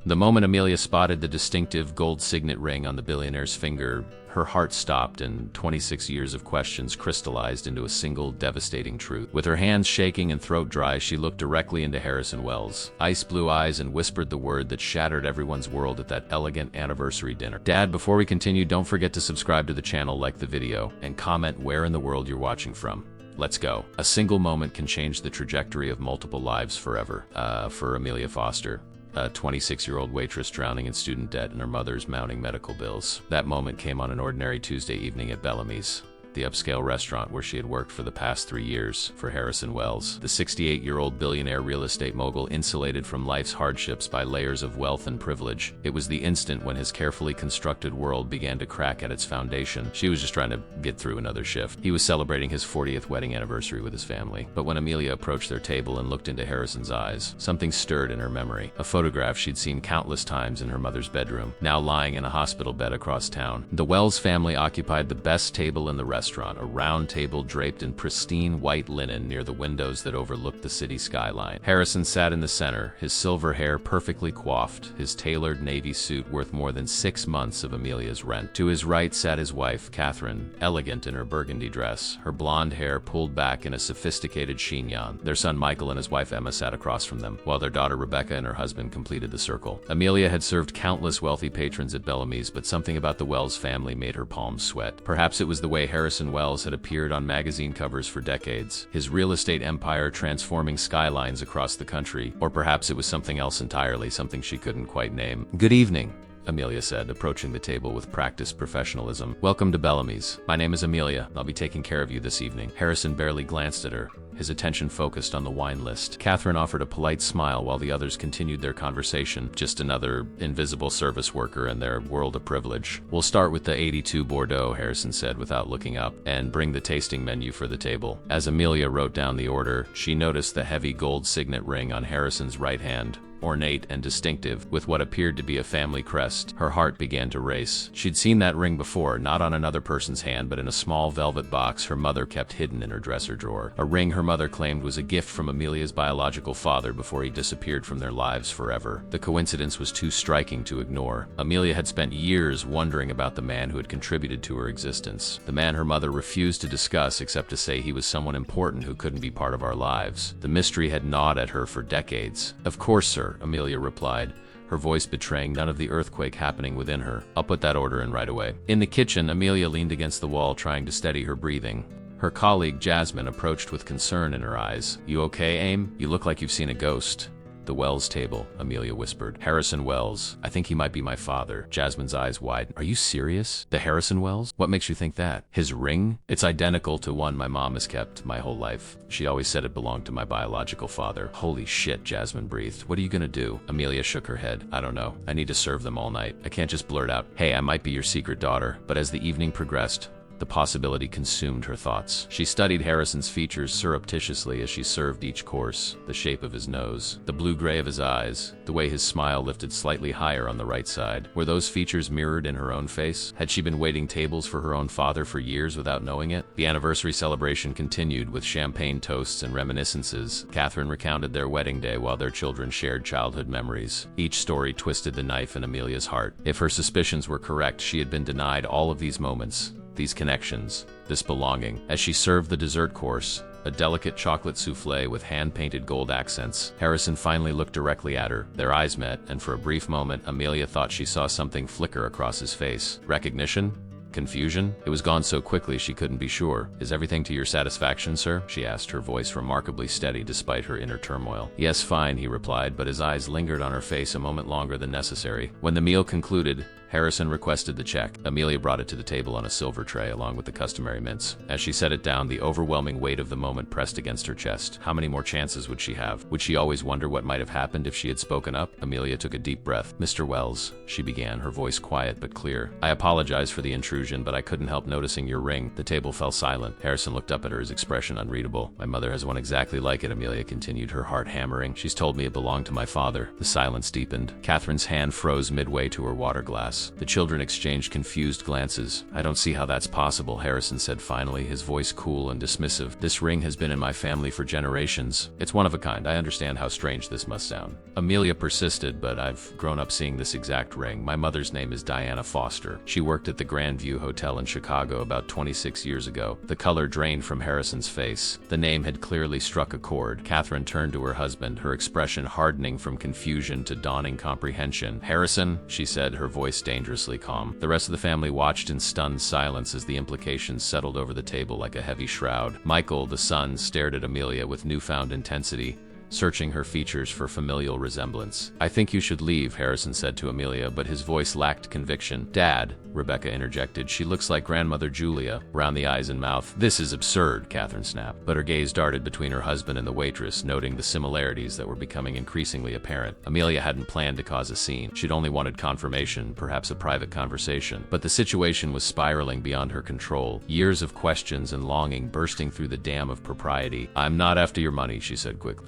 The moment Amelia spotted the distinctive gold signet ring on the billionaire's finger, her heart stopped and 26 years of questions crystallized into a single devastating truth. With her hands shaking and throat dry, she looked directly into Harrison Wells' ice blue eyes and whispered the word that shattered everyone's world at that elegant anniversary dinner. Dad, before we continue, don't forget to subscribe to the channel, like the video, and comment where in the world you're watching from. Let's go. A single moment can change the trajectory of multiple lives forever. For Amelia Foster, a 26-year-old waitress drowning in student debt and her mother's mounting medical bills. That moment came on an ordinary Tuesday evening at Bellamy's, the upscale restaurant where she had worked for the past 3 years. For Harrison Wells, the 68-year-old billionaire real estate mogul insulated from life's hardships by layers of wealth and privilege, it was the instant when his carefully constructed world began to crack at its foundation. She was just trying to get through another shift. He was celebrating his 40th wedding anniversary with his family. But when Amelia approached their table and looked into Harrison's eyes, something stirred in her memory. A photograph she'd seen countless times in her mother's bedroom, now lying in a hospital bed across town. The Wells family occupied the best table in the restaurant, a round table draped in pristine white linen near the windows that overlooked the city skyline. Harrison sat in the center, his silver hair perfectly coiffed, his tailored navy suit worth more than 6 months of Amelia's rent. To his right sat his wife, Catherine, elegant in her burgundy dress, her blonde hair pulled back in a sophisticated chignon. Their son Michael and his wife Emma sat across from them, while their daughter Rebecca and her husband completed the circle. Amelia had served countless wealthy patrons at Bellamy's, but something about the Wells family made her palms sweat. Perhaps it was the way Harrison Wells had appeared on magazine covers for decades, his real estate empire transforming skylines across the country, or perhaps it was something else entirely, something she couldn't quite name. "Good evening," Amelia said, approaching the table with practiced professionalism. "Welcome to Bellamy's. My name is Amelia. I'll be taking care of you this evening." Harrison barely glanced at her, his attention focused on the wine list. Catherine offered a polite smile while the others continued their conversation. Just another invisible service worker in their world of privilege. "We'll start with the 82 Bordeaux," Harrison said without looking up, "and bring the tasting menu for the table." As Amelia wrote down the order, she noticed the heavy gold signet ring on Harrison's right hand, ornate and distinctive, with what appeared to be a family crest. Her heart began to race. She'd seen that ring before, not on another person's hand, but in a small velvet box her mother kept hidden in her dresser drawer. A ring her mother claimed was a gift from Amelia's biological father before he disappeared from their lives forever. The coincidence was too striking to ignore. Amelia had spent years wondering about the man who had contributed to her existence, the man her mother refused to discuss except to say he was someone important who couldn't be part of our lives. The mystery had gnawed at her for decades. "Of course, sir," Amelia replied, her voice betraying none of the earthquake happening within her. "I'll put that order in right away." In the kitchen, Amelia leaned against the wall trying to steady her breathing. Her colleague, Jasmine, approached with concern in her eyes. "You okay, Aim? You look like you've seen a ghost." "The Wells table," Amelia whispered. "Harrison Wells. I think he might be my father." Jasmine's eyes widened. "Are you serious? The Harrison Wells? What makes you think that? His ring? It's identical to one my mom has kept my whole life. She always said it belonged to my biological father." "Holy shit," Jasmine breathed. "What are you gonna do?" Amelia shook her head. "I don't know. I need to serve them all night. I can't just blurt out, 'Hey, I might be your secret daughter.'" But as the evening progressed, the possibility consumed her thoughts. She studied Harrison's features surreptitiously as she served each course: the shape of his nose, the blue-gray of his eyes, the way his smile lifted slightly higher on the right side. Were those features mirrored in her own face? Had she been waiting tables for her own father for years without knowing it? The anniversary celebration continued with champagne toasts and reminiscences. Catherine recounted their wedding day while their children shared childhood memories. Each story twisted the knife in Amelia's heart. If her suspicions were correct, she had been denied all of these moments, these connections, this belonging. As she served the dessert course, a delicate chocolate souffle with hand-painted gold accents, Harrison finally looked directly at her. Their eyes met, and for a brief moment, Amelia thought she saw something flicker across his face. Recognition? Confusion? It was gone so quickly she couldn't be sure. "Is everything to your satisfaction, sir?" she asked, her voice remarkably steady despite her inner turmoil. "Yes, fine," he replied, but his eyes lingered on her face a moment longer than necessary. When the meal concluded, Harrison requested the check. Amelia brought it to the table on a silver tray along with the customary mints. As she set it down, the overwhelming weight of the moment pressed against her chest. How many more chances would she have? Would she always wonder what might have happened if she had spoken up? Amelia took a deep breath. "Mr. Wells," she began, her voice quiet but clear, "I apologize for the intrusion. intrusion, but I couldn't help noticing your ring." The table fell silent. Harrison looked up at her, his expression unreadable. "My mother has one exactly like it," Amelia continued, her heart hammering. "She's told me it belonged to my father." The silence deepened. Catherine's hand froze midway to her water glass. The children exchanged confused glances. "I don't see how that's possible," Harrison said finally, his voice cool and dismissive. "This ring has been in my family for generations. It's one of a kind. I understand how strange this must sound." Amelia persisted, "But I've grown up seeing this exact ring. My mother's name is Diana Foster. She worked at the Grandview Hotel in Chicago about 26 years ago." The color drained from Harrison's face. The name had clearly struck a chord. Catherine turned to her husband, her expression hardening from confusion to dawning comprehension. "Harrison," she said, her voice dangerously calm. The rest of the family watched in stunned silence as the implications settled over the table like a heavy shroud. Michael, the son, stared at Amelia with newfound intensity, searching her features for familial resemblance. "I think you should leave," Harrison said to Amelia, but his voice lacked conviction. "Dad," Rebecca interjected, "she looks like Grandmother Julia," around the eyes and mouth. "This is absurd," Catherine snapped, but her gaze darted between her husband and the waitress, noting the similarities that were becoming increasingly apparent. Amelia hadn't planned to cause a scene. She'd only wanted confirmation, perhaps a private conversation. But the situation was spiraling beyond her control, years of questions and longing bursting through the dam of propriety. "I'm not after your money," she said quickly.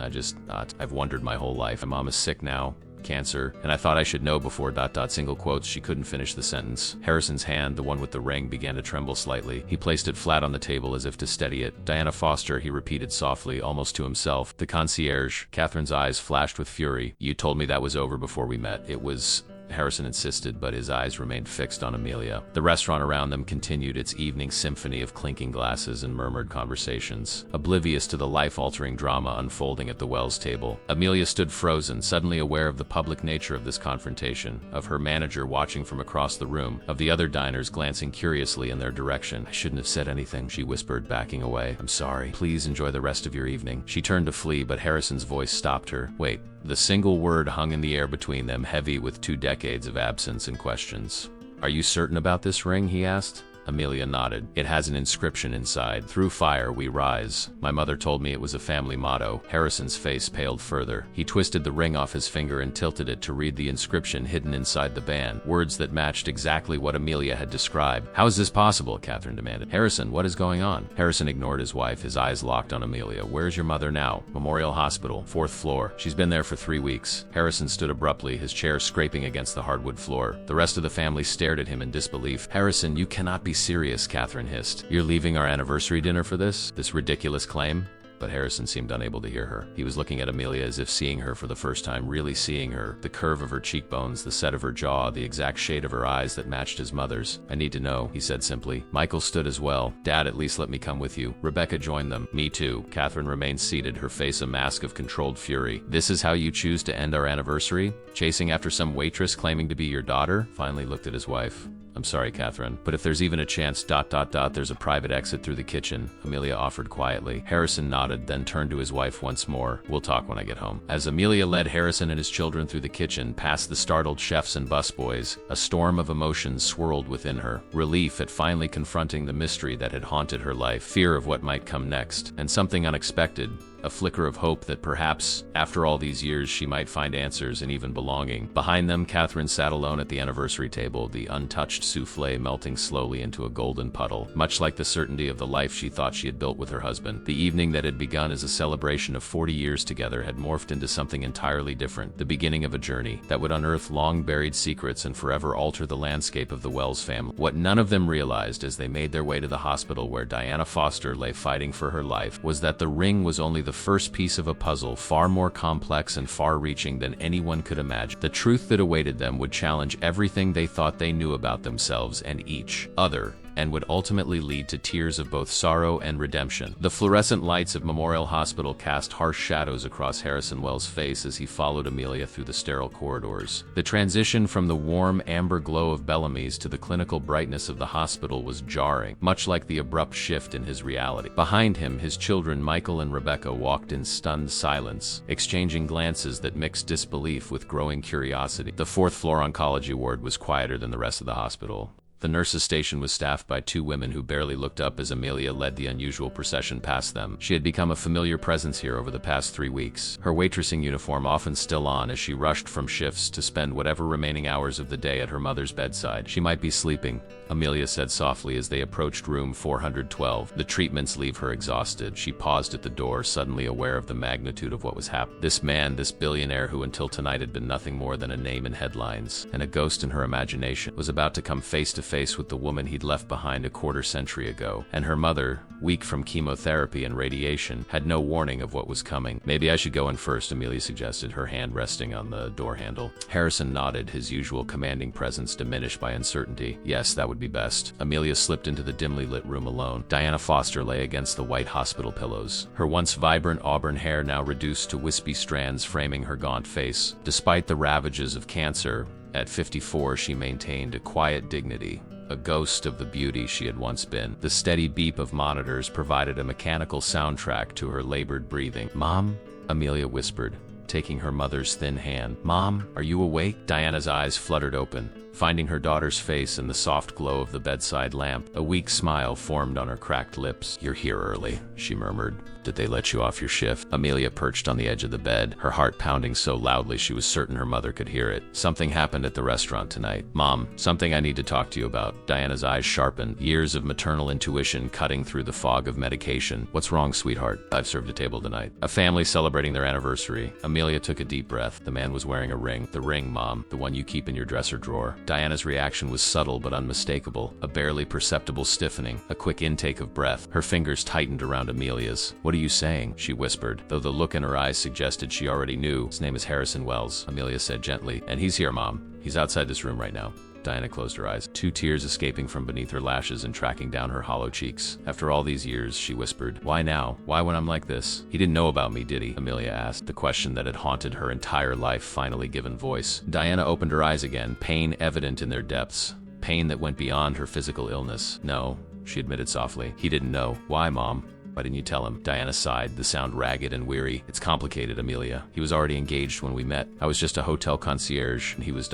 I've wondered my whole life. My mom is sick now. Cancer, and I thought I should know before ... Single quotes. She couldn't finish the sentence. Harrison's hand, the one with the ring, began to tremble slightly. He placed it flat on the table as if to steady it. "Diana Foster," he repeated softly, almost to himself. "The concierge." Catherine's eyes flashed with fury. "You told me that was over before we met. It was..." Harrison insisted, but his eyes remained fixed on Amelia. The restaurant around them continued its evening symphony of clinking glasses and murmured conversations, oblivious to the life-altering drama unfolding at the Wells table. Amelia stood frozen, suddenly aware of the public nature of this confrontation, of her manager watching from across the room, of the other diners glancing curiously in their direction. "I shouldn't have said anything," she whispered, backing away. "I'm sorry. Please enjoy the rest of your evening." She turned to flee, but Harrison's voice stopped her. "Wait." The single word hung in the air between them, heavy with 2 decades of absence and questions. "Are you certain about this ring?" he asked. Amelia nodded. "It has an inscription inside. 'Through fire we rise.' My mother told me it was a family motto." Harrison's face paled further. He twisted the ring off his finger and tilted it to read the inscription hidden inside the band, words that matched exactly what Amelia had described. "How is this possible?" Catherine demanded. "Harrison, what is going on?" Harrison ignored his wife, his eyes locked on Amelia. "Where's your mother now?" "Memorial Hospital, 4th floor. She's been there for 3 weeks." Harrison stood abruptly, his chair scraping against the hardwood floor. The rest of the family stared at him in disbelief. "Harrison, you cannot be serious," Catherine hissed. "You're leaving our anniversary dinner for this ridiculous claim?" But Harrison seemed unable to hear her. He was looking at Amelia as if seeing her for the first time, really seeing her. The curve of her cheekbones, the set of her jaw, the exact shade of her eyes that matched his mother's. "I need to know," he said simply. Michael stood as well. "Dad, at least let me come with you." Rebecca joined them. "Me too." Catherine remained seated, her face a mask of controlled fury. "This is how you choose to end our anniversary? Chasing after some waitress claiming to be your daughter?" Finally looked at his wife. "I'm sorry, Catherine, but if there's even a chance... There's a private exit through the kitchen," Amelia offered quietly. Harrison nodded, then turned to his wife once more. "We'll talk when I get home." As Amelia led Harrison and his children through the kitchen, past the startled chefs and busboys, a storm of emotions swirled within her. Relief at finally confronting the mystery that had haunted her life, fear of what might come next, and something unexpected. A flicker of hope that perhaps, after all these years, she might find answers and even belonging. Behind them, Catherine sat alone at the anniversary table, the untouched souffle melting slowly into a golden puddle, much like the certainty of the life she thought she had built with her husband. The evening that had begun as a celebration of 40 years together had morphed into something entirely different, the beginning of a journey that would unearth long-buried secrets and forever alter the landscape of the Wells family. What none of them realized as they made their way to the hospital where Diana Foster lay fighting for her life was that the ring was only the first piece of a puzzle far more complex and far-reaching than anyone could imagine. The truth that awaited them would challenge everything they thought they knew about themselves and each other, and would ultimately lead to tears of both sorrow and redemption. The fluorescent lights of Memorial Hospital cast harsh shadows across Harrison Wells' face as he followed Amelia through the sterile corridors. The transition from the warm amber glow of Bellamy's to the clinical brightness of the hospital was jarring, much like the abrupt shift in his reality. Behind him, his children Michael and Rebecca walked in stunned silence, exchanging glances that mixed disbelief with growing curiosity. The 4th floor oncology ward was quieter than the rest of the hospital. The nurse's station was staffed by two women who barely looked up as Amelia led the unusual procession past them. She had become a familiar presence here over the past 3 weeks, her waitressing uniform often still on as she rushed from shifts to spend whatever remaining hours of the day at her mother's bedside. She might be sleeping, Amelia said softly as they approached room 412. The treatments leave her exhausted. She paused at the door, suddenly aware of the magnitude of what was happening. This man, this billionaire who until tonight had been nothing more than a name in headlines and a ghost in her imagination, was about to come face to face with the woman he'd left behind a quarter century ago. And her mother, weak from chemotherapy and radiation, had no warning of what was coming. Maybe I should go in first, Amelia suggested, her hand resting on the door handle. Harrison nodded, his usual commanding presence diminished by uncertainty. Yes, that would be best. Amelia slipped into the dimly lit room alone. Diana Foster lay against the white hospital pillows, her once vibrant auburn hair now reduced to wispy strands framing her gaunt face. Despite the ravages of cancer, at 54 she maintained a quiet dignity, a ghost of the beauty she had once been. The steady beep of monitors provided a mechanical soundtrack to her labored breathing. "Mom?" Amelia whispered, taking her mother's thin hand. "Mom, are you awake?" Diana's eyes fluttered open, finding her daughter's face in the soft glow of the bedside lamp. A weak smile formed on her cracked lips. "You're here early," she murmured. "Did they let you off your shift?" Amelia perched on the edge of the bed, her heart pounding so loudly she was certain her mother could hear it. "Something happened at the restaurant tonight. Mom, something I need to talk to you about." Diana's eyes sharpened, years of maternal intuition cutting through the fog of medication. "What's wrong, sweetheart?" "I've served a table tonight. A family celebrating their anniversary." Amelia took a deep breath. "The man was wearing a ring." "The ring, Mom. The one you keep in your dresser drawer." Diana's reaction was subtle but unmistakable, a barely perceptible stiffening, a quick intake of breath. Her fingers tightened around Amelia's. "What are you saying?" she whispered, though the look in her eyes suggested she already knew. "His name is Harrison Wells," Amelia said gently, "and he's here, Mom. He's outside this room right now." Diana closed her eyes, 2 tears escaping from beneath her lashes and tracking down her hollow cheeks. "After all these years," she whispered. "Why now? Why when I'm like this?" "He didn't know about me, did he?" Amelia asked, the question that had haunted her entire life finally given voice. Diana opened her eyes again, pain evident in their depths, pain that went beyond her physical illness. "No," she admitted softly. "He didn't know." "Why, Mom? Why didn't you tell him?" Diana sighed, the sound ragged and weary. "It's complicated, Amelia. He was already engaged when we met. I was just a hotel concierge, and he was ...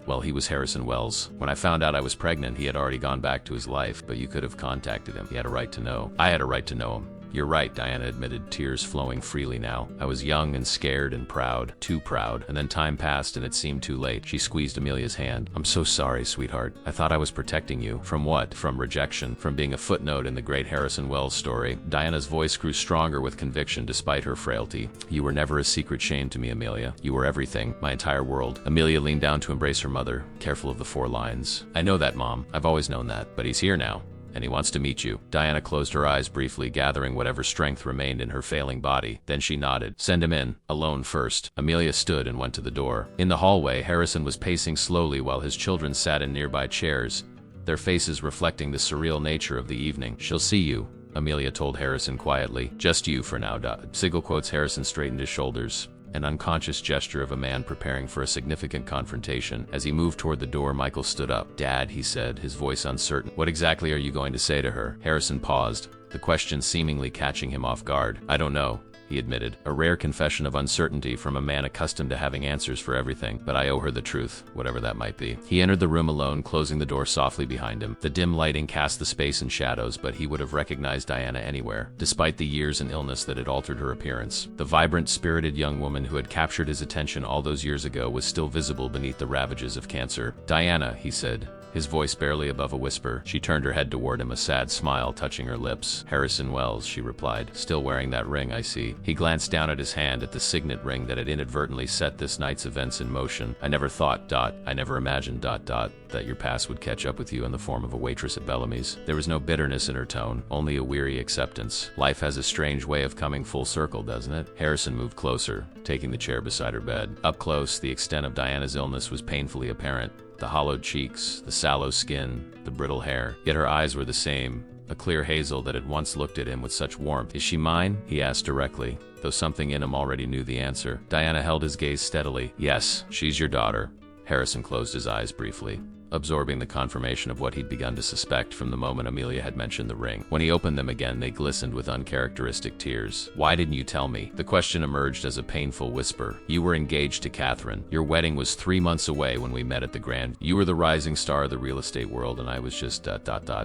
Well, he was Harrison Wells. When I found out I was pregnant, he had already gone back to his life, but you could have contacted him. He had a right to know." "I had a right to know him." "You're right," Diana admitted, tears flowing freely now. "I was young and scared and proud. Too proud. And then time passed and it seemed too late." She squeezed Amelia's hand. "I'm so sorry, sweetheart. I thought I was protecting you." "From what?" "From rejection. From being a footnote in the great Harrison Wells story." Diana's voice grew stronger with conviction despite her frailty. "You were never a secret shame to me, Amelia. You were everything. My entire world." Amelia leaned down to embrace her mother, careful of the 4 lines. "I know that, Mom. I've always known that. But he's here now. And he wants to meet you." Diana closed her eyes briefly, gathering whatever strength remained in her failing body. Then she nodded. "Send him in. Alone first." Amelia stood and went to the door. In the hallway, Harrison was pacing slowly while his children sat in nearby chairs, their faces reflecting the surreal nature of the evening. "She'll see you," Amelia told Harrison quietly. "Just you for now, Single quotes. Harrison straightened his shoulders, an unconscious gesture of a man preparing for a significant confrontation. As he moved toward the door, Michael stood up. "Dad," he said, his voice uncertain. "What exactly are you going to say to her?" Harrison paused, the question seemingly catching him off guard. "I don't know," he admitted, a rare confession of uncertainty from a man accustomed to having answers for everything. "But I owe her the truth, whatever that might be." He entered the room alone, closing the door softly behind him. The dim lighting cast the space in shadows, but he would have recognized Diana anywhere, despite the years and illness that had altered her appearance. The vibrant, spirited young woman who had captured his attention all those years ago was still visible beneath the ravages of cancer. "Diana," he said, his voice barely above a whisper. She turned her head toward him, a sad smile touching her lips. "Harrison Wells," she replied. "Still wearing that ring, I see." He glanced down at his hand, at the signet ring that had inadvertently set this night's events in motion. "I never thought, I never imagined, that your past would catch up with you in the form of a waitress at Bellamy's." There was no bitterness in her tone, only a weary acceptance. Life has a strange way of coming full circle, doesn't it? Harrison moved closer, taking the chair beside her bed. Up close, the extent of Diana's illness was painfully apparent. The hollowed cheeks, the sallow skin, the brittle hair. Yet her eyes were the same, a clear hazel that had once looked at him with such warmth. "Is she mine?" he asked directly, though something in him already knew the answer. Diana held his gaze steadily. "Yes, she's your daughter." Harrison closed his eyes briefly. absorbing the confirmation of what he'd begun to suspect from the moment Amelia had mentioned the ring. When he opened them again, they glistened with uncharacteristic tears. "Why didn't you tell me?" The question emerged as a painful whisper. "You were engaged to Catherine. Your wedding was 3 months away when we met at the Grand. You were the rising star of the real estate world, and I was just ...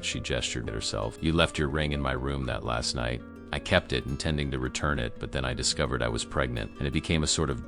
She gestured at herself. "You left your ring in my room that last night. I kept it, intending to return it, but then I discovered I was pregnant, and it became a sort of ...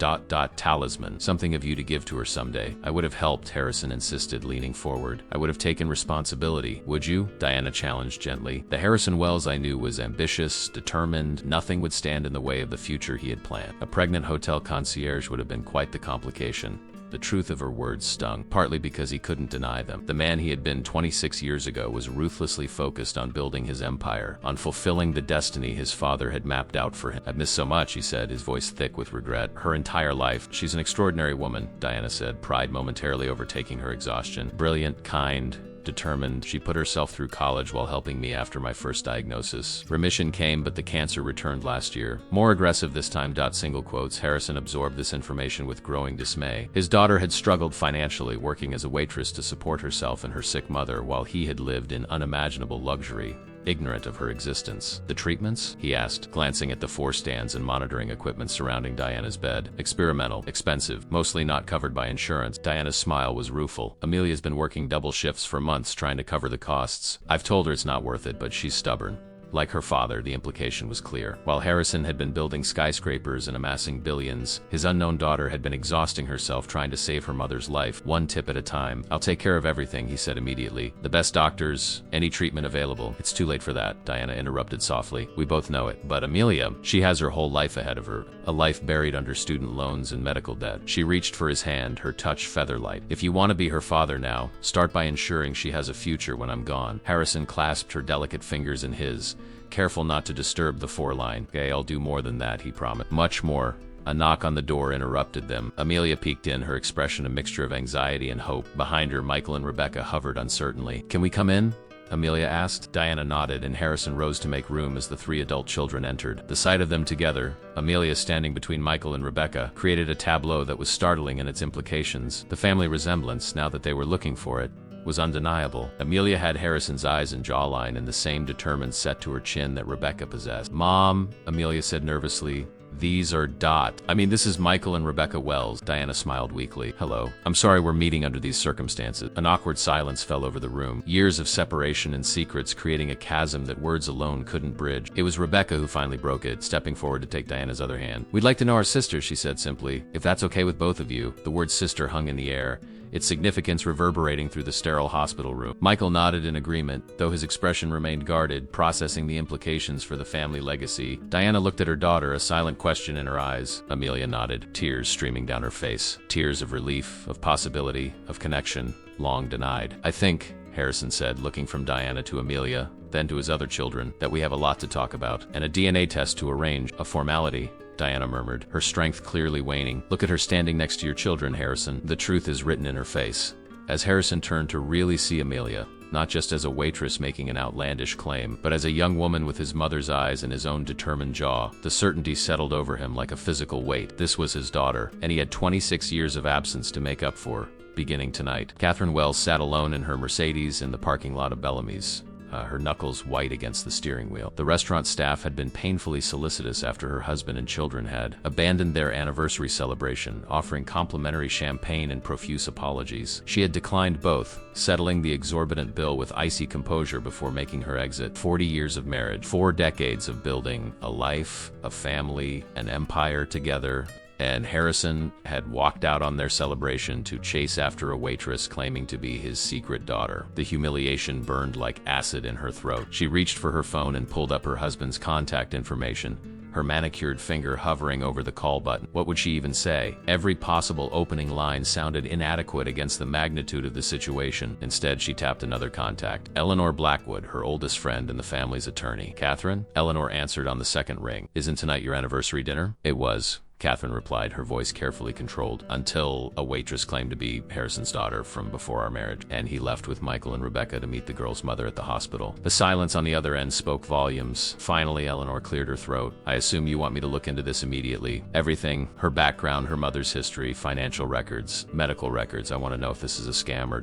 talisman, something of you to give to her someday. I would have helped," Harrison insisted, leaning forward. "I would have taken responsibility. Would you?" Diana challenged gently. The Harrison Wells I knew was ambitious, determined. Nothing would stand in the way of the future he had planned. A pregnant hotel concierge would have been quite the complication. The truth of her words stung, partly because he couldn't deny them. The man he had been 26 years ago was ruthlessly focused on building his empire, on fulfilling the destiny his father had mapped out for him. "I've missed so much," he said, his voice thick with regret. "Her entire life." "She's an extraordinary woman," Diana said, pride momentarily overtaking her exhaustion. "Brilliant, kind, determined. She put herself through college while helping me after my first diagnosis. Remission came, but the cancer returned last year. More aggressive this time." Single quotes. Harrison absorbed this information with growing dismay. His daughter had struggled financially, working as a waitress to support herself and her sick mother, while he had lived in unimaginable luxury, ignorant of her existence. "The treatments?" he asked, glancing at the 4 stands and monitoring equipment surrounding Diana's bed. "Experimental, expensive, mostly not covered by insurance." Diana's smile was rueful. "Amelia's been working double shifts for months trying to cover the costs. I've told her it's not worth it, but she's stubborn." Like her father, the implication was clear. While Harrison had been building skyscrapers and amassing billions, his unknown daughter had been exhausting herself trying to save her mother's life, one tip at a time. "I'll take care of everything," he said immediately. "The best doctors, any treatment available." "It's too late for that," Diana interrupted softly. "We both know it. But Amelia, she has her whole life ahead of her. A life buried under student loans and medical debt." She reached for his hand, her touch feather-light. "If you want to be her father now, start by ensuring she has a future when I'm gone." Harrison clasped her delicate fingers in his, careful not to disturb the 4-line. "Okay, I'll do more than that," he promised. "Much more." A knock on the door interrupted them. Amelia peeked in, her expression a mixture of anxiety and hope. Behind her, Michael and Rebecca hovered uncertainly. "Can we come in?" Amelia asked. Diana nodded, and Harrison rose to make room as the 3 adult children entered. The sight of them together, Amelia standing between Michael and Rebecca, created a tableau that was startling in its implications. The family resemblance, now that they were looking for it, was undeniable. Amelia had Harrison's eyes and jawline and the same determined set to her chin that Rebecca possessed. "Mom," Amelia said nervously, "these are this is Michael and Rebecca Wells." Diana smiled weakly. "Hello. I'm sorry we're meeting under these circumstances." An awkward silence fell over the room. Years of separation and secrets creating a chasm that words alone couldn't bridge. It was Rebecca who finally broke it, stepping forward to take Diana's other hand. "We'd like to know our sister," she said simply. "If that's okay with both of you." The word sister hung in the air, its significance reverberating through the sterile hospital room. Michael nodded in agreement, though his expression remained guarded, processing the implications for the family legacy. Diana looked at her daughter, a silent question in her eyes. Amelia nodded, tears streaming down her face. Tears of relief, of possibility, of connection, long denied. "I think," Harrison said, looking from Diana to Amelia, then to his other children, "that we have a lot to talk about, and a DNA test to arrange." "A formality," Diana murmured, her strength clearly waning. "Look at her standing next to your children, Harrison. The truth is written in her face." As Harrison turned to really see Amelia, not just as a waitress making an outlandish claim, but as a young woman with his mother's eyes and his own determined jaw, the certainty settled over him like a physical weight. This was his daughter, and he had 26 years of absence to make up for, beginning tonight. Catherine Wells sat alone in her Mercedes in the parking lot of Bellamy's, her knuckles white against the steering wheel. The restaurant staff had been painfully solicitous after her husband and children had abandoned their anniversary celebration, offering complimentary champagne and profuse apologies. She had declined both, settling the exorbitant bill with icy composure before making her exit. 40 years of marriage, 4 decades of building a life, a family, an empire together, and Harrison had walked out on their celebration to chase after a waitress claiming to be his secret daughter. The humiliation burned like acid in her throat. She reached for her phone and pulled up her husband's contact information, her manicured finger hovering over the call button. What would she even say? Every possible opening line sounded inadequate against the magnitude of the situation. Instead, she tapped another contact. Eleanor Blackwood, her oldest friend and the family's attorney. "Catherine?" Eleanor answered on the second ring. "Isn't tonight your anniversary dinner?" It was. Catherine replied, her voice carefully controlled. Until a waitress claimed to be Harrison's daughter from before our marriage, and he left with Michael and Rebecca to meet the girl's mother at the hospital. The silence on the other end spoke volumes. Finally, Eleanor cleared her throat. I assume you want me to look into this immediately. Everything, her background, her mother's history, financial records, medical records. I want to know if this is a scam or ...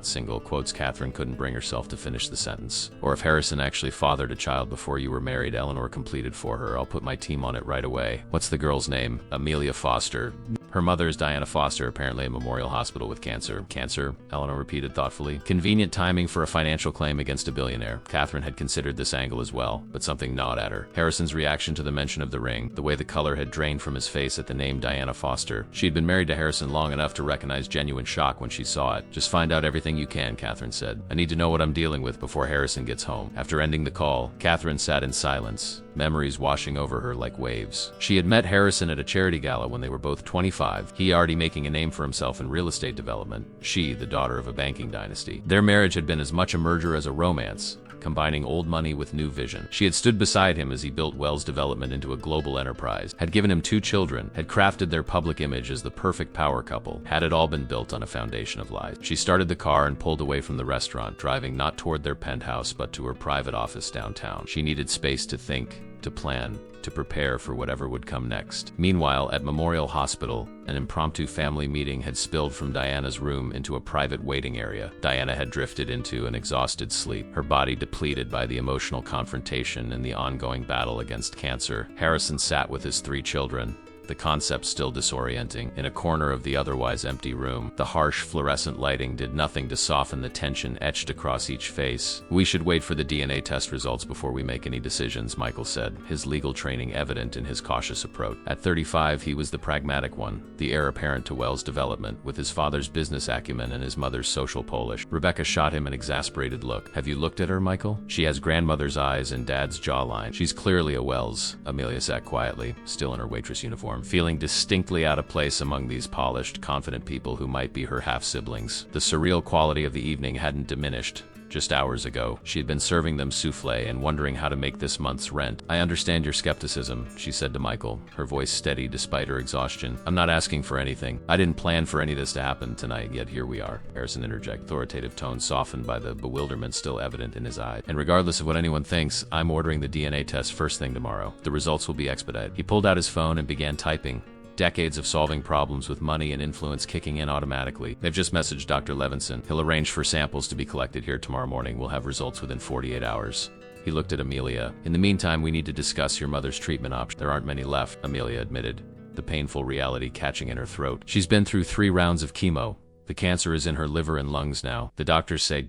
Single quotes. Catherine couldn't bring herself to finish the sentence. Or if Harrison actually fathered a child before you were married, Eleanor completed for her. I'll put my team on it right away. What's the girl's name? Amelia Foster. Her mother is Diana Foster, apparently at Memorial Hospital with cancer. Cancer? Eleanor repeated thoughtfully. Convenient timing for a financial claim against a billionaire. Catherine had considered this angle as well, but something gnawed at her. Harrison's reaction to the mention of the ring, the way the color had drained from his face at the name Diana Foster. She'd been married to Harrison long enough to recognize genuine shock when she saw it. Just find out everything you can, Catherine said. I need to know what I'm dealing with before Harrison gets home. After ending the call, Catherine sat in silence, memories washing over her like waves. She had met Harrison at a charity gala when they were both 25, he already making a name for himself in real estate development, she the daughter of a banking dynasty. Their marriage had been as much a merger as a romance, combining old money with new vision. She had stood beside him as he built Wells Development into a global enterprise, had given him 2 children, had crafted their public image as the perfect power couple. Had it all been built on a foundation of lies? She started the car and pulled away from the restaurant, driving not toward their penthouse but to her private office downtown. She needed space to think, to plan, to prepare for whatever would come next. Meanwhile, at Memorial Hospital, an impromptu family meeting had spilled from Diana's room into a private waiting area. Diana had drifted into an exhausted sleep, her body depleted by the emotional confrontation and the ongoing battle against cancer. Harrison sat with his 3 children, the concept still disorienting, in a corner of the otherwise empty room. The harsh fluorescent lighting did nothing to soften the tension etched across each face. We should wait for the DNA test results before we make any decisions, Michael said, his legal training evident in his cautious approach. At 35, he was the pragmatic one, the heir apparent to Wells Development, with his father's business acumen and his mother's social Polish. Rebecca shot him an exasperated look. Have you looked at her, Michael? She has grandmother's eyes and dad's jawline. She's clearly a Wells. Amelia sat quietly, still in her waitress uniform, feeling distinctly out of place among these polished, confident people who might be her half-siblings. The surreal quality of the evening hadn't diminished. Just hours ago, she had been serving them souffle and wondering how to make this month's rent. I understand your skepticism, she said to Michael, her voice steady despite her exhaustion. I'm not asking for anything. I didn't plan for any of this to happen tonight, yet here we are. Harrison interjected, authoritative tone softened by the bewilderment still evident in his eyes. And regardless of what anyone thinks, I'm ordering the DNA test first thing tomorrow. The results will be expedited. He pulled out his phone and began typing. Decades of solving problems with money and influence kicking in automatically. They've just messaged Dr. Levinson. He'll arrange for samples to be collected here tomorrow morning. We'll have results within 48 hours. He looked at Amelia. In the meantime, we need to discuss your mother's treatment options. There aren't many left, Amelia admitted, the painful reality catching in her throat. She's been through 3 rounds of chemo. The cancer is in her liver and lungs now. The doctors say ...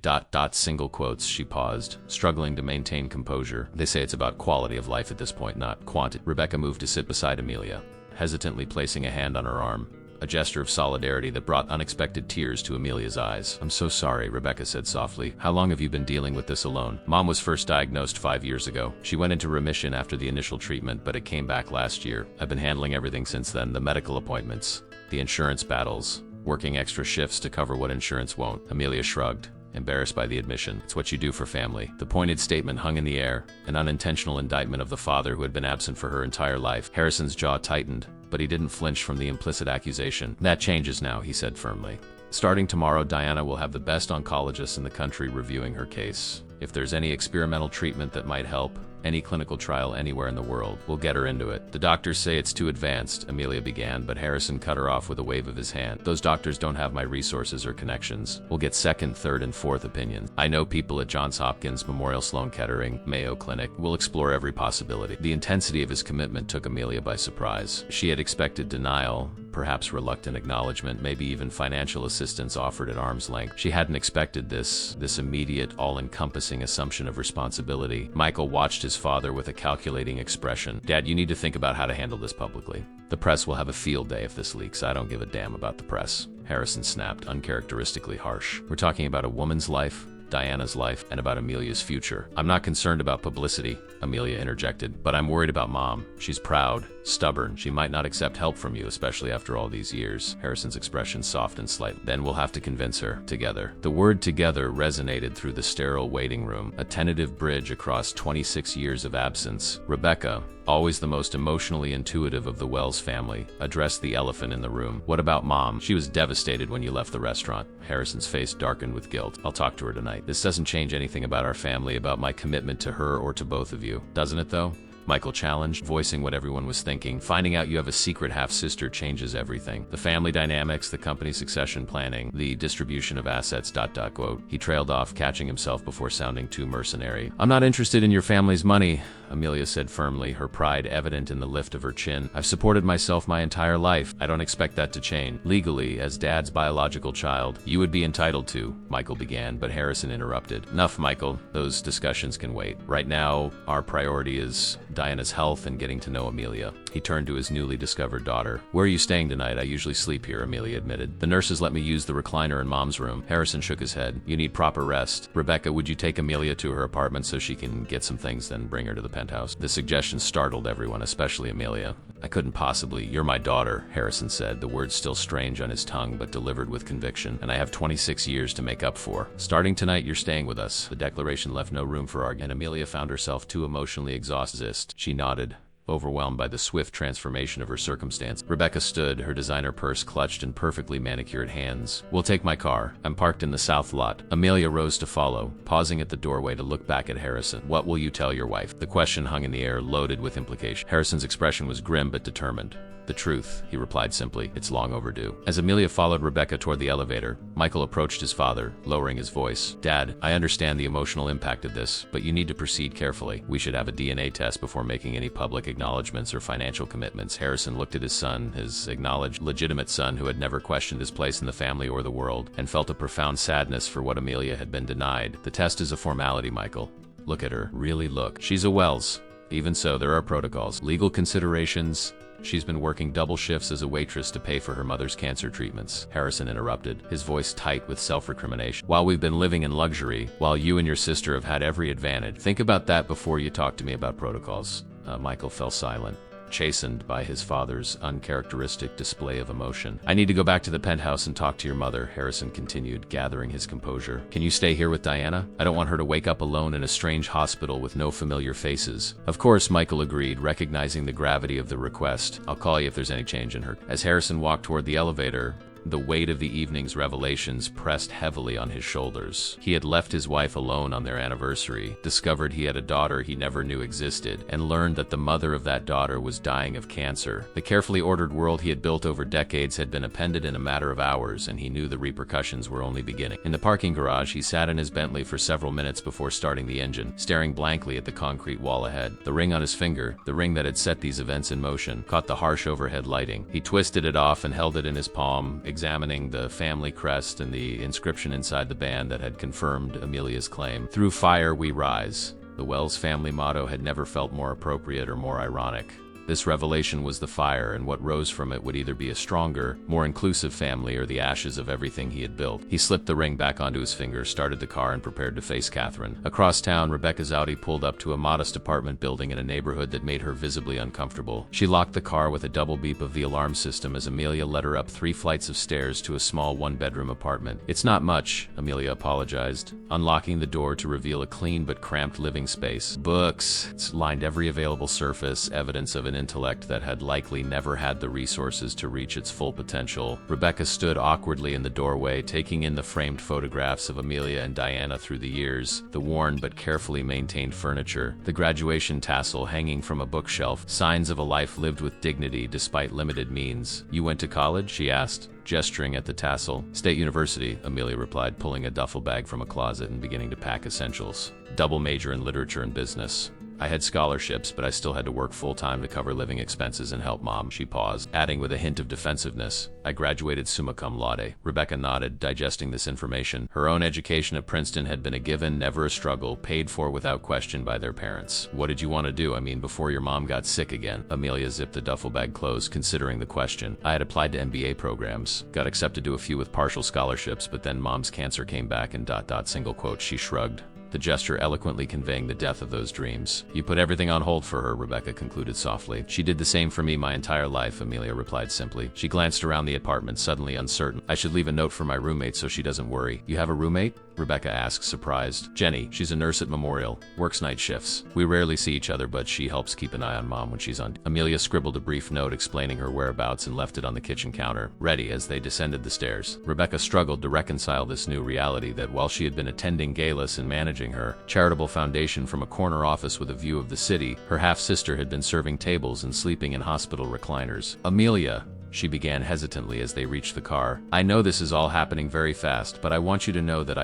single quotes. She paused, struggling to maintain composure. They say it's about quality of life at this point, not quantity. Rebecca moved to sit beside Amelia, hesitantly placing a hand on her arm, a gesture of solidarity that brought unexpected tears to Amelia's eyes. I'm so sorry, Rebecca said softly. How long have you been dealing with this alone? Mom was first diagnosed 5 years ago. She went into remission after the initial treatment, but it came back last year. I've been handling everything since then, the medical appointments, the insurance battles, working extra shifts to cover what insurance won't. Amelia shrugged, embarrassed by the admission. It's what you do for family. The pointed statement hung in the air, an unintentional indictment of the father who had been absent for her entire life. Harrison's jaw tightened, but he didn't flinch from the implicit accusation. That changes now, he said firmly. Starting tomorrow, Diana will have the best oncologists in the country reviewing her case. If there's any experimental treatment that might help, any clinical trial anywhere in the world, we'll get her into it. The doctors say it's too advanced, Amelia began, but Harrison cut her off with a wave of his hand. Those doctors don't have my resources or connections. We'll get second, third, and fourth opinions. I know people at Johns Hopkins, Memorial Sloan Kettering, Mayo Clinic. We'll explore every possibility. The intensity of his commitment took Amelia by surprise. She had expected denial, perhaps reluctant acknowledgement, maybe even financial assistance offered at arm's length. She hadn't expected this immediate, all-encompassing assumption of responsibility. Michael watched his father with a calculating expression. Dad, you need to think about how to handle this publicly. The press will have a field day if this leaks. I don't give a damn about the press. Harrison snapped, uncharacteristically harsh. We're talking about a woman's life, Diana's life, and about Amelia's future. I'm not concerned about publicity, Amelia interjected, but I'm worried about Mom. She's proud, stubborn. She might not accept help from you, especially after all these years. Harrison's expression softened slightly. Then we'll have to convince her. Together. The word together resonated through the sterile waiting room, a tentative bridge across 26 years of absence. Rebecca, always the most emotionally intuitive of the Wells family, addressed the elephant in the room. What about Mom? She was devastated when you left the restaurant. Harrison's face darkened with guilt. I'll talk to her tonight. This doesn't change anything about our family, about my commitment to her or to both of you. Doesn't it, though? Michael challenged, voicing what everyone was thinking. Finding out you have a secret half-sister changes everything. The family dynamics, the company succession planning, the distribution of assets, ... Quote. He trailed off, catching himself before sounding too mercenary. I'm not interested in your family's money, Amelia said firmly, her pride evident in the lift of her chin. I've supported myself my entire life. I don't expect that to change. Legally, as Dad's biological child, you would be entitled to, Michael began, but Harrison interrupted. Enough, Michael. Those discussions can wait. Right now, our priority is Diana's health and getting to know Amelia. He turned to his newly discovered daughter. Where are you staying tonight? I usually sleep here, Amelia admitted. The nurses let me use the recliner in Mom's room. Harrison shook his head. You need proper rest. Rebecca, would you take Amelia to her apartment so she can get some things, then bring her to the penthouse? The suggestion startled everyone, especially Amelia. I couldn't possibly. You're my daughter, Harrison said, the words still strange on his tongue but delivered with conviction. And I have 26 years to make up for. Starting tonight, you're staying with us. The declaration left no room for argument, and Amelia found herself too emotionally exhausted. She nodded, overwhelmed by the swift transformation of her circumstance. Rebecca stood, her designer purse clutched in perfectly manicured hands. We'll take my car. I'm parked in the south lot. Amelia rose to follow, pausing at the doorway to look back at Harrison. What will you tell your wife? The question hung in the air, loaded with implication. Harrison's expression was grim but determined. The truth, he replied simply. It's long overdue. As Amelia followed Rebecca toward the elevator, Michael approached his father, lowering his voice. Dad, I understand the emotional impact of this, but you need to proceed carefully. We should have a DNA test before making any public acknowledgments or financial commitments. Harrison looked at his son, his acknowledged legitimate son who had never questioned his place in the family or the world, and felt a profound sadness for what Amelia had been denied. The test is a formality, Michael. Look at her. Really look. She's a Wells. Even so, there are protocols, legal considerations. She's been working double shifts as a waitress to pay for her mother's cancer treatments. Harrison interrupted, his voice tight with self-recrimination. While we've been living in luxury, while you and your sister have had every advantage, think about that before you talk to me about protocols. Michael fell silent, chastened by his father's uncharacteristic display of emotion. I need to go back to the penthouse and talk to your mother, Harrison continued, gathering his composure. Can you stay here with Diana? I don't want her to wake up alone in a strange hospital with no familiar faces. Of course, Michael agreed, recognizing the gravity of the request. I'll call you if there's any change in her. As Harrison walked toward the elevator, the weight of the evening's revelations pressed heavily on his shoulders. He had left his wife alone on their anniversary, discovered he had a daughter he never knew existed, and learned that the mother of that daughter was dying of cancer. The carefully ordered world he had built over decades had been upended in a matter of hours, and he knew the repercussions were only beginning. In the parking garage, he sat in his Bentley for several minutes before starting the engine, staring blankly at the concrete wall ahead. The ring on his finger, the ring that had set these events in motion, caught the harsh overhead lighting. He twisted it off and held it in his palm, examining the family crest and the inscription inside the band that had confirmed Amelia's claim. Through fire we rise. The Wells family motto had never felt more appropriate or more ironic. This revelation was the fire, and what rose from it would either be a stronger, more inclusive family or the ashes of everything he had built. He slipped the ring back onto his finger, started the car, and prepared to face Catherine. Across town, Rebecca's Audi pulled up to a modest apartment building in a neighborhood that made her visibly uncomfortable. She locked the car with a double beep of the alarm system as Amelia led her up 3 flights of stairs to a small one-bedroom apartment. It's not much, Amelia apologized, unlocking the door to reveal a clean but cramped living space. Books lined every available surface, evidence of an intellect that had likely never had the resources to reach its full potential. Rebecca stood awkwardly in the doorway, taking in the framed photographs of Amelia and Diana through the years, the worn but carefully maintained furniture, the graduation tassel hanging from a bookshelf, signs of a life lived with dignity despite limited means. You went to college? She asked, gesturing at the tassel. State University, Amelia replied, pulling a duffel bag from a closet and beginning to pack essentials. Double major in literature and business. I had scholarships, but I still had to work full-time to cover living expenses and help Mom. She paused, adding with a hint of defensiveness, I graduated summa cum laude. Rebecca nodded, digesting this information. Her own education at Princeton had been a given, never a struggle, paid for without question by their parents. What did you want to do? I mean, before your mom got sick again? Amelia zipped the duffel bag closed, considering the question. I had applied to MBA programs, got accepted to a few with partial scholarships, but then Mom's cancer came back and ... single quote. She shrugged. the gesture eloquently conveying the death of those dreams. You put everything on hold for her, Rebecca concluded softly. She did the same for me my entire life, Amelia replied simply. She glanced around the apartment, suddenly uncertain. I should leave a note for my roommate so she doesn't worry. You have a roommate? Rebecca asked, surprised. Jenny, she's a nurse at Memorial, works night shifts. We rarely see each other, but she helps keep an eye on Mom when she's on. Amelia scribbled a brief note explaining her whereabouts and left it on the kitchen counter, ready as they descended the stairs. Rebecca struggled to reconcile this new reality that while she had been attending galas and managing her charitable foundation from a corner office with a view of the city, her half-sister had been serving tables and sleeping in hospital recliners. Amelia, she began hesitantly as they reached the car. I know this is all happening very fast, but I want you to know that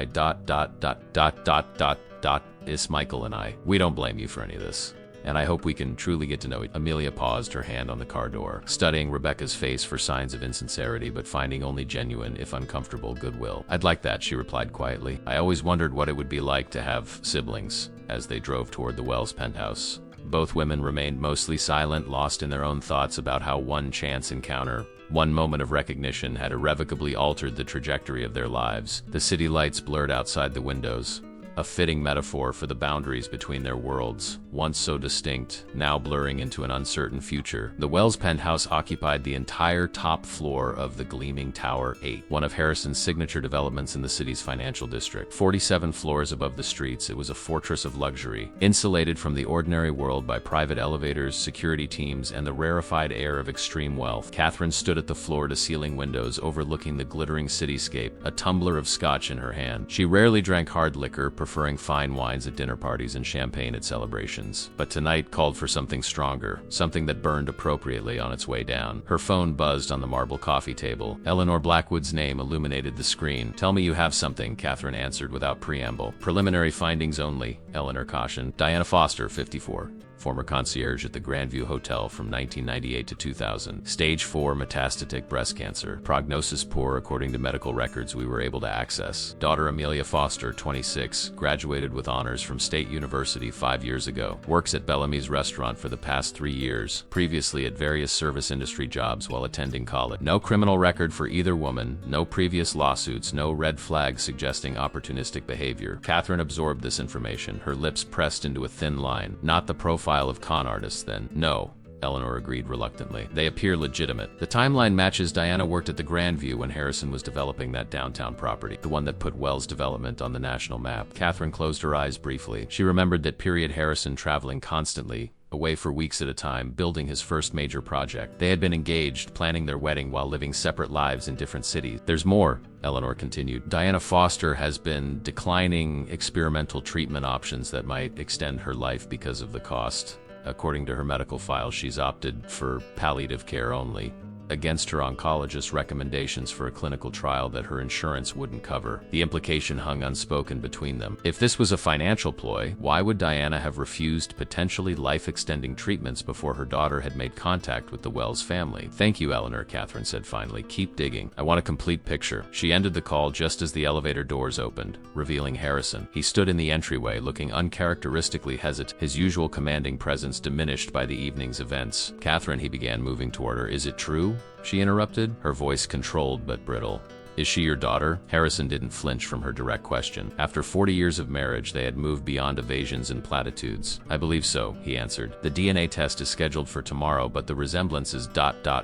is Michael and I. We don't blame you for any of this. And I hope we can truly get to know it. Amelia paused, her hand on the car door, studying Rebecca's face for signs of insincerity, but finding only genuine, if uncomfortable, goodwill. I'd like that, she replied quietly. I always wondered what it would be like to have siblings, as they drove toward the Wells penthouse. Both women remained mostly silent, lost in their own thoughts about how one chance encounter, one moment of recognition, had irrevocably altered the trajectory of their lives. The city lights blurred outside the windows, a fitting metaphor for the boundaries between their worlds, once so distinct, now blurring into an uncertain future. The Wells penthouse occupied the entire top floor of the gleaming Tower 8, one of Harrison's signature developments in the city's financial district. 47 floors above the streets, it was a fortress of luxury, insulated from the ordinary world by private elevators, security teams, and the rarefied air of extreme wealth. Catherine stood at the floor-to-ceiling windows overlooking the glittering cityscape, a tumbler of scotch in her hand. She rarely drank hard liquor, preferring fine wines at dinner parties and champagne at celebrations. But tonight called for something stronger, something that burned appropriately on its way down. Her phone buzzed on the marble coffee table. Eleanor Blackwood's name illuminated the screen. Tell me you have something, Catherine answered without preamble. Preliminary findings only, Eleanor cautioned. Diana Foster, 54. Former concierge at the Grandview Hotel from 1998 to 2000. Stage 4 metastatic breast cancer. Prognosis poor according to medical records we were able to access. Daughter Amelia Foster, 26, graduated with honors from State University 5 years ago. Works at Bellamy's restaurant for the past 3 years, previously at various service industry jobs while attending college. No criminal record for either woman, no previous lawsuits, no red flags suggesting opportunistic behavior. Catherine absorbed this information, her lips pressed into a thin line. Not the profile of con artists, then. No, Eleanor agreed reluctantly. They appear legitimate. The timeline matches. Diana worked at the Grandview when Harrison was developing that downtown property, the one that put Wells development on the national map. Catherine closed her eyes briefly. She remembered that period Harrison traveling constantly, away for weeks at a time, building his first major project. They had been engaged, planning their wedding while living separate lives in different cities. There's more, Eleanor continued. Diana Foster has been declining experimental treatment options that might extend her life because of the cost. According to her medical file, she's opted for palliative care only, against her oncologist's recommendations for a clinical trial that her insurance wouldn't cover. The implication hung unspoken between them. If this was a financial ploy, why would Diana have refused potentially life-extending treatments before her daughter had made contact with the Wells family? Thank you, Eleanor, Catherine said finally. Keep digging. I want a complete picture. She ended the call just as the elevator doors opened, revealing Harrison. He stood in the entryway, looking uncharacteristically hesitant, his usual commanding presence diminished by the evening's events. Catherine, he began, moving toward her. Is it true? She interrupted, her voice controlled but brittle. Is she your daughter? Harrison didn't flinch from her direct question. After 40 years of marriage, they had moved beyond evasions and platitudes. I believe so, he answered. The DNA test is scheduled for tomorrow, but the resemblance is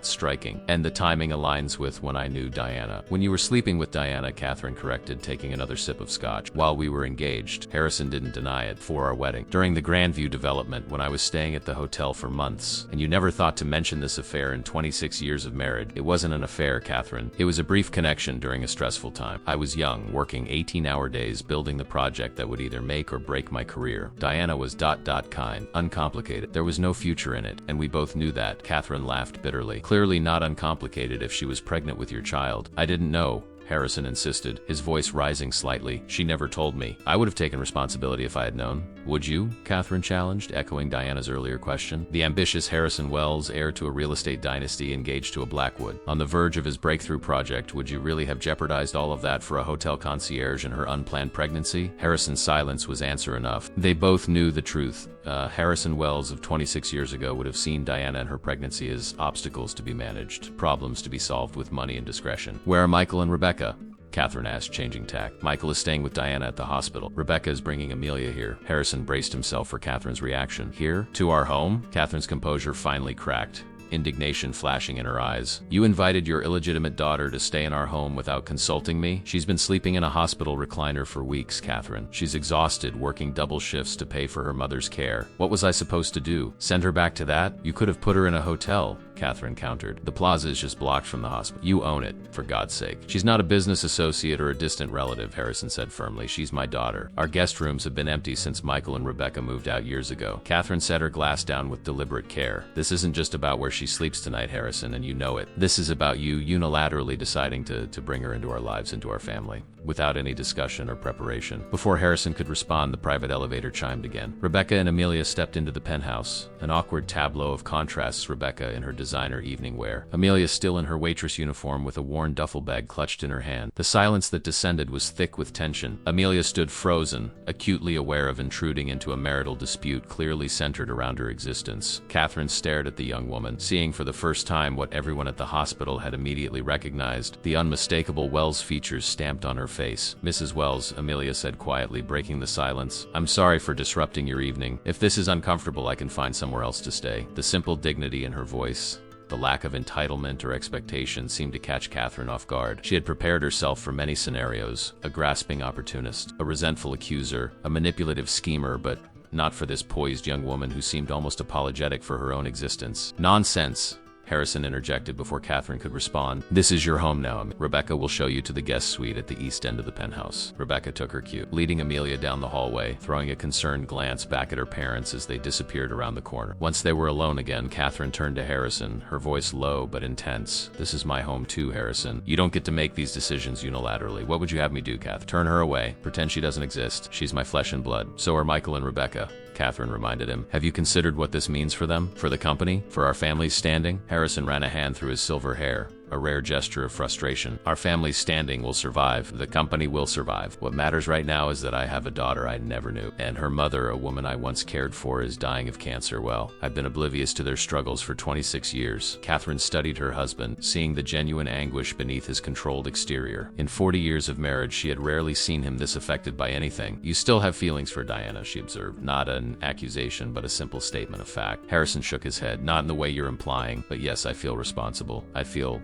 striking. And the timing aligns with when I knew Diana. When you were sleeping with Diana, Catherine corrected, taking another sip of scotch. While we were engaged. Harrison didn't deny it. For our wedding. During the Grandview development, when I was staying at the hotel for months. And you never thought to mention this affair in 26 years of marriage. It wasn't an affair, Catherine. It was a brief connection during a stressful time. I was young, working 18-hour days building the project that would either make or break my career. Diana was kind, uncomplicated. There was no future in it, and we both knew that. Catherine laughed bitterly. Clearly not uncomplicated if she was pregnant with your child. I didn't know, Harrison insisted, his voice rising slightly. She never told me. I would have taken responsibility if I had known. Would you? Catherine challenged, echoing Diana's earlier question. The ambitious Harrison Wells, heir to a real estate dynasty engaged to a Blackwood, on the verge of his breakthrough project, would you really have jeopardized all of that for a hotel concierge and her unplanned pregnancy? Harrison's silence was answer enough. They both knew the truth. Harrison Wells of 26 years ago would have seen Diana and her pregnancy as obstacles to be managed, problems to be solved with money and discretion. Where are Michael and Rebecca? Catherine asked, changing tack. Michael is staying with Diana at the hospital. Rebecca is bringing Amelia here. Harrison braced himself for Catherine's reaction. Here? To our home? Catherine's composure finally cracked, indignation flashing in her eyes. You invited your illegitimate daughter to stay in our home without consulting me? She's been sleeping in a hospital recliner for weeks, Catherine. She's exhausted, working double shifts to pay for her mother's care. What was I supposed to do? Send her back to that? You could have put her in a hotel, Catherine countered. The plaza is just blocked from the hospital. You own it, for God's sake. She's not a business associate or a distant relative, Harrison said firmly. She's my daughter. Our guest rooms have been empty since Michael and Rebecca moved out years ago. Catherine set her glass down with deliberate care. This isn't just about where she sleeps tonight, Harrison, and you know it. This is about you unilaterally deciding to bring her into our lives, into our family, without any discussion or preparation. Before Harrison could respond, the private elevator chimed again. Rebecca and Amelia stepped into the penthouse, an awkward tableau of contrasts, Rebecca in her designer evening wear, Amelia still in her waitress uniform with a worn duffel bag clutched in her hand. The silence that descended was thick with tension. Amelia stood frozen, acutely aware of intruding into a marital dispute clearly centered around her existence. Catherine stared at the young woman, seeing for the first time what everyone at the hospital had immediately recognized, the unmistakable Wells features stamped on her face. Mrs. Wells, Amelia said quietly, breaking the silence. I'm sorry for disrupting your evening. If this is uncomfortable, I can find somewhere else to stay. The simple dignity in her voice, the lack of entitlement or expectation, seemed to catch Catherine off guard. She had prepared herself for many scenarios, a grasping opportunist, a resentful accuser, a manipulative schemer, but not for this poised young woman who seemed almost apologetic for her own existence. Nonsense, Harrison interjected before Catherine could respond. This is your home now. Rebecca will show you to the guest suite at the east end of the penthouse. Rebecca took her cue, leading Amelia down the hallway, throwing a concerned glance back at her parents as they disappeared around the corner. Once they were alone again, Catherine turned to Harrison, her voice low but intense. This is my home too, Harrison. You don't get to make these decisions unilaterally. What would you have me do, Kath? Turn her away. Pretend she doesn't exist. She's my flesh and blood. So are Michael and Rebecca, Catherine reminded him. Have you considered what this means for them? For the company? For our family's standing? Harrison ran a hand through his silver hair, a rare gesture of frustration. Our family's standing will survive. The company will survive. What matters right now is that I have a daughter I never knew, and her mother, a woman I once cared for, is dying of cancer. Well, I've been oblivious to their struggles for 26 years. Catherine studied her husband, seeing the genuine anguish beneath his controlled exterior. In 40 years of marriage, she had rarely seen him this affected by anything. You still have feelings for Diana, she observed. Not an accusation, but a simple statement of fact. Harrison shook his head. Not in the way you're implying, but yes, I feel responsible. I feel ...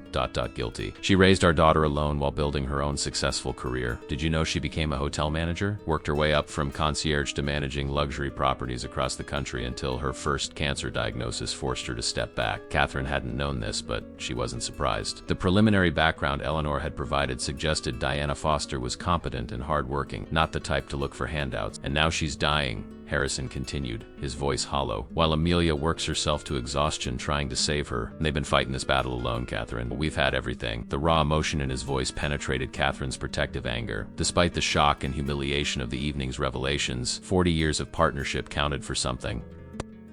guilty. She raised our daughter alone while building her own successful career. Did you know she became a hotel manager? Worked her way up from concierge to managing luxury properties across the country until her first cancer diagnosis forced her to step back. Catherine hadn't known this, but she wasn't surprised. The preliminary background Eleanor had provided suggested Diana Foster was competent and hardworking, not the type to look for handouts. And now she's dying, Harrison continued, his voice hollow, while Amelia works herself to exhaustion trying to save her. They've been fighting this battle alone, Catherine. We've had everything. The raw emotion in his voice penetrated Catherine's protective anger. Despite the shock and humiliation of the evening's revelations, 40 years of partnership counted for something.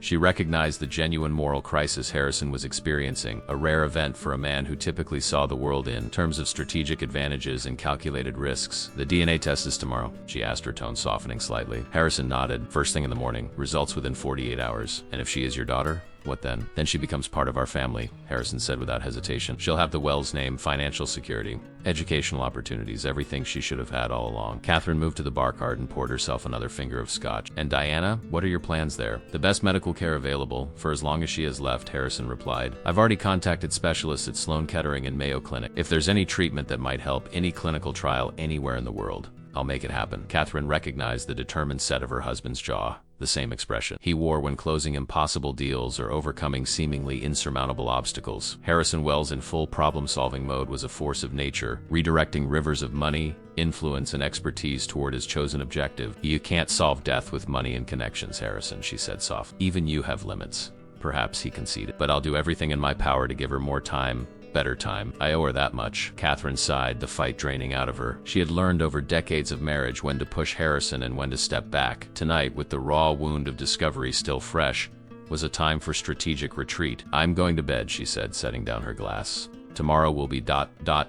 She recognized the genuine moral crisis Harrison was experiencing, a rare event for a man who typically saw the world in terms of strategic advantages and calculated risks. The DNA test is tomorrow, she asked, her tone softening slightly. Harrison nodded. First thing in the morning. Results within 48 hours. And if she is your daughter? What then? Then she becomes part of our family, Harrison said without hesitation. She'll have the Wells name, financial security, educational opportunities, everything she should have had all along. Catherine moved to the bar cart and poured herself another finger of scotch. And Diana, what are your plans there? The best medical care available, for as long as she has left, Harrison replied. I've already contacted specialists at Sloan Kettering and Mayo Clinic. If there's any treatment that might help, any clinical trial anywhere in the world, I'll make it happen. Catherine recognized the determined set of her husband's jaw, the same expression he wore when closing impossible deals or overcoming seemingly insurmountable obstacles. Harrison Wells in full problem-solving mode was a force of nature, redirecting rivers of money, influence, and expertise toward his chosen objective. You can't solve death with money and connections, Harrison, she said softly. Even you have limits. Perhaps, he conceded. But I'll do everything in my power to give her more time. Better time. I owe her that much. Catherine sighed, the fight draining out of her. She had learned over decades of marriage when to push Harrison and when to step back. Tonight, with the raw wound of discovery still fresh, was a time for strategic retreat. I'm going to bed, she said, setting down her glass. Tomorrow will be ...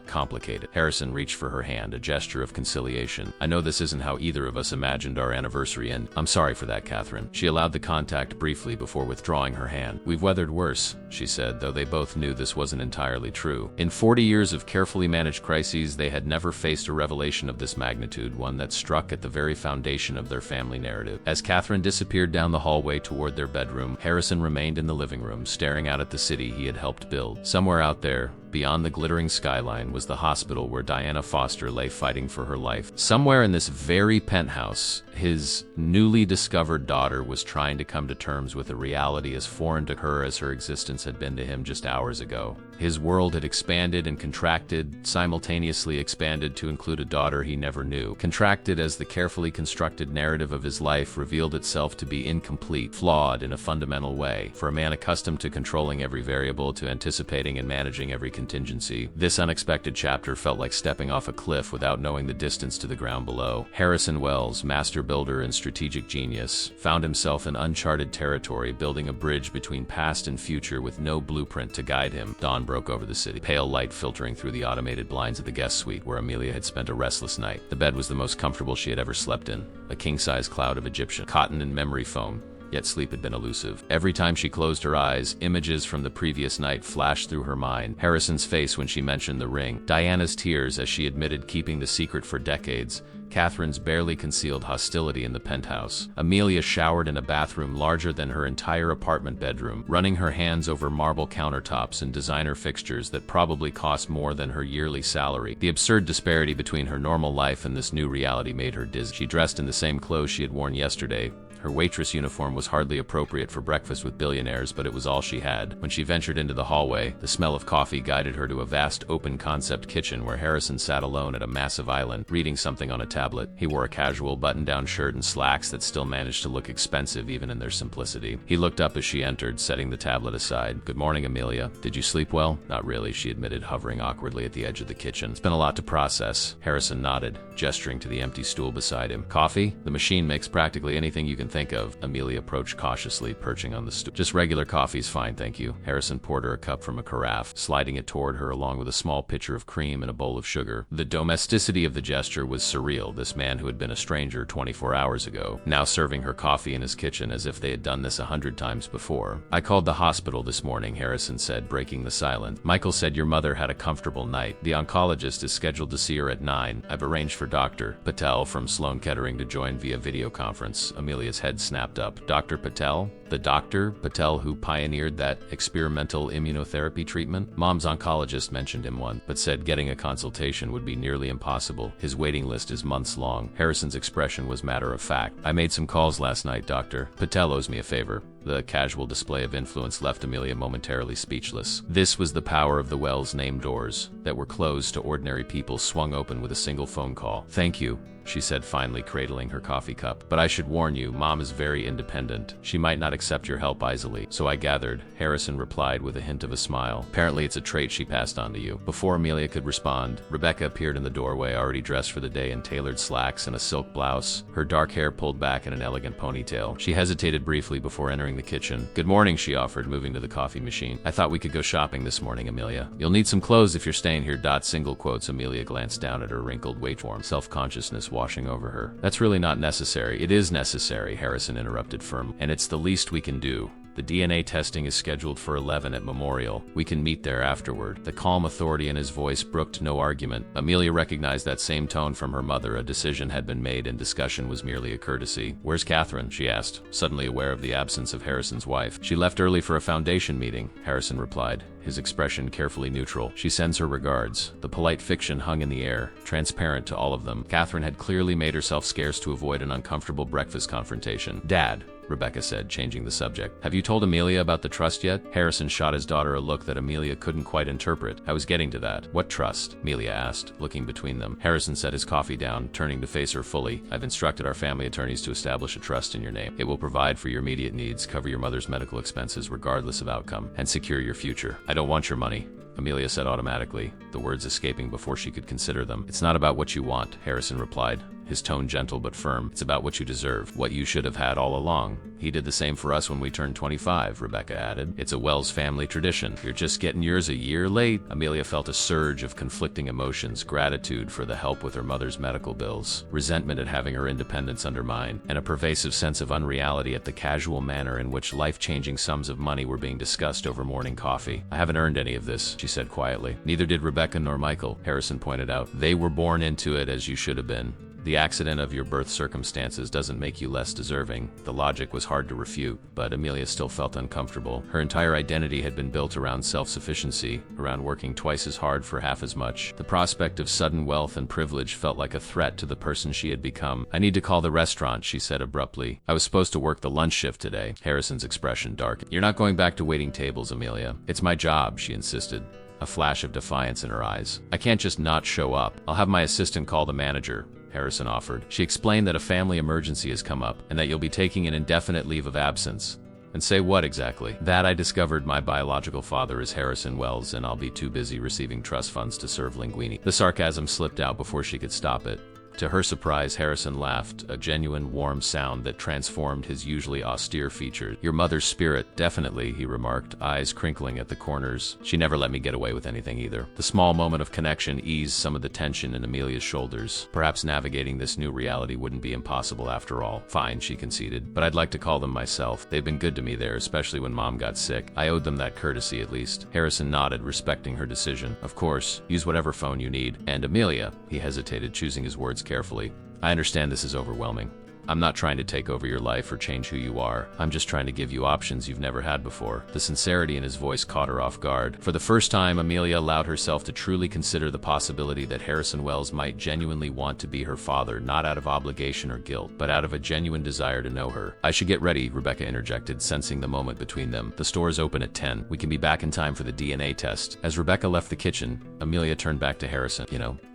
complicated. Harrison reached for her hand, a gesture of conciliation. I know this isn't how either of us imagined our anniversary, and I'm sorry for that, Catherine. She allowed the contact briefly before withdrawing her hand. We've weathered worse, she said, though they both knew this wasn't entirely true. In 40 years of carefully managed crises, they had never faced a revelation of this magnitude, one that struck at the very foundation of their family narrative. As Catherine disappeared down the hallway toward their bedroom, Harrison remained in the living room, staring out at the city he had helped build. Somewhere out there, beyond the glittering skyline, was the hospital where Diana Foster lay fighting for her life. Somewhere in this very penthouse, his newly discovered daughter was trying to come to terms with a reality as foreign to her as her existence had been to him just hours ago. His world had expanded and contracted, simultaneously expanded to include a daughter he never knew. Contracted as the carefully constructed narrative of his life revealed itself to be incomplete, flawed in a fundamental way. For a man accustomed to controlling every variable, to anticipating and managing every contingency, this unexpected chapter felt like stepping off a cliff without knowing the distance to the ground below. Harrison Wells, master builder and strategic genius, found himself in uncharted territory, building a bridge between past and future with no blueprint to guide him. Dawn broke over the city, pale light filtering through the automated blinds of the guest suite where Amelia had spent a restless night. The bed was the most comfortable she had ever slept in, a king-size cloud of Egyptian cotton and memory foam. Yet sleep had been elusive. Every time she closed her eyes, images from the previous night flashed through her mind. Harrison's face when she mentioned the ring, Diana's tears as she admitted keeping the secret for decades, Catherine's barely concealed hostility in the penthouse. Amelia showered in a bathroom larger than her entire apartment bedroom, running her hands over marble countertops and designer fixtures that probably cost more than her yearly salary. The absurd disparity between her normal life and this new reality made her dizzy. She dressed in the same clothes she had worn yesterday. Her waitress uniform was hardly appropriate for breakfast with billionaires, but it was all she had. When she ventured into the hallway, the smell of coffee guided her to a vast open-concept kitchen where Harrison sat alone at a massive island, reading something on a tablet. He wore a casual button-down shirt and slacks that still managed to look expensive even in their simplicity. He looked up as she entered, setting the tablet aside. "Good morning, Amelia. Did you sleep well?" "Not really," she admitted, hovering awkwardly at the edge of the kitchen. "It's been a lot to process." Harrison nodded, gesturing to the empty stool beside him. "Coffee? The machine makes practically anything you can think of." Amelia approached cautiously, perching on the stool. "Just regular coffee's fine, thank you." Harrison poured her a cup from a carafe, sliding it toward her along with a small pitcher of cream and a bowl of sugar. The domesticity of the gesture was surreal. This man who had been a stranger 24 hours ago, now serving her coffee in his kitchen as if they had done this 100 times before. "I called the hospital this morning," Harrison said, breaking the silence. "Michael said your mother had a comfortable night. The oncologist is scheduled to see her at 9. I've arranged for Dr. Patel from Sloan Kettering to join via video conference." Amelia's head snapped up. "Dr. Patel? The Dr. Patel who pioneered that experimental immunotherapy treatment?" Mom's oncologist mentioned him once, but said getting a consultation would be nearly impossible. His waiting list is months long. Harrison's expression was matter of fact. "I made some calls last night, Dr. Patel owes me a favor." The casual display of influence left Amelia momentarily speechless. This was the power of the Wells name doors that were closed to ordinary people swung open with a single phone call. "Thank you," she said, finally cradling her coffee cup. "But I should warn you, Mom is very independent. She might not accept your help easily." "So I gathered," Harrison replied with a hint of a smile. "Apparently it's a trait she passed on to you." Before Amelia could respond, Rebecca appeared in the doorway, already dressed for the day in tailored slacks and a silk blouse, her dark hair pulled back in an elegant ponytail. She hesitated briefly before entering the kitchen. "Good morning," she offered, moving to the coffee machine. "I thought we could go shopping this morning, Amelia." "You'll need some clothes if you're staying here." Single quotes. Amelia glanced down at her wrinkled waitform, self-consciousness washing over her. "That's really not necessary." "It is necessary," Harrison interrupted firmly, "and it's the least we can do. The DNA testing is scheduled for 11 at Memorial. We can meet there afterward." The calm authority in his voice brooked no argument. Amelia recognized that same tone from her mother. A decision had been made and discussion was merely a courtesy. "Where's Catherine?" she asked, suddenly aware of the absence of Harrison's wife. "She left early for a foundation meeting," Harrison replied, his expression carefully neutral. "She sends her regards." The polite fiction hung in the air, transparent to all of them. Catherine had clearly made herself scarce to avoid an uncomfortable breakfast confrontation. "Dad," Rebecca said, changing the subject, "have you told Amelia about the trust yet?" Harrison shot his daughter a look that Amelia couldn't quite interpret. "I was getting to that." "What trust?" Amelia asked, looking between them. Harrison set his coffee down, turning to face her fully. "I've instructed our family attorneys to establish a trust in your name. It will provide for your immediate needs, cover your mother's medical expenses regardless of outcome, and secure your future." "I don't want your money," Amelia said automatically, the words escaping before she could consider them. "It's not about what you want," Harrison replied, his tone gentle but firm. It's about what you deserve, what you should have had all along. He did the same for us when we turned 25, Rebecca added. It's a Wells family tradition. You're just getting yours a year late. Amelia felt a surge of conflicting emotions, gratitude for the help with her mother's medical bills, resentment at having her independence undermined, and a pervasive sense of unreality at the casual manner in which life-changing sums of money were being discussed over morning coffee. I haven't earned any of this, she said quietly. Neither did Rebecca nor Michael, Harrison pointed out. They were born into it as you should have been. The accident of your birth circumstances doesn't make you less deserving. The logic was hard to refute, but Amelia still felt uncomfortable. Her entire identity had been built around self-sufficiency, around working twice as hard for half as much. The prospect of sudden wealth and privilege felt like a threat to the person she had become. I need to call the restaurant, she said abruptly. I was supposed to work the lunch shift today. Harrison's expression darkened. You're not going back to waiting tables, Amelia. It's my job, she insisted, a flash of defiance in her eyes. I can't just not show up. I'll have my assistant call the manager, Harrison offered. She explained that a family emergency has come up and that you'll be taking an indefinite leave of absence. And say what exactly? That I discovered my biological father is Harrison Wells and I'll be too busy receiving trust funds to serve linguine. The sarcasm slipped out before she could stop it. To her surprise, Harrison laughed, a genuine warm sound that transformed his usually austere features. Your mother's spirit, definitely, he remarked, eyes crinkling at the corners. She never let me get away with anything either. The small moment of connection eased some of the tension in Amelia's shoulders. Perhaps navigating this new reality wouldn't be impossible after all. Fine, she conceded, but I'd like to call them myself. They've been good to me there, especially when Mom got sick. I owed them that courtesy at least. Harrison nodded, respecting her decision. Of course, use whatever phone you need. And Amelia, he hesitated, choosing his words carefully. I understand this is overwhelming. I'm not trying to take over your life or change who you are. I'm just trying to give you options you've never had before. The sincerity in his voice caught her off guard. For the first time, Amelia allowed herself to truly consider the possibility that Harrison Wells might genuinely want to be her father, not out of obligation or guilt, but out of a genuine desire to know her. I should get ready, Rebecca interjected, sensing the moment between them. The store's open at 10. We can be back in time for the DNA test. As Rebecca left the kitchen, Amelia turned back to Harrison.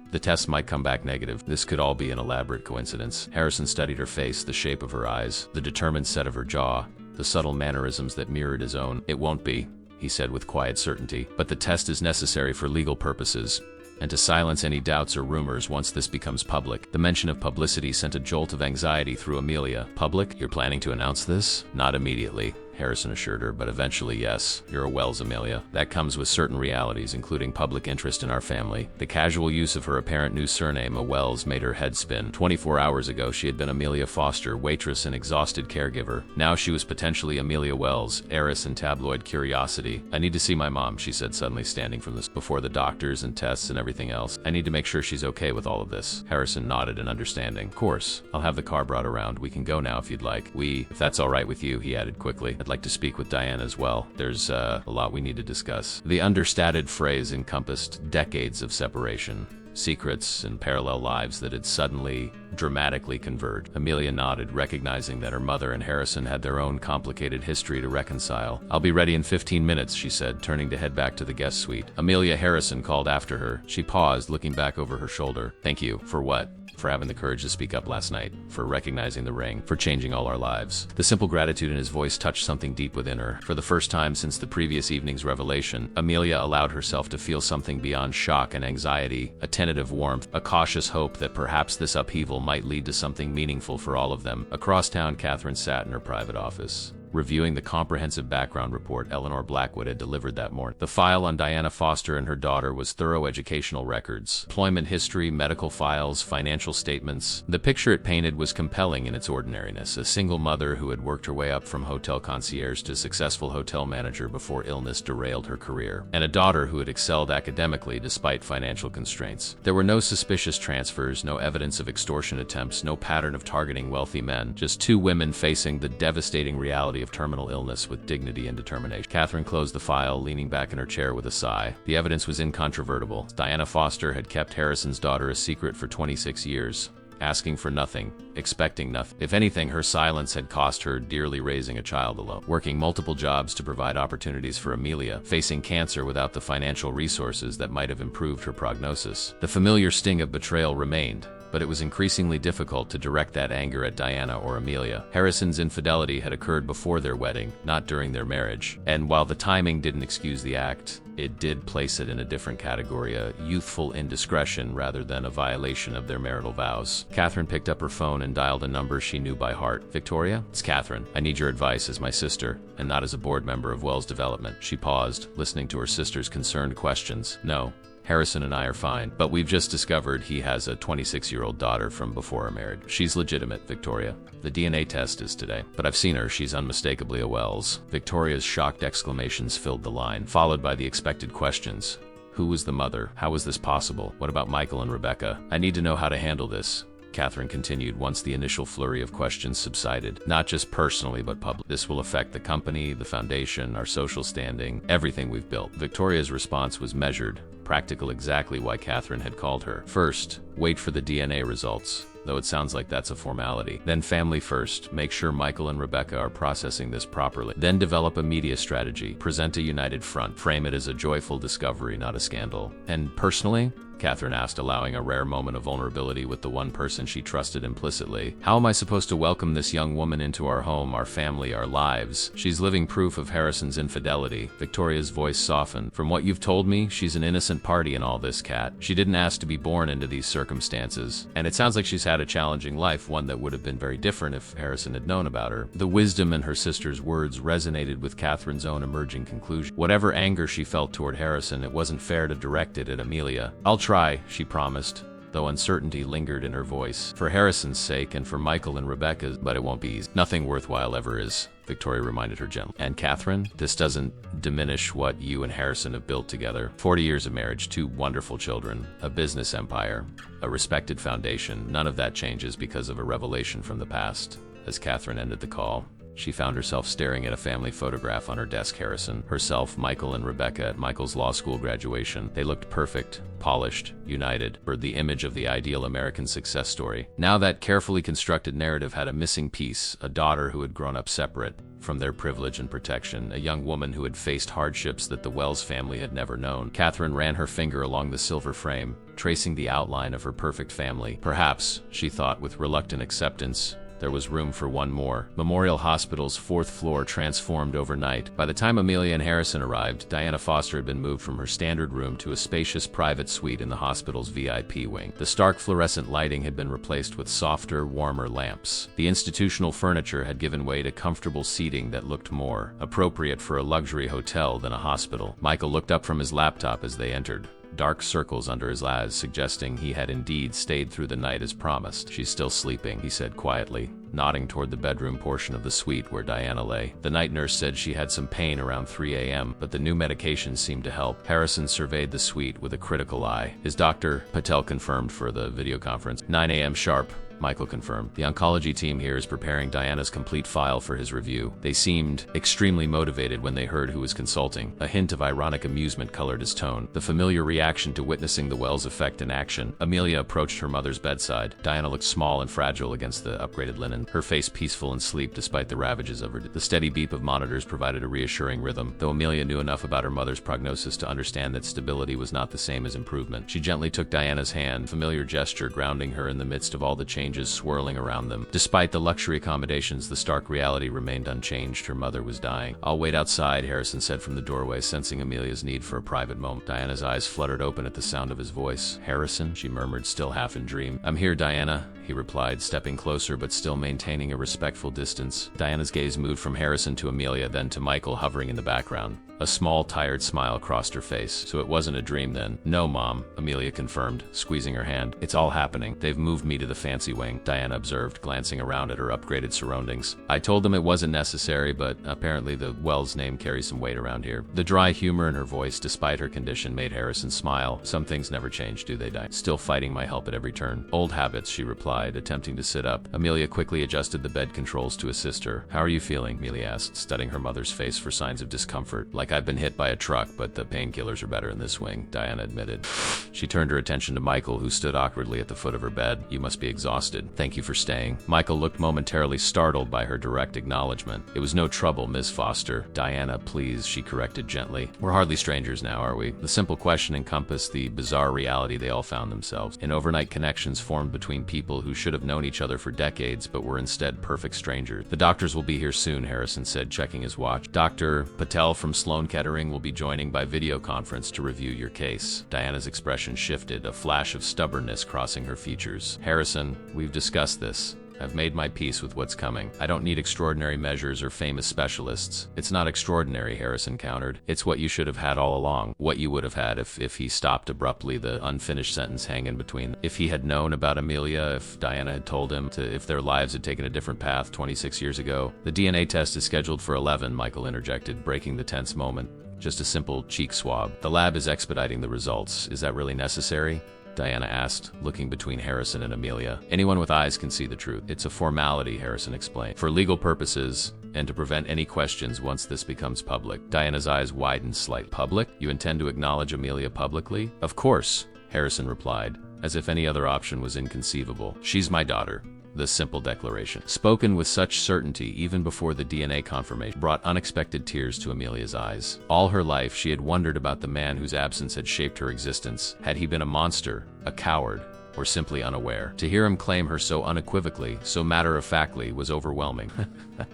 The test might come back negative. This could all be an elaborate coincidence. Harrison studied her face, the shape of her eyes, the determined set of her jaw, the subtle mannerisms that mirrored his own. It won't be, he said with quiet certainty, but the test is necessary for legal purposes, and to silence any doubts or rumors once this becomes public. The mention of publicity sent a jolt of anxiety through Amelia. Public? You're planning to announce this? Not immediately, Harrison assured her, but eventually, yes. You're a Wells, Amelia. That comes with certain realities, including public interest in our family. The casual use of her apparent new surname, a Wells, made her head spin. 24 hours ago, she had been Amelia Foster, waitress and exhausted caregiver. Now she was potentially Amelia Wells, heiress and tabloid curiosity. I need to see my mom, she said, suddenly standing from this before the doctors and tests and everything else. I need to make sure she's okay with all of this. Harrison nodded in understanding. Of course. I'll have the car brought around. We can go now if you'd like. If that's all right with you, he added quickly. I'd like to speak with Diana as well. There's a lot we need to discuss. The understated phrase encompassed decades of separation, secrets, and parallel lives that had suddenly, dramatically converged. Amelia nodded, recognizing that her mother and Harrison had their own complicated history to reconcile. I'll be ready in 15 minutes, she said, turning to head back to the guest suite. Amelia Harrison called after her. She paused, looking back over her shoulder. Thank you. For what? For having the courage to speak up last night, for recognizing the ring, for changing all our lives. The simple gratitude in his voice touched something deep within her. For the first time since the previous evening's revelation, Amelia allowed herself to feel something beyond shock and anxiety, a tentative warmth, a cautious hope that perhaps this upheaval might lead to something meaningful for all of them. Across town, Catherine sat in her private office, reviewing the comprehensive background report Eleanor Blackwood had delivered that morning. The file on Diana Foster and her daughter was thorough educational records, employment history, medical files, financial statements. The picture it painted was compelling in its ordinariness. A single mother who had worked her way up from hotel concierge to successful hotel manager before illness derailed her career, and a daughter who had excelled academically despite financial constraints. There were no suspicious transfers, no evidence of extortion attempts, no pattern of targeting wealthy men, just two women facing the devastating reality of terminal illness with dignity and determination. Catherine closed the file, leaning back in her chair with a sigh. The evidence was incontrovertible. Diana Foster had kept Harrison's daughter a secret for 26 years, asking for nothing, expecting nothing. If anything, her silence had cost her dearly, raising a child alone, working multiple jobs to provide opportunities for Amelia, facing cancer without the financial resources that might have improved her prognosis. The familiar sting of betrayal remained, but it was increasingly difficult to direct that anger at Diana or Amelia. Harrison's infidelity had occurred before their wedding, not during their marriage. And while the timing didn't excuse the act, it did place it in a different category, a youthful indiscretion rather than a violation of their marital vows. Catherine picked up her phone and dialed a number she knew by heart. Victoria? It's Catherine. I need your advice as my sister, and not as a board member of Wells Development. She paused, listening to her sister's concerned questions. No. Harrison and I are fine, but we've just discovered he has a 26-year-old daughter from before our marriage. She's legitimate, Victoria. The DNA test is today, but I've seen her. She's unmistakably a Wells. Victoria's shocked exclamations filled the line, followed by the expected questions. Who was the mother? How was this possible? What about Michael and Rebecca? I need to know how to handle this, Catherine continued once the initial flurry of questions subsided. Not just personally, but publicly. This will affect the company, the foundation, our social standing, everything we've built. Victoria's response was measured, practical, exactly why Catherine had called her. First, wait for the DNA results, though it sounds like that's a formality. Then family first, make sure Michael and Rebecca are processing this properly. Then develop a media strategy, present a united front, frame it as a joyful discovery, not a scandal. And personally, Catherine asked, allowing a rare moment of vulnerability with the one person she trusted implicitly. How am I supposed to welcome this young woman into our home, our family, our lives? She's living proof of Harrison's infidelity. Victoria's voice softened. From what you've told me, she's an innocent party in all this, Cat. She didn't ask to be born into these circumstances. And it sounds like she's had a challenging life, one that would have been very different if Harrison had known about her. The wisdom in her sister's words resonated with Catherine's own emerging conclusion. Whatever anger she felt toward Harrison, it wasn't fair to direct it at Amelia. I'll try, she promised, though uncertainty lingered in her voice. For Harrison's sake and for Michael and Rebecca's, but it won't be easy. Nothing worthwhile ever is, Victoria reminded her gently. And Catherine, this doesn't diminish what you and Harrison have built together. 40 years of marriage, 2 wonderful children, a business empire, a respected foundation. None of that changes because of a revelation from the past. As Catherine ended the call, she found herself staring at a family photograph on her desk. Harrison, herself, Michael, and Rebecca at Michael's law school graduation. They looked perfect, polished, united, were the image of the ideal American success story. Now that carefully constructed narrative had a missing piece, a daughter who had grown up separate from their privilege and protection, a young woman who had faced hardships that the Wells family had never known. Catherine ran her finger along the silver frame, tracing the outline of her perfect family. Perhaps, she thought with reluctant acceptance, there was room for one more. Memorial Hospital's 4th floor transformed overnight. By the time Amelia and Harrison arrived, Diana Foster had been moved from her standard room to a spacious private suite in the hospital's VIP wing. The stark fluorescent lighting had been replaced with softer, warmer lamps. The institutional furniture had given way to comfortable seating that looked more appropriate for a luxury hotel than a hospital. Michael looked up from his laptop as they entered, dark circles under his eyes suggesting he had indeed stayed through the night as promised. She's still sleeping, he said quietly, nodding toward the bedroom portion of the suite where Diana lay. The night nurse said she had some pain around 3 a.m., but the new medication seemed to help. Harrison surveyed the suite with a critical eye. His doctor, Patel, confirmed for the video conference. 9 a.m. sharp, Michael confirmed. The oncology team here is preparing Diana's complete file for his review. They seemed extremely motivated when they heard who was consulting. A hint of ironic amusement colored his tone, the familiar reaction to witnessing the Wells effect in action. Amelia approached her mother's bedside. Diana looked small and fragile against the upgraded linen, her face peaceful in sleep despite the ravages of her. The steady beep of monitors provided a reassuring rhythm, though Amelia knew enough about her mother's prognosis to understand that stability was not the same as improvement. She gently took Diana's hand, familiar gesture grounding her in the midst of all the changes swirling around them. Despite the luxury accommodations, the stark reality remained unchanged. Her mother was dying. I'll wait outside, Harrison said from the doorway, sensing Amelia's need for a private moment. Diana's eyes fluttered open at the sound of his voice. Harrison, she murmured, still half in dream. I'm here, Diana, he replied, stepping closer but still maintaining a respectful distance. Diana's gaze moved from Harrison to Amelia, then to Michael hovering in the background. A small, tired smile crossed her face. So it wasn't a dream then? No, Mom, Amelia confirmed, squeezing her hand. It's all happening. They've moved me to the fancy wing, Diana observed, glancing around at her upgraded surroundings. I told them it wasn't necessary, but apparently the Wells name carries some weight around here. The dry humor in her voice, despite her condition, made Harrison smile. Some things never change, do they, Diana? Still fighting my help at every turn. Old habits, she replied, replied, attempting to sit up. Amelia quickly adjusted the bed controls to assist her. "How are you feeling?" Amelia asked, studying her mother's face for signs of discomfort. "Like I've been hit by a truck, but the painkillers are better in this wing," Diana admitted. She turned her attention to Michael, who stood awkwardly at the foot of her bed. "You must be exhausted. Thank you for staying." Michael looked momentarily startled by her direct acknowledgement. "It was no trouble, Miss Foster." "Diana, please," she corrected gently. "We're hardly strangers now, are we?" The simple question encompassed the bizarre reality they all found themselves in: overnight connections formed between people who should have known each other for decades but were instead perfect strangers. "The doctors will be here soon," Harrison said, checking his watch. "Dr. Patel from Sloan Kettering will be joining by video conference to review your case." Diana's expression shifted, a flash of stubbornness crossing her features. "Harrison, we've discussed this. I've made my peace with what's coming. I don't need extraordinary measures or famous specialists." "It's not extraordinary," Harrison countered. "It's what you should have had all along. What you would have had if he stopped abruptly, the unfinished sentence hanging between. If he had known about Amelia, if Diana had told him, if their lives had taken a different path 26 years ago." "The DNA test is scheduled for 11, Michael interjected, breaking the tense moment. "Just a simple cheek swab. The lab is expediting the results. Is that really necessary?" Diana asked, looking between Harrison and Amelia. "Anyone with eyes can see the truth. It's a formality," Harrison explained, "for legal purposes and to prevent any questions once this becomes public." Diana's eyes widened slightly. "Public? You intend to acknowledge Amelia publicly?" "Of course," Harrison replied, as if any other option was inconceivable. "She's my daughter." The simple declaration, spoken with such certainty even before the DNA confirmation, brought unexpected tears to Amelia's eyes. All her life, she had wondered about the man whose absence had shaped her existence. Had he been a monster, a coward, or simply unaware? To hear him claim her so unequivocally, so matter-of-factly, was overwhelming.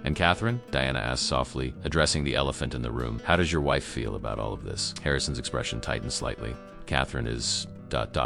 "And Catherine?" Diana asked softly, addressing the elephant in the room. "How does your wife feel about all of this?" Harrison's expression tightened slightly. "Catherine is...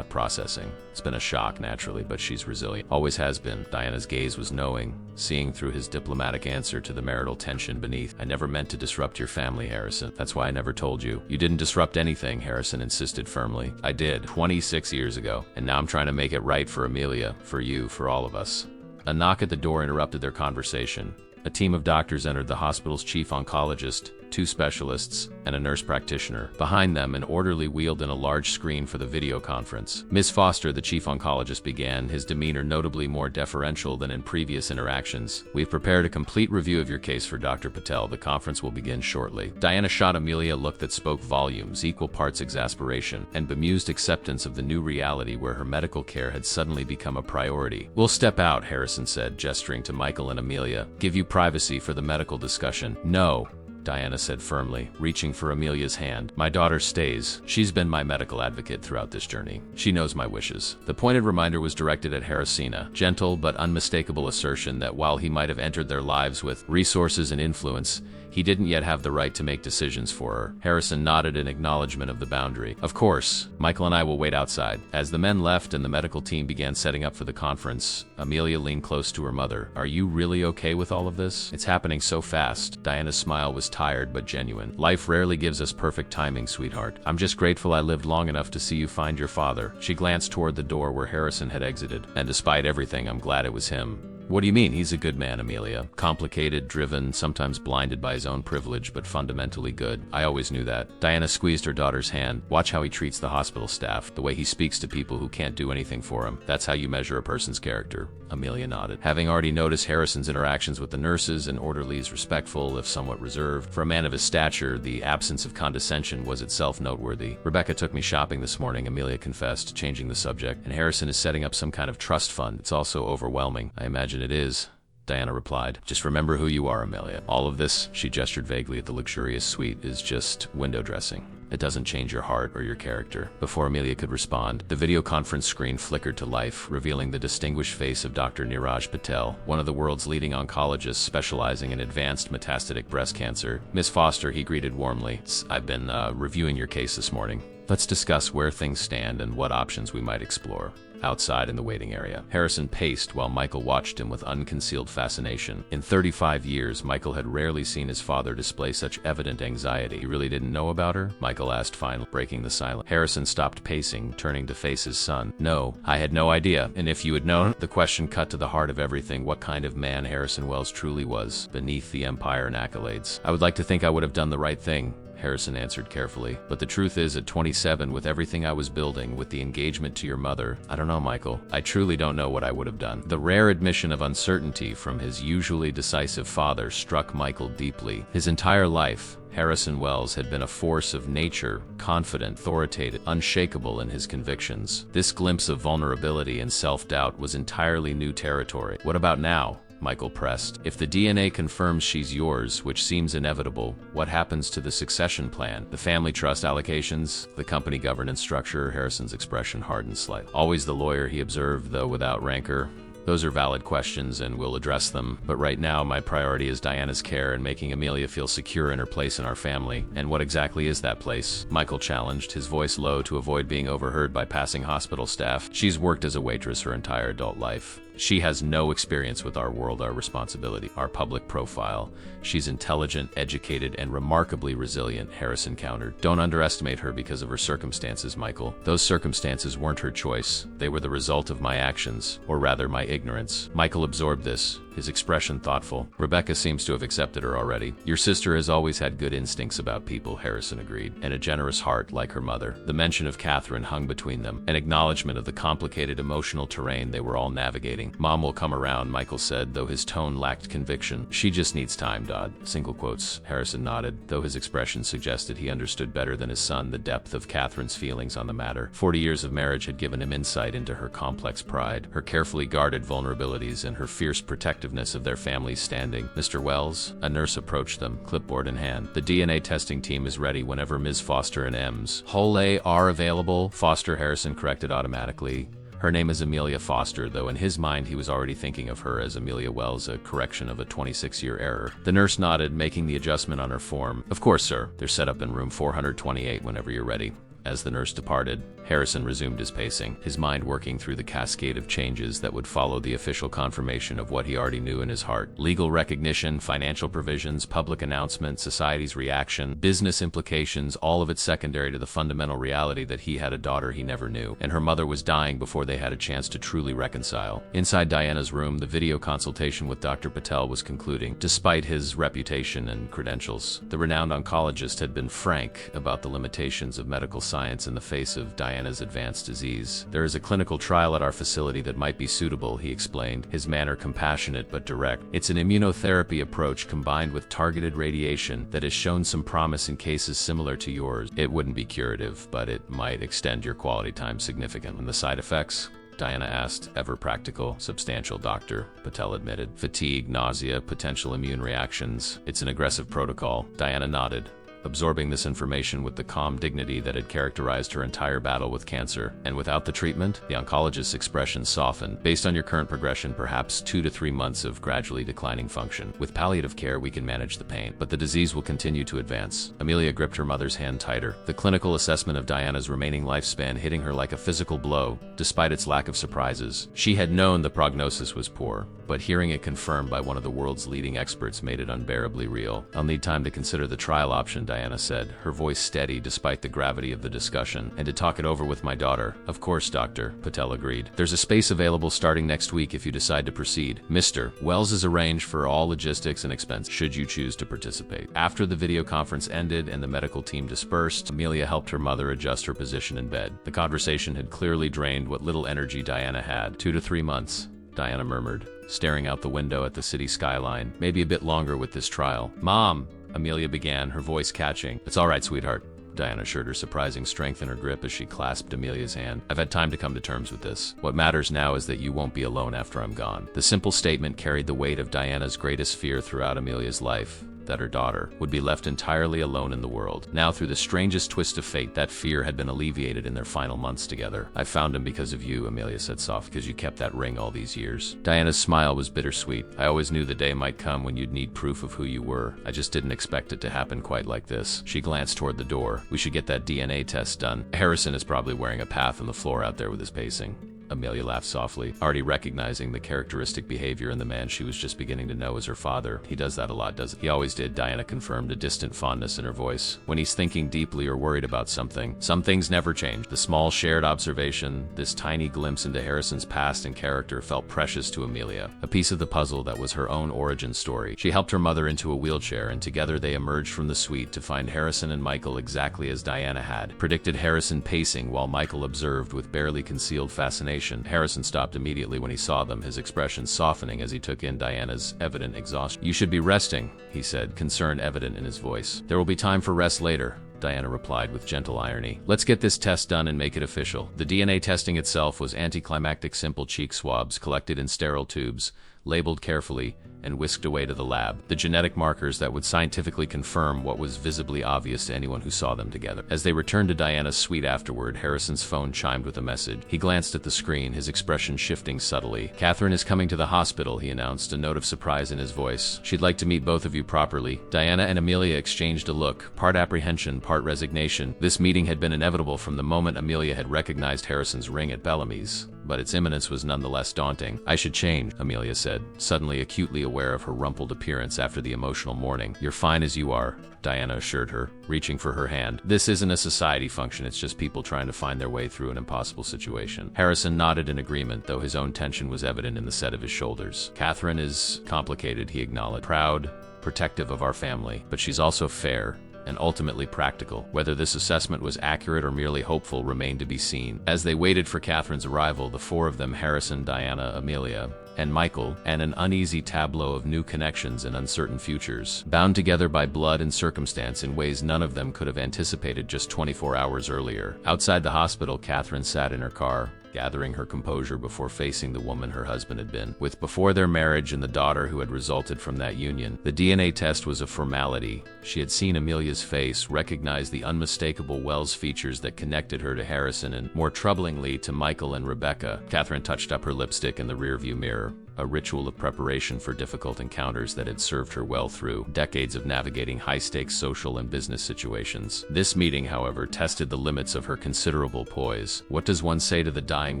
processing. It's been a shock, naturally, but she's resilient. Always has been." Diana's gaze was knowing, seeing through his diplomatic answer to the marital tension beneath. "I never meant to disrupt your family, Harrison. That's why I never told you." "You didn't disrupt anything," Harrison insisted firmly. "I did, 26 years ago, and now I'm trying to make it right for Amelia, for you, for all of us." A knock at the door interrupted their conversation. A team of doctors entered, the hospital's chief oncologist, 2 specialists, and a nurse practitioner. Behind them, an orderly wheeled in a large screen for the video conference. "Miss Foster," the chief oncologist began, his demeanor notably more deferential than in previous interactions. "We've prepared a complete review of your case for Dr. Patel. The conference will begin shortly." Diana shot Amelia a look that spoke volumes, equal parts exasperation and bemused acceptance of the new reality where her medical care had suddenly become a priority. "We'll step out," Harrison said, gesturing to Michael and Amelia. "Give you privacy for the medical discussion." "No," Diana said firmly, reaching for Amelia's hand. "My daughter stays. She's been my medical advocate throughout this journey. She knows my wishes." The pointed reminder was directed at Harrisina, gentle but unmistakable assertion that while he might have entered their lives with resources and influence, he didn't yet have the right to make decisions for her. Harrison nodded in acknowledgement of the boundary. "Of course, Michael and I will wait outside." As the men left and the medical team began setting up for the conference, Amelia leaned close to her mother. "Are you really okay with all of this? It's happening so fast." Diana's smile was tired but genuine. "Life rarely gives us perfect timing, sweetheart. I'm just grateful I lived long enough to see you find your father." She glanced toward the door where Harrison had exited. "And despite everything, I'm glad it was him." "What do you mean? He's a good man, Amelia. Complicated, driven, sometimes blinded by his own privilege, but fundamentally good. I always knew that." Diana squeezed her daughter's hand. "Watch how he treats the hospital staff, the way he speaks to people who can't do anything for him. That's how you measure a person's character." Amelia nodded, having already noticed Harrison's interactions with the nurses and orderlies, respectful, if somewhat reserved. For a man of his stature, the absence of condescension was itself noteworthy. "Rebecca took me shopping this morning," Amelia confessed, changing the subject. "And Harrison is setting up some kind of trust fund. It's also overwhelming." "I imagine it is," Diana replied. "Just remember who you are, Amelia. All of this," she gestured vaguely at the luxurious suite, "is just window dressing. It doesn't change your heart or your character." Before Amelia could respond, the video conference screen flickered to life, revealing the distinguished face of Dr. Niraj Patel, one of the world's leading oncologists specializing in advanced metastatic breast cancer. "Miss Foster," he greeted warmly. "I've been reviewing your case this morning. Let's discuss where things stand and what options we might explore." Outside in the waiting area, Harrison paced while Michael watched him with unconcealed fascination. In 35 years, Michael had rarely seen his father display such evident anxiety. "You really didn't know about her?" Michael asked finally, breaking the silence. Harrison stopped pacing, turning to face his son. "No, I had no idea. And if you had known?" The question cut to the heart of everything, what kind of man Harrison Wells truly was, beneath the empire and accolades. "I would like to think I would have done the right thing," Harrison answered carefully. But the truth is, at 27, with everything I was building, with the engagement to your mother, I don't know, Michael. I truly don't know what I would have done. The rare admission of uncertainty from his usually decisive father struck Michael deeply. His entire life, Harrison Wells had been a force of nature, confident, authoritative, unshakable in his convictions. This glimpse of vulnerability and self-doubt was entirely new territory. What about now? Michael pressed. If the DNA confirms she's yours, which seems inevitable, what happens to the succession plan? The family trust allocations? The company governance structure? Harrison's expression hardened slightly. Always the lawyer, he observed, though without rancor. Those are valid questions and we'll address them, but right now my priority is Diana's care and making Amelia feel secure in her place in our family. And what exactly is that place? Michael challenged, his voice low to avoid being overheard by passing hospital staff. She's worked as a waitress her entire adult life. She has no experience with our world, our responsibility, our public profile. She's intelligent, educated, and remarkably resilient, Harrison countered. Don't underestimate her because of her circumstances, Michael. Those circumstances weren't her choice. They were the result of my actions, or rather my ignorance. Michael absorbed this, his expression thoughtful. Rebecca seems to have accepted her already. Your sister has always had good instincts about people, Harrison agreed, and a generous heart like her mother. The mention of Catherine hung between them, an acknowledgement of the complicated emotional terrain they were all navigating. Mom will come around, Michael said, though his tone lacked conviction. She just needs time, Dodd. Single quotes. Harrison nodded, though his expression suggested he understood better than his son the depth of Catherine's feelings on the matter. 40 years of marriage had given him insight into her complex pride, her carefully guarded vulnerabilities, and her fierce protectiveness of their family's standing. Mr. Wells, a nurse approached them, clipboard in hand. The DNA testing team is ready whenever Ms. Foster and Ms. Hole are available. Foster, Harrison corrected automatically. Her name is Amelia Foster, though in his mind he was already thinking of her as Amelia Wells, a correction of a 26-year error. The nurse nodded, making the adjustment on her form. Of course, sir. They're set up in room 428 whenever you're ready. As the nurse departed, Harrison resumed his pacing, his mind working through the cascade of changes that would follow the official confirmation of what he already knew in his heart. Legal recognition, financial provisions, public announcement, society's reaction, business implications, all of it secondary to the fundamental reality that he had a daughter he never knew, and her mother was dying before they had a chance to truly reconcile. Inside Diana's room, the video consultation with Dr. Patel was concluding. Despite his reputation and credentials, the renowned oncologist had been frank about the limitations of medical science in the face of Diana's advanced disease. There is a clinical trial at our facility that might be suitable, he explained, his manner compassionate but direct. It's an immunotherapy approach combined with targeted radiation that has shown some promise in cases similar to yours. It wouldn't be curative, but it might extend your quality time significantly. And the side effects? Diana asked. Ever practical, substantial, doctor, Patel admitted. Fatigue, nausea, potential immune reactions. It's an aggressive protocol. Diana nodded, absorbing this information with the calm dignity that had characterized her entire battle with cancer. And without the treatment, the oncologist's expression softened. Based on your current progression, perhaps 2 to 3 months of gradually declining function. With palliative care, we can manage the pain, but the disease will continue to advance. Amelia gripped her mother's hand tighter, the clinical assessment of Diana's remaining lifespan hitting her like a physical blow, despite its lack of surprises. She had known the prognosis was poor, but hearing it confirmed by one of the world's leading experts made it unbearably real. I'll need time to consider the trial option, Diana said, her voice steady despite the gravity of the discussion, and to talk it over with my daughter. Of course, doctor, Patel agreed. There's a space available starting next week if you decide to proceed. Mr. Wells has arranged for all logistics and expense should you choose to participate. After the video conference ended and the medical team dispersed, Amelia helped her mother adjust her position in bed. The conversation had clearly drained what little energy Diana had. 2 to 3 months, Diana murmured, staring out the window at the city skyline. Maybe a bit longer with this trial. Mom, Amelia began, her voice catching. It's all right, sweetheart, Diana assured her, surprising strength in her grip as she clasped Amelia's hand. I've had time to come to terms with this. What matters now is that you won't be alone after I'm gone. The simple statement carried the weight of Diana's greatest fear throughout Amelia's life, that her daughter would be left entirely alone in the world. Now, through the strangest twist of fate, that fear had been alleviated in their final months together. I found him because of you, Amelia said softly, because you kept that ring all these years. Diana's smile was bittersweet. I always knew the day might come when you'd need proof of who you were. I just didn't expect it to happen quite like this. She glanced toward the door. We should get that DNA test done. Harrison is probably wearing a path on the floor out there with his pacing. Amelia laughed softly, already recognizing the characteristic behavior in the man she was just beginning to know as her father. He does that a lot, doesn't he? He always did, Diana confirmed, a distant fondness in her voice. When he's thinking deeply or worried about something. Some things never change. The small shared observation, this tiny glimpse into Harrison's past and character, felt precious to Amelia. A piece of the puzzle that was her own origin story. She helped her mother into a wheelchair, and together they emerged from the suite to find Harrison and Michael exactly as Diana had predicted. Harrison pacing while Michael observed with barely concealed fascination. Harrison stopped immediately when he saw them, his expression softening as he took in Diana's evident exhaustion. "You should be resting," he said, concern evident in his voice. "There will be time for rest later," Diana replied with gentle irony. "Let's get this test done and make it official." The DNA testing itself was anticlimactic, simple cheek swabs collected in sterile tubes, labeled carefully, and whisked away to the lab. The genetic markers that would scientifically confirm what was visibly obvious to anyone who saw them together. As they returned to Diana's suite afterward, Harrison's phone chimed with a message. He glanced at the screen, his expression shifting subtly. "Catherine is coming to the hospital," he announced, a note of surprise in his voice. "She'd like to meet both of you properly." Diana and Amelia exchanged a look, part apprehension, part resignation. This meeting had been inevitable from the moment Amelia had recognized Harrison's ring at Bellamy's, but its imminence was nonetheless daunting. "I should change," Amelia said, suddenly acutely aware of her rumpled appearance after the emotional morning. "You're fine as you are," Diana assured her, reaching for her hand. "This isn't a society function, it's just people trying to find their way through an impossible situation." Harrison nodded in agreement, though his own tension was evident in the set of his shoulders. "Catherine is complicated," he acknowledged. "Proud, protective of our family, but she's also fair and ultimately practical." Whether this assessment was accurate or merely hopeful remained to be seen. As they waited for Catherine's arrival, the four of them, Harrison, Diana, Amelia, and Michael, and an uneasy tableau of new connections and uncertain futures, bound together by blood and circumstance in ways none of them could have anticipated just 24 hours earlier. Outside the hospital, Catherine sat in her car, gathering her composure before facing the woman her husband had been, with before their marriage and the daughter who had resulted from that union. The DNA test was a formality. She had seen Amelia's face, recognized the unmistakable Wells features that connected her to Harrison and, more troublingly, to Michael and Rebecca. Catherine touched up her lipstick in the rearview mirror, a ritual of preparation for difficult encounters that had served her well through decades of navigating high-stakes social and business situations. This meeting, however, tested the limits of her considerable poise. What does one say to the dying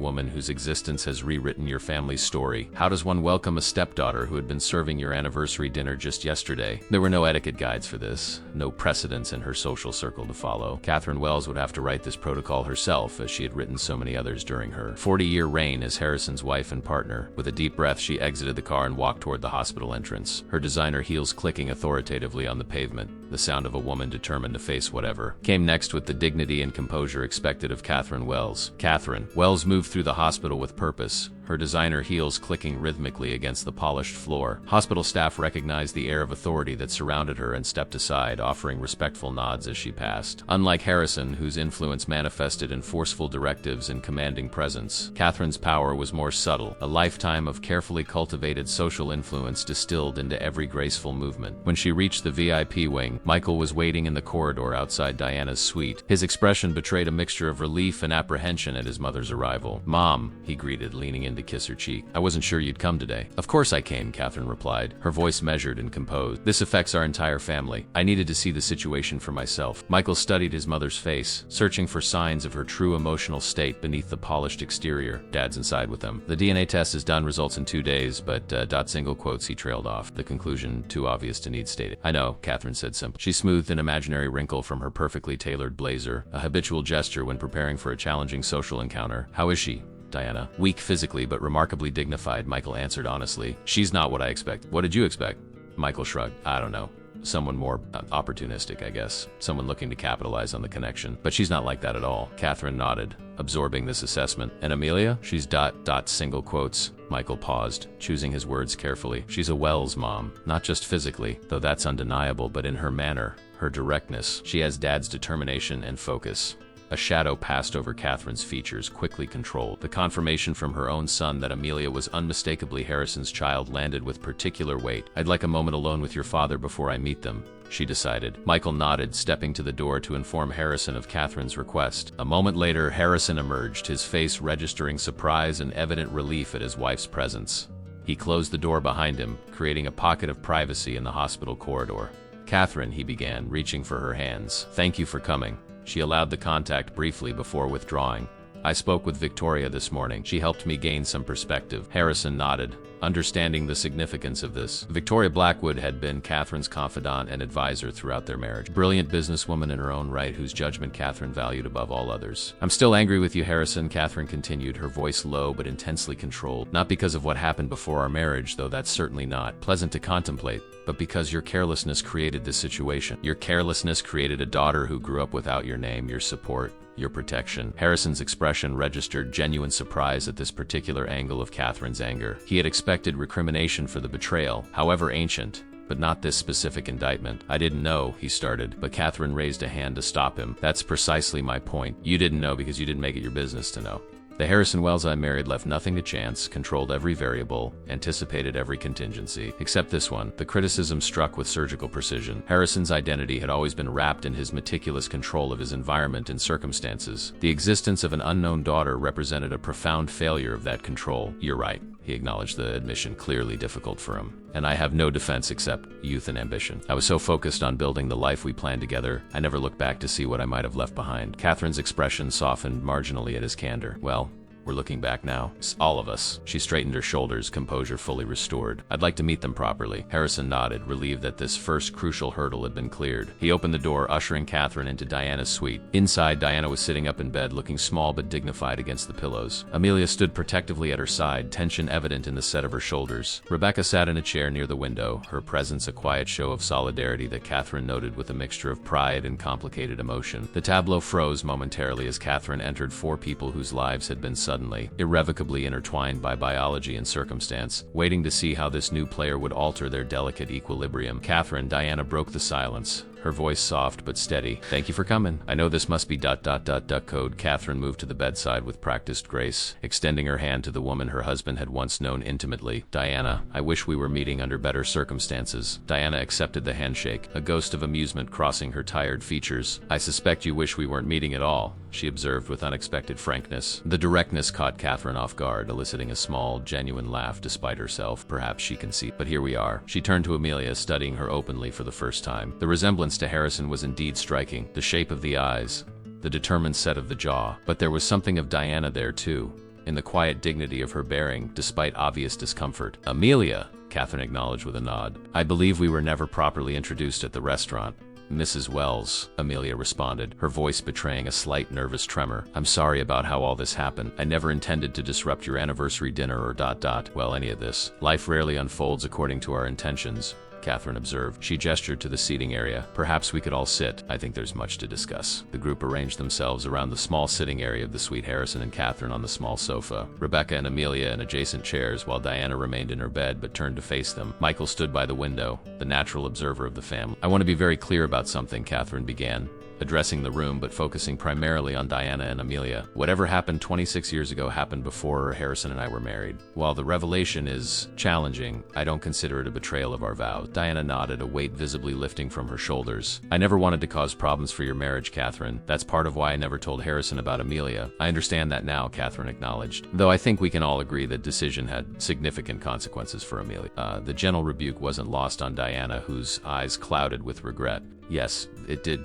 woman whose existence has rewritten your family's story? How does one welcome a stepdaughter who had been serving your anniversary dinner just yesterday? There were no etiquette guides for this, no precedents in her social circle to follow. Catherine Wells would have to write this protocol herself, as she had written so many others during her 40-year reign as Harrison's wife and partner. With a deep breath, she exited the car and walked toward the hospital entrance, her designer heels clicking authoritatively on the pavement, the sound of a woman determined to face whatever came next with the dignity and composure expected of Catherine Wells. Catherine Wells moved through the hospital with purpose, her designer heels clicking rhythmically against the polished floor. Hospital staff recognized the air of authority that surrounded her and stepped aside, offering respectful nods as she passed. Unlike Harrison, whose influence manifested in forceful directives and commanding presence, Catherine's power was more subtle, a lifetime of carefully cultivated social influence distilled into every graceful movement. When she reached the VIP wing, Michael was waiting in the corridor outside Diana's suite. His expression betrayed a mixture of relief and apprehension at his mother's arrival. "Mom," he greeted, leaning in to kiss her cheek. "I wasn't sure you'd come today." "Of course I came," Catherine replied, her voice measured and composed. "This affects our entire family. I needed to see the situation for myself." Michael studied his mother's face, searching for signs of her true emotional state beneath the polished exterior. "Dad's inside with them. The DNA test is done, results in 2 days, but single quotes," he trailed off, the conclusion too obvious to need stated. "I know," Catherine said simply. She smoothed an imaginary wrinkle from her perfectly tailored blazer, a habitual gesture when preparing for a challenging social encounter. "How is she?" Diana. "Weak physically, but remarkably dignified," Michael answered honestly. "She's not what I expect." "What did you expect?" Michael shrugged. "I don't know. Someone more opportunistic, I guess. Someone looking to capitalize on the connection. But she's not like that at all." Catherine nodded, absorbing this assessment. "And Amelia? She's single quotes." Michael paused, choosing his words carefully. "She's a Wells mom. Not just physically, though that's undeniable, but in her manner, her directness. She has Dad's determination and focus." A shadow passed over Catherine's features, quickly controlled. The confirmation from her own son that Amelia was unmistakably Harrison's child landed with particular weight. "I'd like a moment alone with your father before I meet them," she decided. Michael nodded, stepping to the door to inform Harrison of Catherine's request. A moment later, Harrison emerged, his face registering surprise and evident relief at his wife's presence. He closed the door behind him, creating a pocket of privacy in the hospital corridor. "Catherine," he began, reaching for her hands. "Thank you for coming." She allowed the contact briefly before withdrawing. I spoke with Victoria this morning. She helped me gain some perspective. Harrison nodded, understanding the significance of this. Victoria Blackwood had been Catherine's confidant and advisor throughout their marriage. Brilliant businesswoman in her own right, whose judgment Catherine valued above all others. I'm still angry with you, Harrison, Catherine continued, her voice low but intensely controlled. Not because of what happened before our marriage, though that's certainly not pleasant to contemplate, but because your carelessness created this situation. Your carelessness created a daughter who grew up without your name, your support, your protection. Harrison's expression registered genuine surprise at this particular angle of Catherine's anger. He had expected recrimination for the betrayal, however ancient, but not this specific indictment. I didn't know, he started, but Catherine raised a hand to stop him. That's precisely my point. You didn't know because you didn't make it your business to know. The Harrison Wells I married left nothing to chance, controlled every variable, anticipated every contingency, except this one. The criticism struck with surgical precision. Harrison's identity had always been wrapped in his meticulous control of his environment and circumstances. The existence of an unknown daughter represented a profound failure of that control. You're right. He acknowledged the admission, clearly difficult for him. And I have no defense except youth and ambition. I was so focused on building the life we planned together, I never looked back to see what I might have left behind. Catherine's expression softened marginally at his candor. Well, we're looking back now. All of us. She straightened her shoulders, composure fully restored. I'd like to meet them properly. Harrison nodded, relieved that this first crucial hurdle had been cleared. He opened the door, ushering Catherine into Diana's suite. Inside, Diana was sitting up in bed, looking small but dignified against the pillows. Amelia stood protectively at her side, tension evident in the set of her shoulders. Rebecca sat in a chair near the window, her presence a quiet show of solidarity that Catherine noted with a mixture of pride and complicated emotion. The tableau froze momentarily as Catherine entered four people whose lives had been suddenly, irrevocably intertwined by biology and circumstance, waiting to see how this new player would alter their delicate equilibrium. Catherine, Diana broke the silence, her voice soft but steady. Thank you for coming. I know this must be ... duck code. Catherine moved to the bedside with practiced grace, extending her hand to the woman her husband had once known intimately. Diana, I wish we were meeting under better circumstances. Diana accepted the handshake, a ghost of amusement crossing her tired features. I suspect you wish we weren't meeting at all, she observed with unexpected frankness. The directness caught Catherine off guard, eliciting a small, genuine laugh despite herself. Perhaps she conceived. But here we are. She turned to Amelia, studying her openly for the first time. The resemblance to Harrison was indeed striking. The shape of the eyes, the determined set of the jaw. But there was something of Diana there too, in the quiet dignity of her bearing, despite obvious discomfort. Amelia, Catherine acknowledged with a nod. I believe we were never properly introduced at the restaurant. Mrs. Wells, Amelia responded, her voice betraying a slight nervous tremor. I'm sorry about how all this happened. I never intended to disrupt your anniversary dinner or ... well, any of this. Life rarely unfolds according to our intentions, Catherine observed. She gestured to the seating area. Perhaps we could all sit. I think there's much to discuss. The group arranged themselves around the small sitting area of the suite, Harrison and Catherine on the small sofa, Rebecca and Amelia in adjacent chairs, while Diana remained in her bed but turned to face them. Michael stood by the window, the natural observer of the family. I want to be very clear about something, Catherine began, addressing the room but focusing primarily on Diana and Amelia. Whatever happened 26 years ago happened before Harrison and I were married. While the revelation is challenging, I don't consider it a betrayal of our vows. Diana nodded, a weight visibly lifting from her shoulders. I never wanted to cause problems for your marriage, Catherine. That's part of why I never told Harrison about Amelia. I understand that now, Catherine acknowledged. Though I think we can all agree that decision had significant consequences for Amelia. The gentle rebuke wasn't lost on Diana, whose eyes clouded with regret. Yes, it did.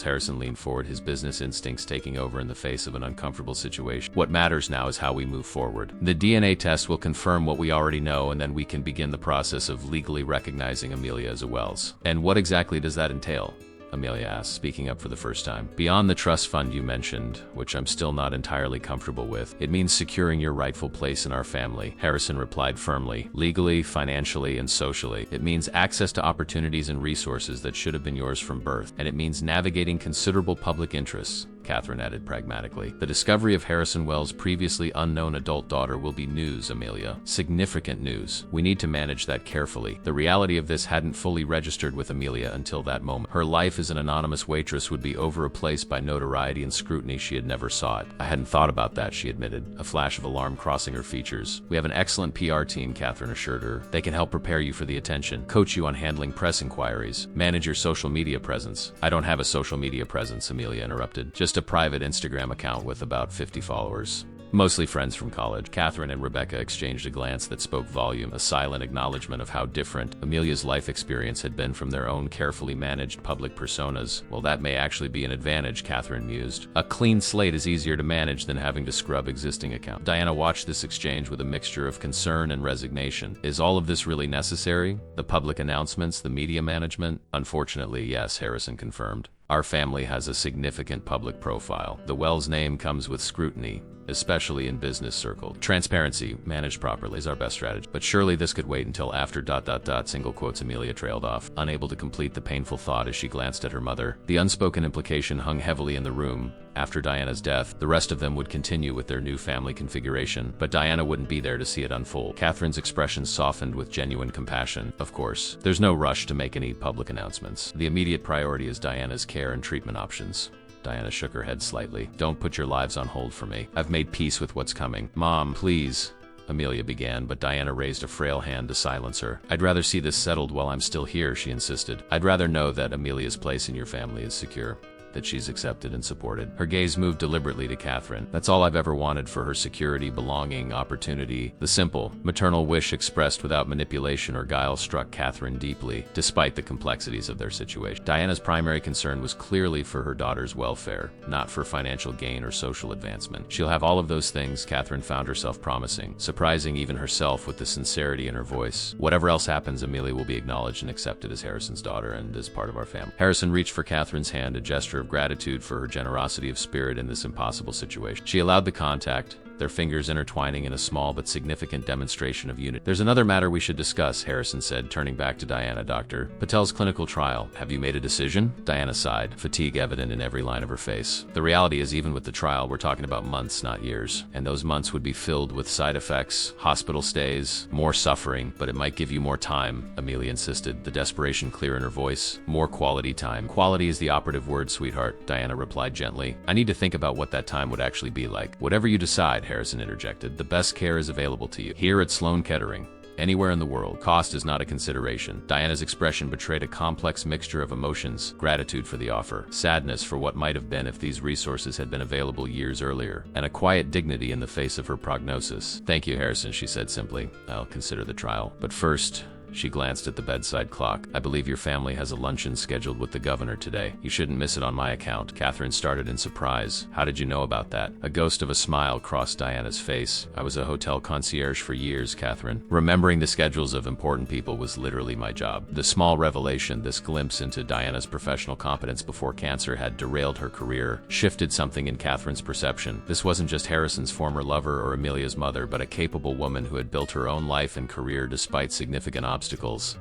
Harrison leaned forward, his business instincts taking over in the face of an uncomfortable situation. What matters now is how we move forward. The DNA test will confirm what we already know, and then we can begin the process of legally recognizing Amelia as a Wells. And what exactly does that entail? Amelia asked, speaking up for the first time. Beyond the trust fund you mentioned, which I'm still not entirely comfortable with, it means securing your rightful place in our family, Harrison replied firmly. Legally, financially, and socially. It means access to opportunities and resources that should have been yours from birth. And it means navigating considerable public interests, Catherine added pragmatically. The discovery of Harrison Wells' previously unknown adult daughter will be news, Amelia. Significant news. We need to manage that carefully. The reality of this hadn't fully registered with Amelia until that moment. Her life as an anonymous waitress would be over-replaced by notoriety and scrutiny she had never sought. I hadn't thought about that, she admitted, a flash of alarm crossing her features. We have an excellent PR team, Catherine assured her. They can help prepare you for the attention, coach you on handling press inquiries, manage your social media presence. I don't have a social media presence, Amelia interrupted. Just a private Instagram account with about 50 followers. Mostly friends from college. Catherine and Rebecca exchanged a glance that spoke volume, a silent acknowledgement of how different Amelia's life experience had been from their own carefully managed public personas. Well, that may actually be an advantage, Catherine mused. A clean slate is easier to manage than having to scrub existing accounts. Diana watched this exchange with a mixture of concern and resignation. Is all of this really necessary? The public announcements, the media management? Unfortunately, yes, Harrison confirmed. Our family has a significant public profile. The Wells name comes with scrutiny, especially in business circles. Transparency, managed properly, is our best strategy. But surely this could wait until after ... single quotes. Amelia trailed off, unable to complete the painful thought as she glanced at her mother. The unspoken implication hung heavily in the room. After Diana's death, the rest of them would continue with their new family configuration, but Diana wouldn't be there to see it unfold. Catherine's expression softened with genuine compassion. Of course, there's no rush to make any public announcements. The immediate priority is Diana's care and treatment options. Diana shook her head slightly. Don't put your lives on hold for me. I've made peace with what's coming. Mom, please. Amelia began, but Diana raised a frail hand to silence her. I'd rather see this settled while I'm still here, she insisted. I'd rather know that Amelia's place in your family is secure, that she's accepted and supported. Her gaze moved deliberately to Catherine. That's all I've ever wanted for her: security, belonging, opportunity. The simple, maternal wish expressed without manipulation or guile struck Catherine deeply, despite the complexities of their situation. Diana's primary concern was clearly for her daughter's welfare, not for financial gain or social advancement. She'll have all of those things, Catherine found herself promising, surprising even herself with the sincerity in her voice. Whatever else happens, Amelia will be acknowledged and accepted as Harrison's daughter and as part of our family. Harrison reached for Catherine's hand, a gesture of gratitude for her generosity of spirit in this impossible situation. She allowed the contact, their fingers intertwining in a small but significant demonstration of unity. There's another matter we should discuss, Harrison said, turning back to Diana. Dr. Patel's clinical trial. Have you made a decision? Diana sighed, fatigue evident in every line of her face. The reality is, even with the trial, we're talking about months, not years. And those months would be filled with side effects, hospital stays, more suffering, but it might give you more time, Amelia insisted, the desperation clear in her voice. More quality time. Quality is the operative word, sweetheart, Diana replied gently. I need to think about what that time would actually be like. Whatever you decide, Harrison interjected, the best care is available to you here at Sloan Kettering. Anywhere in the world. Cost is not a consideration. Diana's expression betrayed a complex mixture of emotions: gratitude for the offer, sadness for what might have been if these resources had been available years earlier, and a quiet dignity in the face of her prognosis. Thank you, Harrison, she said simply. I'll consider the trial. But first, she glanced at the bedside clock. I believe your family has a luncheon scheduled with the governor today. You shouldn't miss it on my account. Catherine started in surprise. How did you know about that? A ghost of a smile crossed Diana's face. I was a hotel concierge for years, Catherine. Remembering the schedules of important people was literally my job. The small revelation, this glimpse into Diana's professional competence before cancer had derailed her career, shifted something in Catherine's perception. This wasn't just Harrison's former lover or Amelia's mother, but a capable woman who had built her own life and career despite significant obstacles.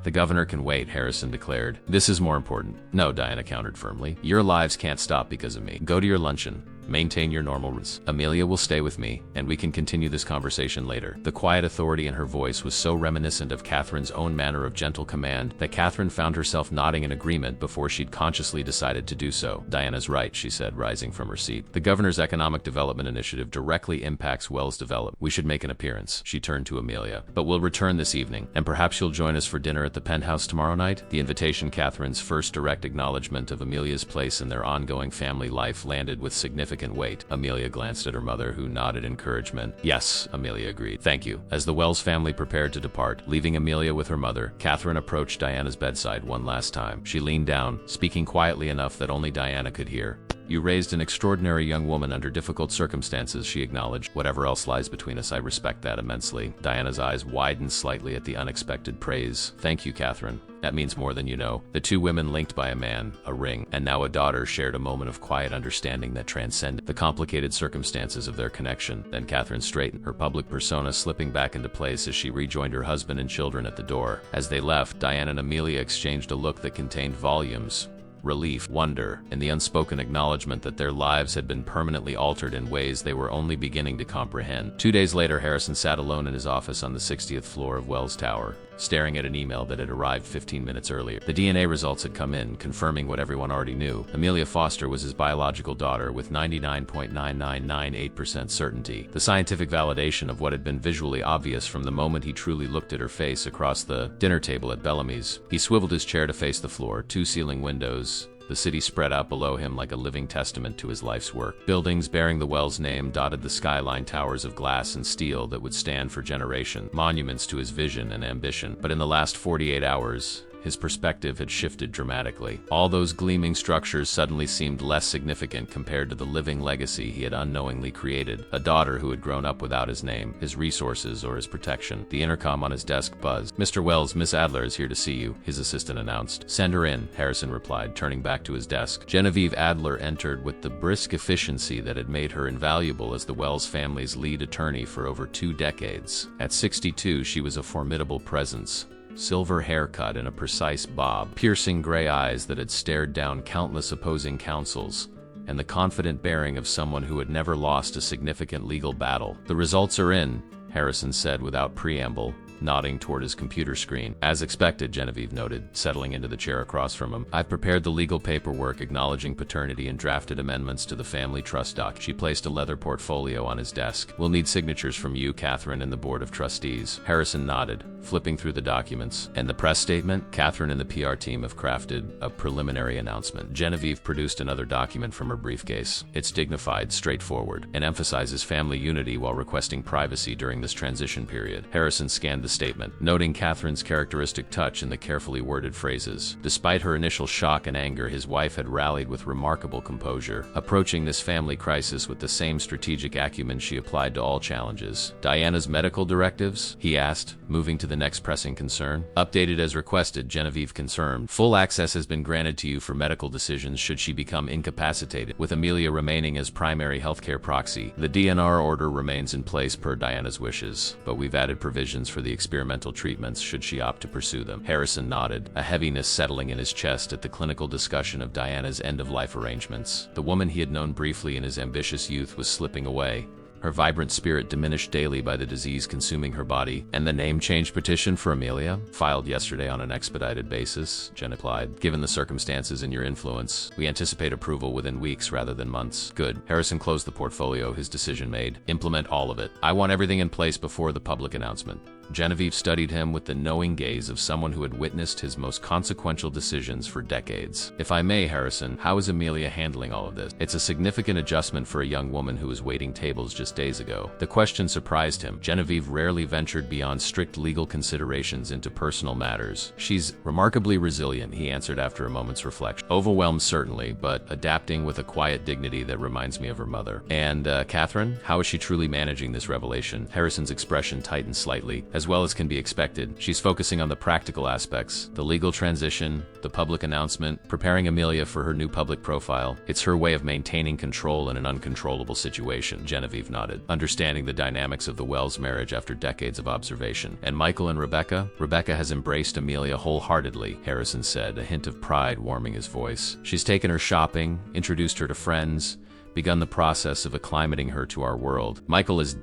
The governor can wait, Harrison declared. This is more important. No, Diana countered firmly. Your lives can't stop because of me. Go to your luncheon. Maintain your normal routine. Amelia will stay with me, and we can continue this conversation later. The quiet authority in her voice was so reminiscent of Catherine's own manner of gentle command that Catherine found herself nodding in agreement before she'd consciously decided to do so. Diana's right, she said, rising from her seat. The governor's economic development initiative directly impacts Wells' development. We should make an appearance. She turned to Amelia. But we'll return this evening, and perhaps you'll join us for dinner at the penthouse tomorrow night? The invitation, Catherine's first direct acknowledgement of Amelia's place in their ongoing family life, landed with significant weight. Amelia glanced at her mother, who nodded encouragement. Yes, Amelia agreed. Thank you. As the Wells family prepared to depart, leaving Amelia with her mother, Catherine approached Diana's bedside one last time. She leaned down, speaking quietly enough that only Diana could hear. You raised an extraordinary young woman under difficult circumstances, she acknowledged. Whatever else lies between us, I respect that immensely. Diana's eyes widened slightly at the unexpected praise. Thank you, Catherine. That means more than you know. The two women, linked by a man, a ring, and now a daughter, shared a moment of quiet understanding that transcended the complicated circumstances of their connection. Then Catherine straightened, her public persona slipping back into place as she rejoined her husband and children at the door. As they left, Diana and Amelia exchanged a look that contained volumes. Relief, wonder, and the unspoken acknowledgement that their lives had been permanently altered in ways they were only beginning to comprehend. 2 days later, Harrison sat alone in his office on the 60th floor of Wells Tower, staring at an email that had arrived 15 minutes earlier. The DNA results had come in, confirming what everyone already knew. Amelia Foster was his biological daughter with 99.9998% certainty. The scientific validation of what had been visually obvious from the moment he truly looked at her face across the dinner table at Bellamy's. He swiveled his chair to face the floor, 2 ceiling windows, The city spread out below him like a living testament to his life's work. Buildings bearing the well's name dotted the skyline, towers of glass and steel that would stand for generations, monuments to his vision and ambition. But in the last 48 hours, his perspective had shifted dramatically. All those gleaming structures suddenly seemed less significant compared to the living legacy he had unknowingly created. A daughter who had grown up without his name, his resources, or his protection. The intercom on his desk buzzed. "Mr. Wells, Miss Adler is here to see you," his assistant announced. "Send her in," Harrison replied, turning back to his desk. Genevieve Adler entered with the brisk efficiency that had made her invaluable as the Wells family's lead attorney for over 2 decades. At 62, she was a formidable presence. Silver haircut and a precise bob, piercing gray eyes that had stared down countless opposing counsels, and the confident bearing of someone who had never lost a significant legal battle. "The results are in," Harrison said without preamble, nodding toward his computer screen. "As expected," Genevieve noted, settling into the chair across from him. "I've prepared the legal paperwork acknowledging paternity and drafted amendments to the family trust doc." She placed a leather portfolio on his desk. "We'll need signatures from you, Catherine, and the board of trustees." Harrison nodded, flipping through the documents. "And the press statement?" "Catherine and the PR team have crafted a preliminary announcement." Genevieve produced another document from her briefcase. It's dignified, straightforward, and emphasizes family unity while requesting privacy during this transition period. Harrison scanned the statement, noting Catherine's characteristic touch in the carefully worded phrases. Despite her initial shock and anger, his wife had rallied with remarkable composure, approaching this family crisis with the same strategic acumen she applied to all challenges. "Diana's medical directives?" he asked, moving to the next pressing concern. "Updated as requested," Genevieve confirmed. "Full access has been granted to you for medical decisions should she become incapacitated, with Amelia remaining as primary healthcare proxy. The DNR order remains in place per Diana's wishes, but we've added provisions for the experimental treatments should she opt to pursue them." Harrison nodded, a heaviness settling in his chest at the clinical discussion of Diana's end-of-life arrangements. The woman he had known briefly in his ambitious youth was slipping away, her vibrant spirit diminished daily by the disease consuming her body. "And the name change petition for Amelia? Filed yesterday on an expedited basis," Jen replied. "Given the circumstances and your influence, we anticipate approval within weeks rather than months." "Good." Harrison closed the portfolio, his decision made. "Implement all of it. I want everything in place before the public announcement." Genevieve studied him with the knowing gaze of someone who had witnessed his most consequential decisions for decades. "If I may, Harrison, how is Amelia handling all of this?" "It's a significant adjustment for a young woman who was waiting tables just days ago." The question surprised him. Genevieve rarely ventured beyond strict legal considerations into personal matters. "She's remarkably resilient," he answered after a moment's reflection. "Overwhelmed, certainly, but adapting with a quiet dignity that reminds me of her mother." "And, Catherine? How is she truly managing this revelation?" Harrison's expression tightened slightly. "As well as can be expected, she's focusing on the practical aspects, the legal transition, the public announcement, preparing Amelia for her new public profile. It's her way of maintaining control in an uncontrollable situation." Genevieve nodded, understanding the dynamics of the Wells marriage after decades of observation. "And Michael and Rebecca?" "Rebecca has embraced Amelia wholeheartedly," Harrison said, a hint of pride warming his voice. "She's taken her shopping, introduced her to friends, begun the process of acclimating her to our world. Michael is ...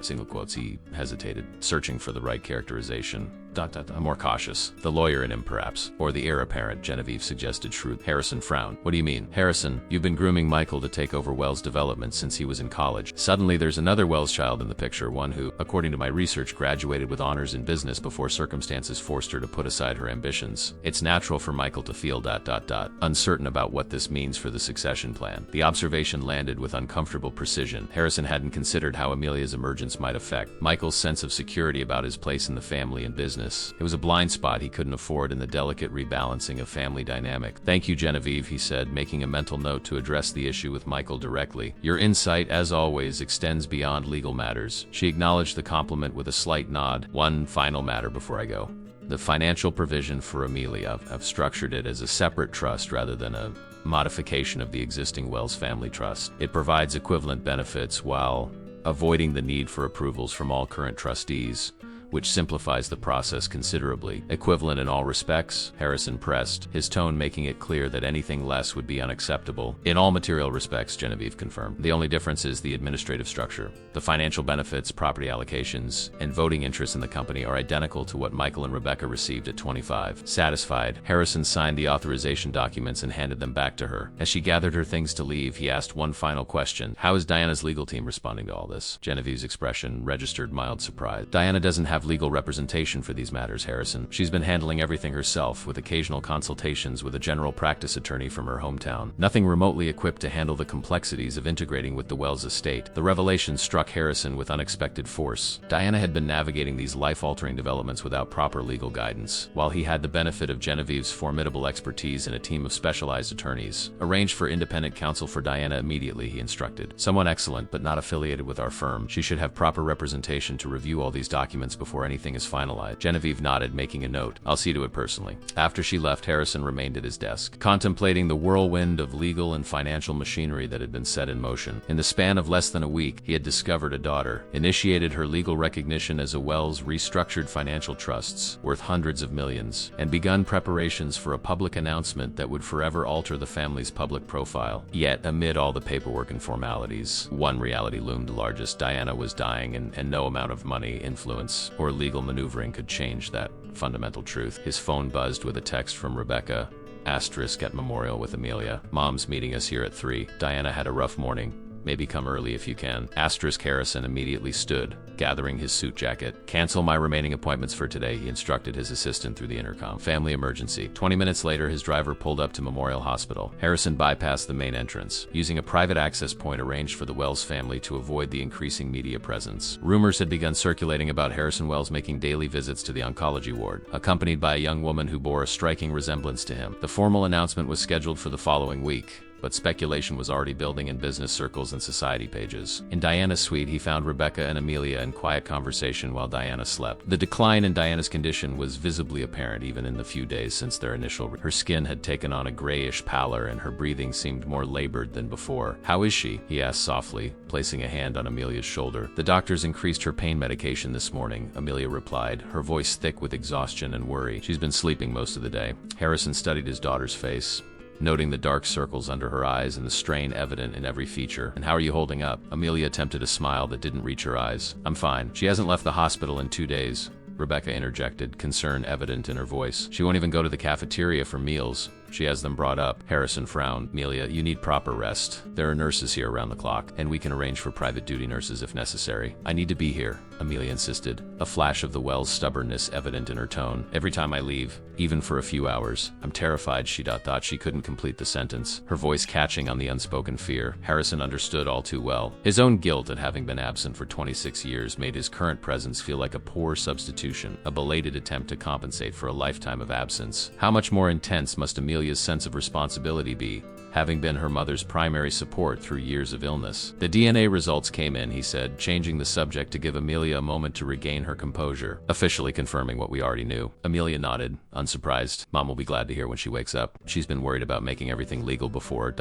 single quotes, he hesitated, searching for the right characterization. I'm more cautious. The lawyer in him, perhaps. Or the heir apparent, Genevieve suggested shrewd. Harrison frowned. "What do you mean?" "Harrison, you've been grooming Michael to take over Wells' development since he was in college. Suddenly there's another Wells child in the picture, one who, according to my research, graduated with honors in business before circumstances forced her to put aside her ambitions. It's natural for Michael to feel ... uncertain about what this means for the succession plan." The observation landed with uncomfortable precision. Harrison hadn't considered how Amelia's emergence might affect Michael's sense of security about his place in the family and business. It was a blind spot he couldn't afford in the delicate rebalancing of family dynamic. "Thank you, Genevieve," he said, making a mental note to address the issue with Michael directly. "Your insight, as always, extends beyond legal matters." She acknowledged the compliment with a slight nod. "One final matter before I go. The financial provision for Amelia. I've structured it as a separate trust rather than a modification of the existing Wells family trust. It provides equivalent benefits while avoiding the need for approvals from all current trustees, which simplifies the process considerably." "Equivalent in all respects?" Harrison pressed, his tone making it clear that anything less would be unacceptable. "In all material respects," Genevieve confirmed. "The only difference is the administrative structure. The financial benefits, property allocations, and voting interests in the company are identical to what Michael and Rebecca received at 25. Satisfied, Harrison signed the authorization documents and handed them back to her. As she gathered her things to leave, he asked one final question. "How is Diana's legal team responding to all this?" Genevieve's expression registered mild surprise. "Diana doesn't have have legal representation for these matters, Harrison. She's been handling everything herself, with occasional consultations with a general practice attorney from her hometown. Nothing remotely equipped to handle the complexities of integrating with the Wells estate. The revelation struck Harrison with unexpected force. Diana had been navigating these life-altering developments without proper legal guidance, while he had the benefit of Genevieve's formidable expertise and a team of specialized attorneys. Arrange for independent counsel for Diana immediately, he instructed. Someone excellent, but not affiliated with our firm. She should have proper representation to review all these documents before anything is finalized. Genevieve nodded, making a note. I'll see to it personally. After she left, Harrison remained at his desk, contemplating the whirlwind of legal and financial machinery that had been set in motion. In the span of less than a week, he had discovered a daughter, initiated her legal recognition as a Wells restructured financial trusts worth hundreds of millions, and begun preparations for a public announcement that would forever alter the family's public profile. Yet, amid all the paperwork and formalities, one reality loomed largest. Diana was dying, and no amount of money, influence, or legal maneuvering could change that fundamental truth. His phone buzzed with a text from Rebecca. *at memorial with Amelia. Mom's meeting us here at 3. Diana had a rough morning. Maybe come early if you can. Harrison immediately stood, gathering his suit jacket. Cancel my remaining appointments for today, he instructed his assistant through the intercom. Family emergency. 20 minutes later, his driver pulled up to Memorial Hospital. Harrison bypassed the main entrance, using a private access point arranged for the Wells family to avoid the increasing media presence. Rumors had begun circulating about Harrison Wells making daily visits to the oncology ward, accompanied by a young woman who bore a striking resemblance to him. The formal announcement was scheduled for the following week, but speculation was already building in business circles and society pages. In Diana's suite, he found Rebecca and Amelia in quiet conversation while Diana slept. The decline in Diana's condition was visibly apparent even in the few days since their initial. Her skin had taken on a grayish pallor and her breathing seemed more labored than before. "How is she?" he asked softly, placing a hand on Amelia's shoulder. "The doctors increased her pain medication this morning," Amelia replied, her voice thick with exhaustion and worry. "She's been sleeping most of the day." Harrison studied his daughter's face, noting the dark circles under her eyes and the strain evident in every feature. "And how are you holding up?" Amelia attempted a smile that didn't reach her eyes. "I'm fine. She hasn't left the hospital in 2 days," Rebecca interjected, concern evident in her voice. "She won't even go to the cafeteria for meals. She has them brought up." Harrison frowned. "Amelia, you need proper rest. There are nurses here around the clock, and we can arrange for private duty nurses if necessary." "I need to be here," Amelia insisted, a flash of the Wells' stubbornness evident in her tone. "Every time I leave, even for a few hours, I'm terrified." She thought she couldn't complete the sentence, her voice catching on the unspoken fear. Harrison understood all too well. His own guilt at having been absent for 26 years made his current presence feel like a poor substitution, a belated attempt to compensate for a lifetime of absence. How much more intense must Amelia's sense of responsibility be, having been her mother's primary support through years of illness? The DNA results came in, he said, changing the subject to give Amelia a moment to regain her composure, officially confirming what we already knew. Amelia nodded, unsurprised. "Mom will be glad to hear when she wakes up. She's been worried about making everything legal before ...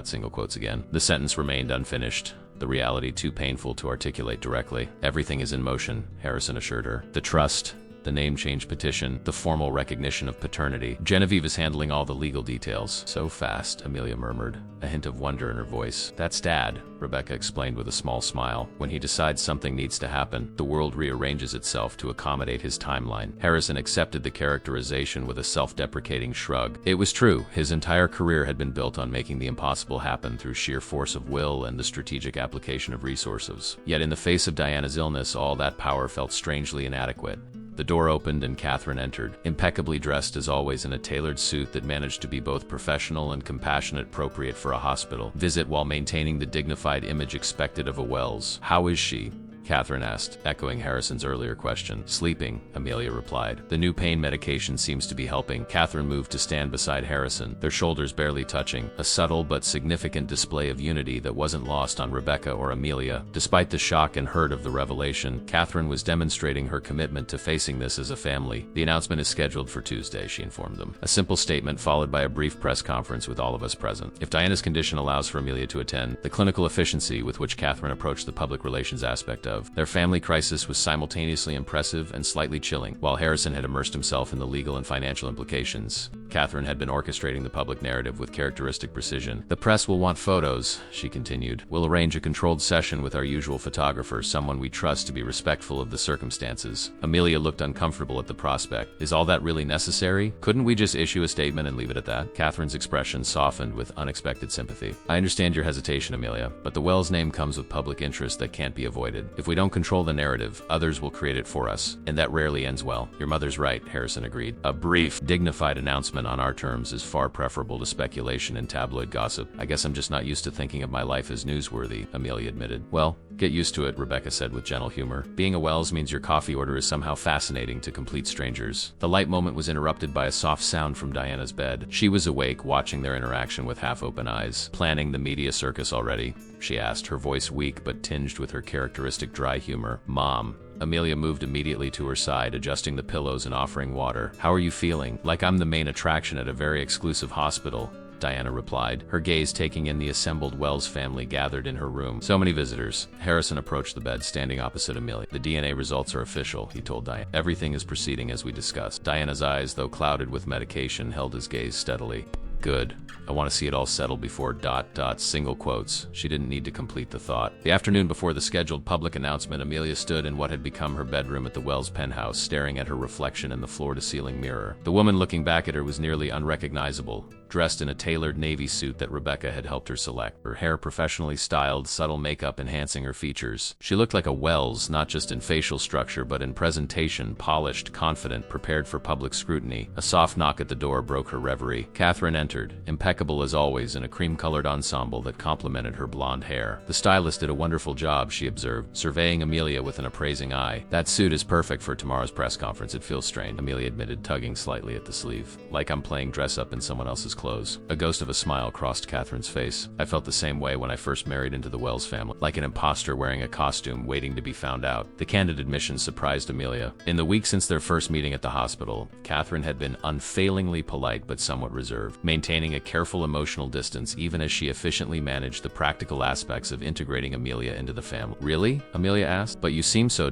single quotes again." The sentence remained unfinished, the reality too painful to articulate directly. "Everything is in motion," Harrison assured her. "The trust, the name change petition, the formal recognition of paternity. Genevieve is handling all the legal details." "So fast," Amelia murmured, a hint of wonder in her voice. "That's Dad," Rebecca explained with a small smile. "When he decides something needs to happen, the world rearranges itself to accommodate his timeline." Harrison accepted the characterization with a self-deprecating shrug. It was true. His entire career had been built on making the impossible happen through sheer force of will and the strategic application of resources. Yet in the face of Diana's illness, all that power felt strangely inadequate. The door opened and Catherine entered, impeccably dressed as always in a tailored suit that managed to be both professional and compassionate, appropriate for a hospital visit while maintaining the dignified image expected of a Wells. "How is she?" Catherine asked, echoing Harrison's earlier question. "Sleeping," Amelia replied. "The new pain medication seems to be helping." Catherine moved to stand beside Harrison, their shoulders barely touching, a subtle but significant display of unity that wasn't lost on Rebecca or Amelia. Despite the shock and hurt of the revelation, Catherine was demonstrating her commitment to facing this as a family. "The announcement is scheduled for Tuesday," she informed them. A simple statement followed by a brief press conference with all of us present. If Diana's condition allows for Amelia to attend, the clinical efficiency with which Catherine approached the public relations aspect of their family crisis was simultaneously impressive and slightly chilling. While Harrison had immersed himself in the legal and financial implications, Catherine had been orchestrating the public narrative with characteristic precision. "The press will want photos," she continued. "We'll arrange a controlled session with our usual photographer, someone we trust to be respectful of the circumstances." Amelia looked uncomfortable at the prospect. "Is all that really necessary? Couldn't we just issue a statement and leave it at that?" Catherine's expression softened with unexpected sympathy. "I understand your hesitation, Amelia, but the Wells name comes with public interest that can't be avoided. If we don't control the narrative, others will create it for us, and that rarely ends well." "Your mother's right," Harrison agreed. "A brief, dignified announcement on our terms is far preferable to speculation and tabloid gossip. I guess I'm just not used to thinking of my life as newsworthy," Amelia admitted. "Well, get used to it," Rebecca said with gentle humor. "Being a Wells means your coffee order is somehow fascinating to complete strangers." The light moment was interrupted by a soft sound from Diana's bed. She was awake, watching their interaction with half-open eyes. "Planning the media circus already?" she asked, her voice weak but tinged with her characteristic dry humor. "Mom." Amelia moved immediately to her side, adjusting the pillows and offering water. "How are you feeling?" "Like I'm the main attraction at a very exclusive hospital," Diana replied, her gaze taking in the assembled Wells family gathered in her room. "So many visitors." Harrison approached the bed, standing opposite Amelia. "The DNA results are official," he told Diana. "Everything is proceeding as we discussed." Diana's eyes, though clouded with medication, held his gaze steadily. "Good. I want to see it all settled before ... single quotes." She didn't need to complete the thought. The afternoon before the scheduled public announcement, Amelia stood in what had become her bedroom at the Wells penthouse, staring at her reflection in the floor-to-ceiling mirror. The woman looking back at her was nearly unrecognizable, dressed in a tailored navy suit that Rebecca had helped her select, her hair professionally styled, subtle makeup enhancing her features. She looked like a Wells, not just in facial structure but in presentation, polished, confident, prepared for public scrutiny. A soft knock at the door broke her reverie. Catherine entered, impeccable as always, in a cream-colored ensemble that complemented her blonde hair. "The stylist did a wonderful job," she observed, surveying Amelia with an appraising eye. "That suit is perfect for tomorrow's press conference. It feels strange," Amelia admitted, tugging slightly at the sleeve. "Like I'm playing dress-up in someone else's clothes." A ghost of a smile crossed Catherine's face. "I felt the same way when I first married into the Wells family, like an imposter wearing a costume, waiting to be found out." The candid admission surprised Amelia. In the week since their first meeting at the hospital, Catherine had been unfailingly polite but somewhat reserved, maintaining a careful emotional distance even as she efficiently managed the practical aspects of integrating Amelia into the family. "Really?" Amelia asked. "But you seem so ...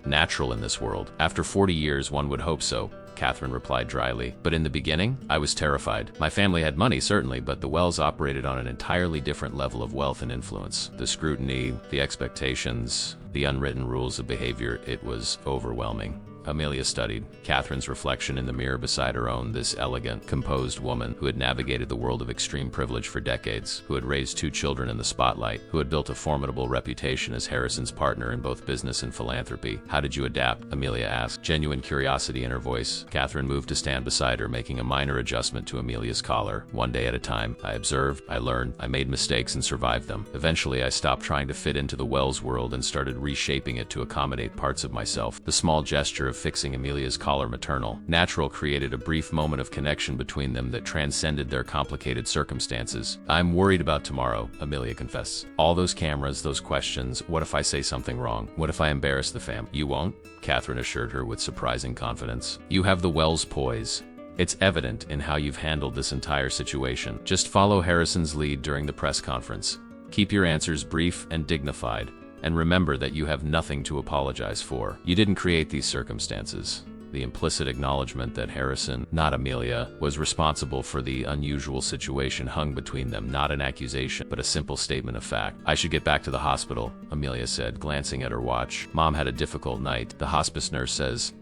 natural in this world." "After 40 years, one would hope so," Catherine replied dryly. "But in the beginning, I was terrified. My family had money, certainly, but the Wells operated on an entirely different level of wealth and influence. The scrutiny, the expectations, the unwritten rules of behavior, it was overwhelming." Amelia studied Catherine's reflection in the mirror beside her own, this elegant, composed woman who had navigated the world of extreme privilege for decades, who had raised 2 children in the spotlight, who had built a formidable reputation as Harrison's partner in both business and philanthropy. "How did you adapt?" Amelia asked, genuine curiosity in her voice. Catherine moved to stand beside her, making a minor adjustment to Amelia's collar. "One day at a time. I observed, I learned, I made mistakes and survived them. Eventually, I stopped trying to fit into the Wells world and started reshaping it to accommodate parts of myself." The small gesture of fixing Amelia's collar maternal natural created a brief moment of connection between them that transcended their complicated circumstances. "I'm worried about tomorrow," Amelia confessed. "All those cameras, those questions, what if I say something wrong? What if I embarrass the fam?" "You won't," Catherine assured her with surprising confidence. "You have the Wells poise. It's evident in how you've handled this entire situation. Just follow Harrison's lead during the press conference. Keep your answers brief and dignified. And remember that you have nothing to apologize for. You didn't create these circumstances." The implicit acknowledgement that Harrison, not Amelia, was responsible for the unusual situation hung between them, not an accusation, but a simple statement of fact. "I should get back to the hospital," Amelia said, glancing at her watch. "Mom had a difficult night. The hospice nurse says... ...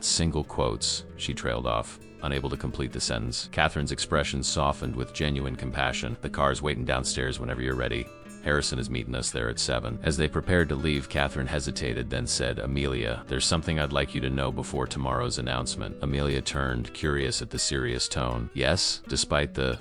single quotes," she trailed off, unable to complete the sentence. Catherine's expression softened with genuine compassion. "The car's waiting downstairs whenever you're ready. Harrison is meeting us there at 7. As they prepared to leave, Catherine hesitated, then said, "Amelia, there's something I'd like you to know before tomorrow's announcement." Amelia turned, curious at the serious tone. "Yes?" "Despite the ...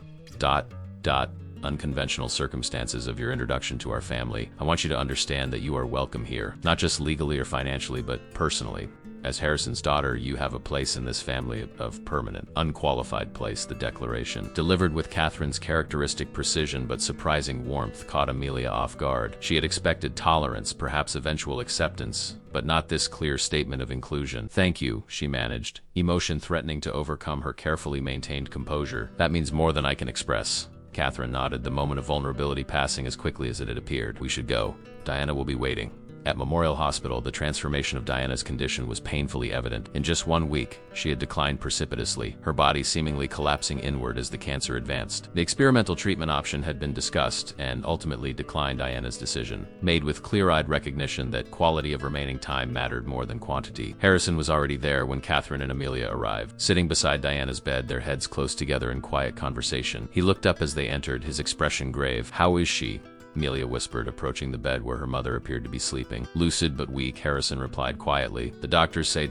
unconventional circumstances of your introduction to our family, I want you to understand that you are welcome here, not just legally or financially, but personally. As Harrison's daughter, you have a place in this family of permanent, unqualified place." The declaration, delivered with Catherine's characteristic precision but surprising warmth, caught Amelia off guard. She had expected tolerance, perhaps eventual acceptance, but not this clear statement of inclusion. "Thank you," she managed, emotion threatening to overcome her carefully maintained composure. "That means more than I can express." Catherine nodded, the moment of vulnerability passing as quickly as it had appeared. "We should go. Diana will be waiting." At Memorial Hospital, the transformation of Diana's condition was painfully evident. In just 1 week, she had declined precipitously, her body seemingly collapsing inward as the cancer advanced. The experimental treatment option had been discussed and ultimately declined. Diana's decision, made with clear-eyed recognition that quality of remaining time mattered more than quantity. Harrison was already there when Catherine and Amelia arrived, sitting beside Diana's bed, their heads close together in quiet conversation. He looked up as they entered, his expression grave. "How is she?" Amelia whispered, approaching the bed where her mother appeared to be sleeping. "Lucid but weak," Harrison replied quietly. "The doctors say ...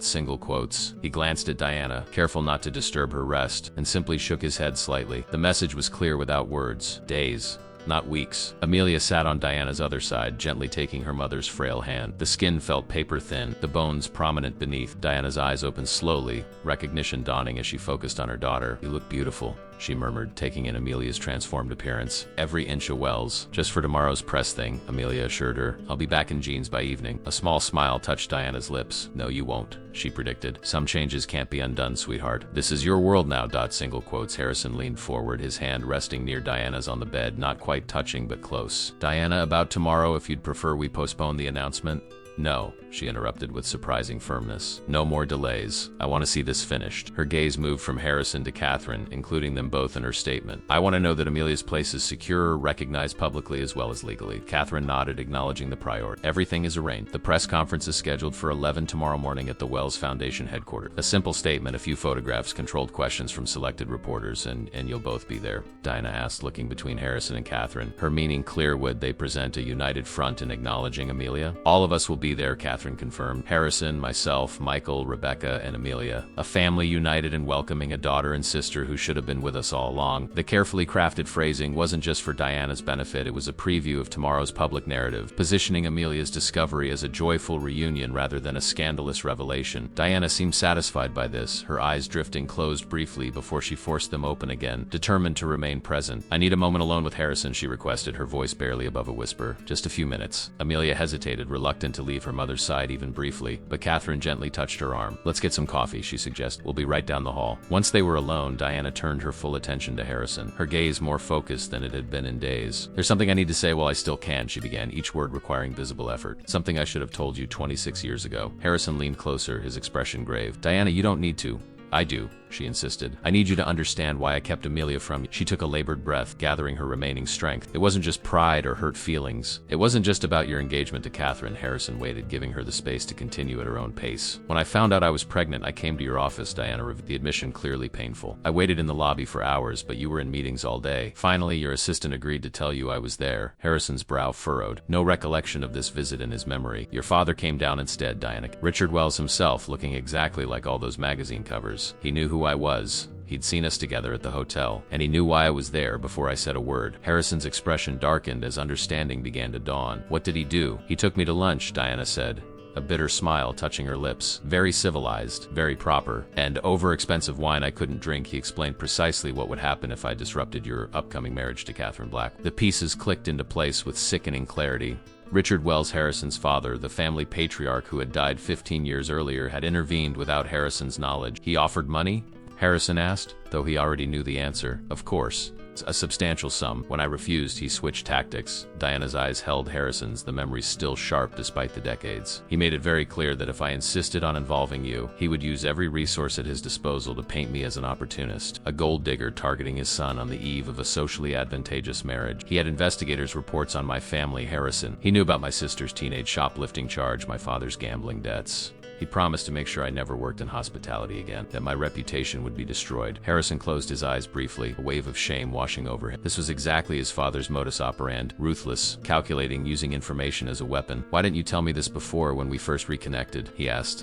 single quotes." He glanced at Diana, careful not to disturb her rest, and simply shook his head slightly. The message was clear without words. Days, not weeks. Amelia sat on Diana's other side, gently taking her mother's frail hand. The skin felt paper-thin, the bones prominent beneath. Diana's eyes opened slowly, recognition dawning as she focused on her daughter. "You look beautiful," she murmured, taking in Amelia's transformed appearance. "Every inch a Wells. Just for tomorrow's press thing," Amelia assured her. "I'll be back in jeans by evening." A small smile touched Diana's lips. "No, you won't," she predicted. "Some changes can't be undone, sweetheart. This is your world now." Single quotes. Harrison leaned forward, his hand resting near Diana's on the bed, not quite touching but close. "Diana, about tomorrow, if you'd prefer we postpone the announcement." "No," she interrupted with surprising firmness. "No more delays. I want to see this finished." Her gaze moved from Harrison to Catherine, including them both in her statement. "I want to know that Amelia's place is secure, recognized publicly as well as legally." Catherine nodded, acknowledging the priority. "Everything is arranged. The press conference is scheduled for 11 tomorrow morning at the Wells Foundation headquarters. A simple statement, a few photographs, controlled questions from selected reporters, and you'll both be there." Diana asked, looking between Harrison and Catherine, her meaning clear. Would they present a united front in acknowledging Amelia? "All of us will be there," Catherine confirmed. "Harrison, myself, Michael, Rebecca, and Amelia. A family united in welcoming a daughter and sister who should have been with us all along." The carefully crafted phrasing wasn't just for Diana's benefit, it was a preview of tomorrow's public narrative, positioning Amelia's discovery as a joyful reunion rather than a scandalous revelation. Diana seemed satisfied by this, her eyes drifting closed briefly before she forced them open again, determined to remain present. "I need a moment alone with Harrison," she requested, her voice barely above a whisper. "Just a few minutes." Amelia hesitated, reluctant to leave her mother's side even briefly, but Catherine gently touched her arm. "Let's get some coffee," she suggested. "We'll be right down the hall." Once they were alone, Diana turned her full attention to Harrison, her gaze more focused than it had been in days. "There's something I need to say while I still can," she began, each word requiring visible effort. "Something I should have told you 26 years ago." Harrison leaned closer, his expression grave. "Diana, you don't need to." "I do," she insisted. "I need you to understand why I kept Amelia from you." She took a labored breath, gathering her remaining strength. "It wasn't just pride or hurt feelings. It wasn't just about your engagement to Catherine." Harrison waited, giving her the space to continue at her own pace. "When I found out I was pregnant, I came to your office," Diana revealed, the admission clearly painful. "I waited in the lobby for hours, but you were in meetings all day. Finally, your assistant agreed to tell you I was there." Harrison's brow furrowed. No recollection of this visit in his memory. "Your father came down instead," Diana. "Richard Wells himself, looking exactly like all those magazine covers. He knew who I was. He'd seen us together at the hotel, and he knew why I was there before I said a word." Harrison's expression darkened as understanding began to dawn. "What did he do?" "He took me to lunch," Diana said, a bitter smile touching her lips. "Very civilized, very proper. And over expensive wine I couldn't drink." He explained precisely what would happen if I disrupted your upcoming marriage to Catherine Black. The pieces clicked into place with sickening clarity. Richard Wells, Harrison's father, the family patriarch who had died 15 years earlier, had intervened without Harrison's knowledge. "He offered money?" Harrison asked, though he already knew the answer. "Of course. A substantial sum. When I refused, he switched tactics." Diana's eyes held Harrison's, the memory still sharp despite the decades. "He made it very clear that if I insisted on involving you, he would use every resource at his disposal to paint me as an opportunist, a gold digger targeting his son on the eve of a socially advantageous marriage. He had investigators' reports on my family, Harrison. He knew about my sister's teenage shoplifting charge, my father's gambling debts. He promised to make sure I never worked in hospitality again, that my reputation would be destroyed." Harrison closed his eyes briefly, a wave of shame washing over him. This was exactly his father's modus operandi, ruthless, calculating, using information as a weapon. "Why didn't you tell me this before, when we first reconnected?" he asked.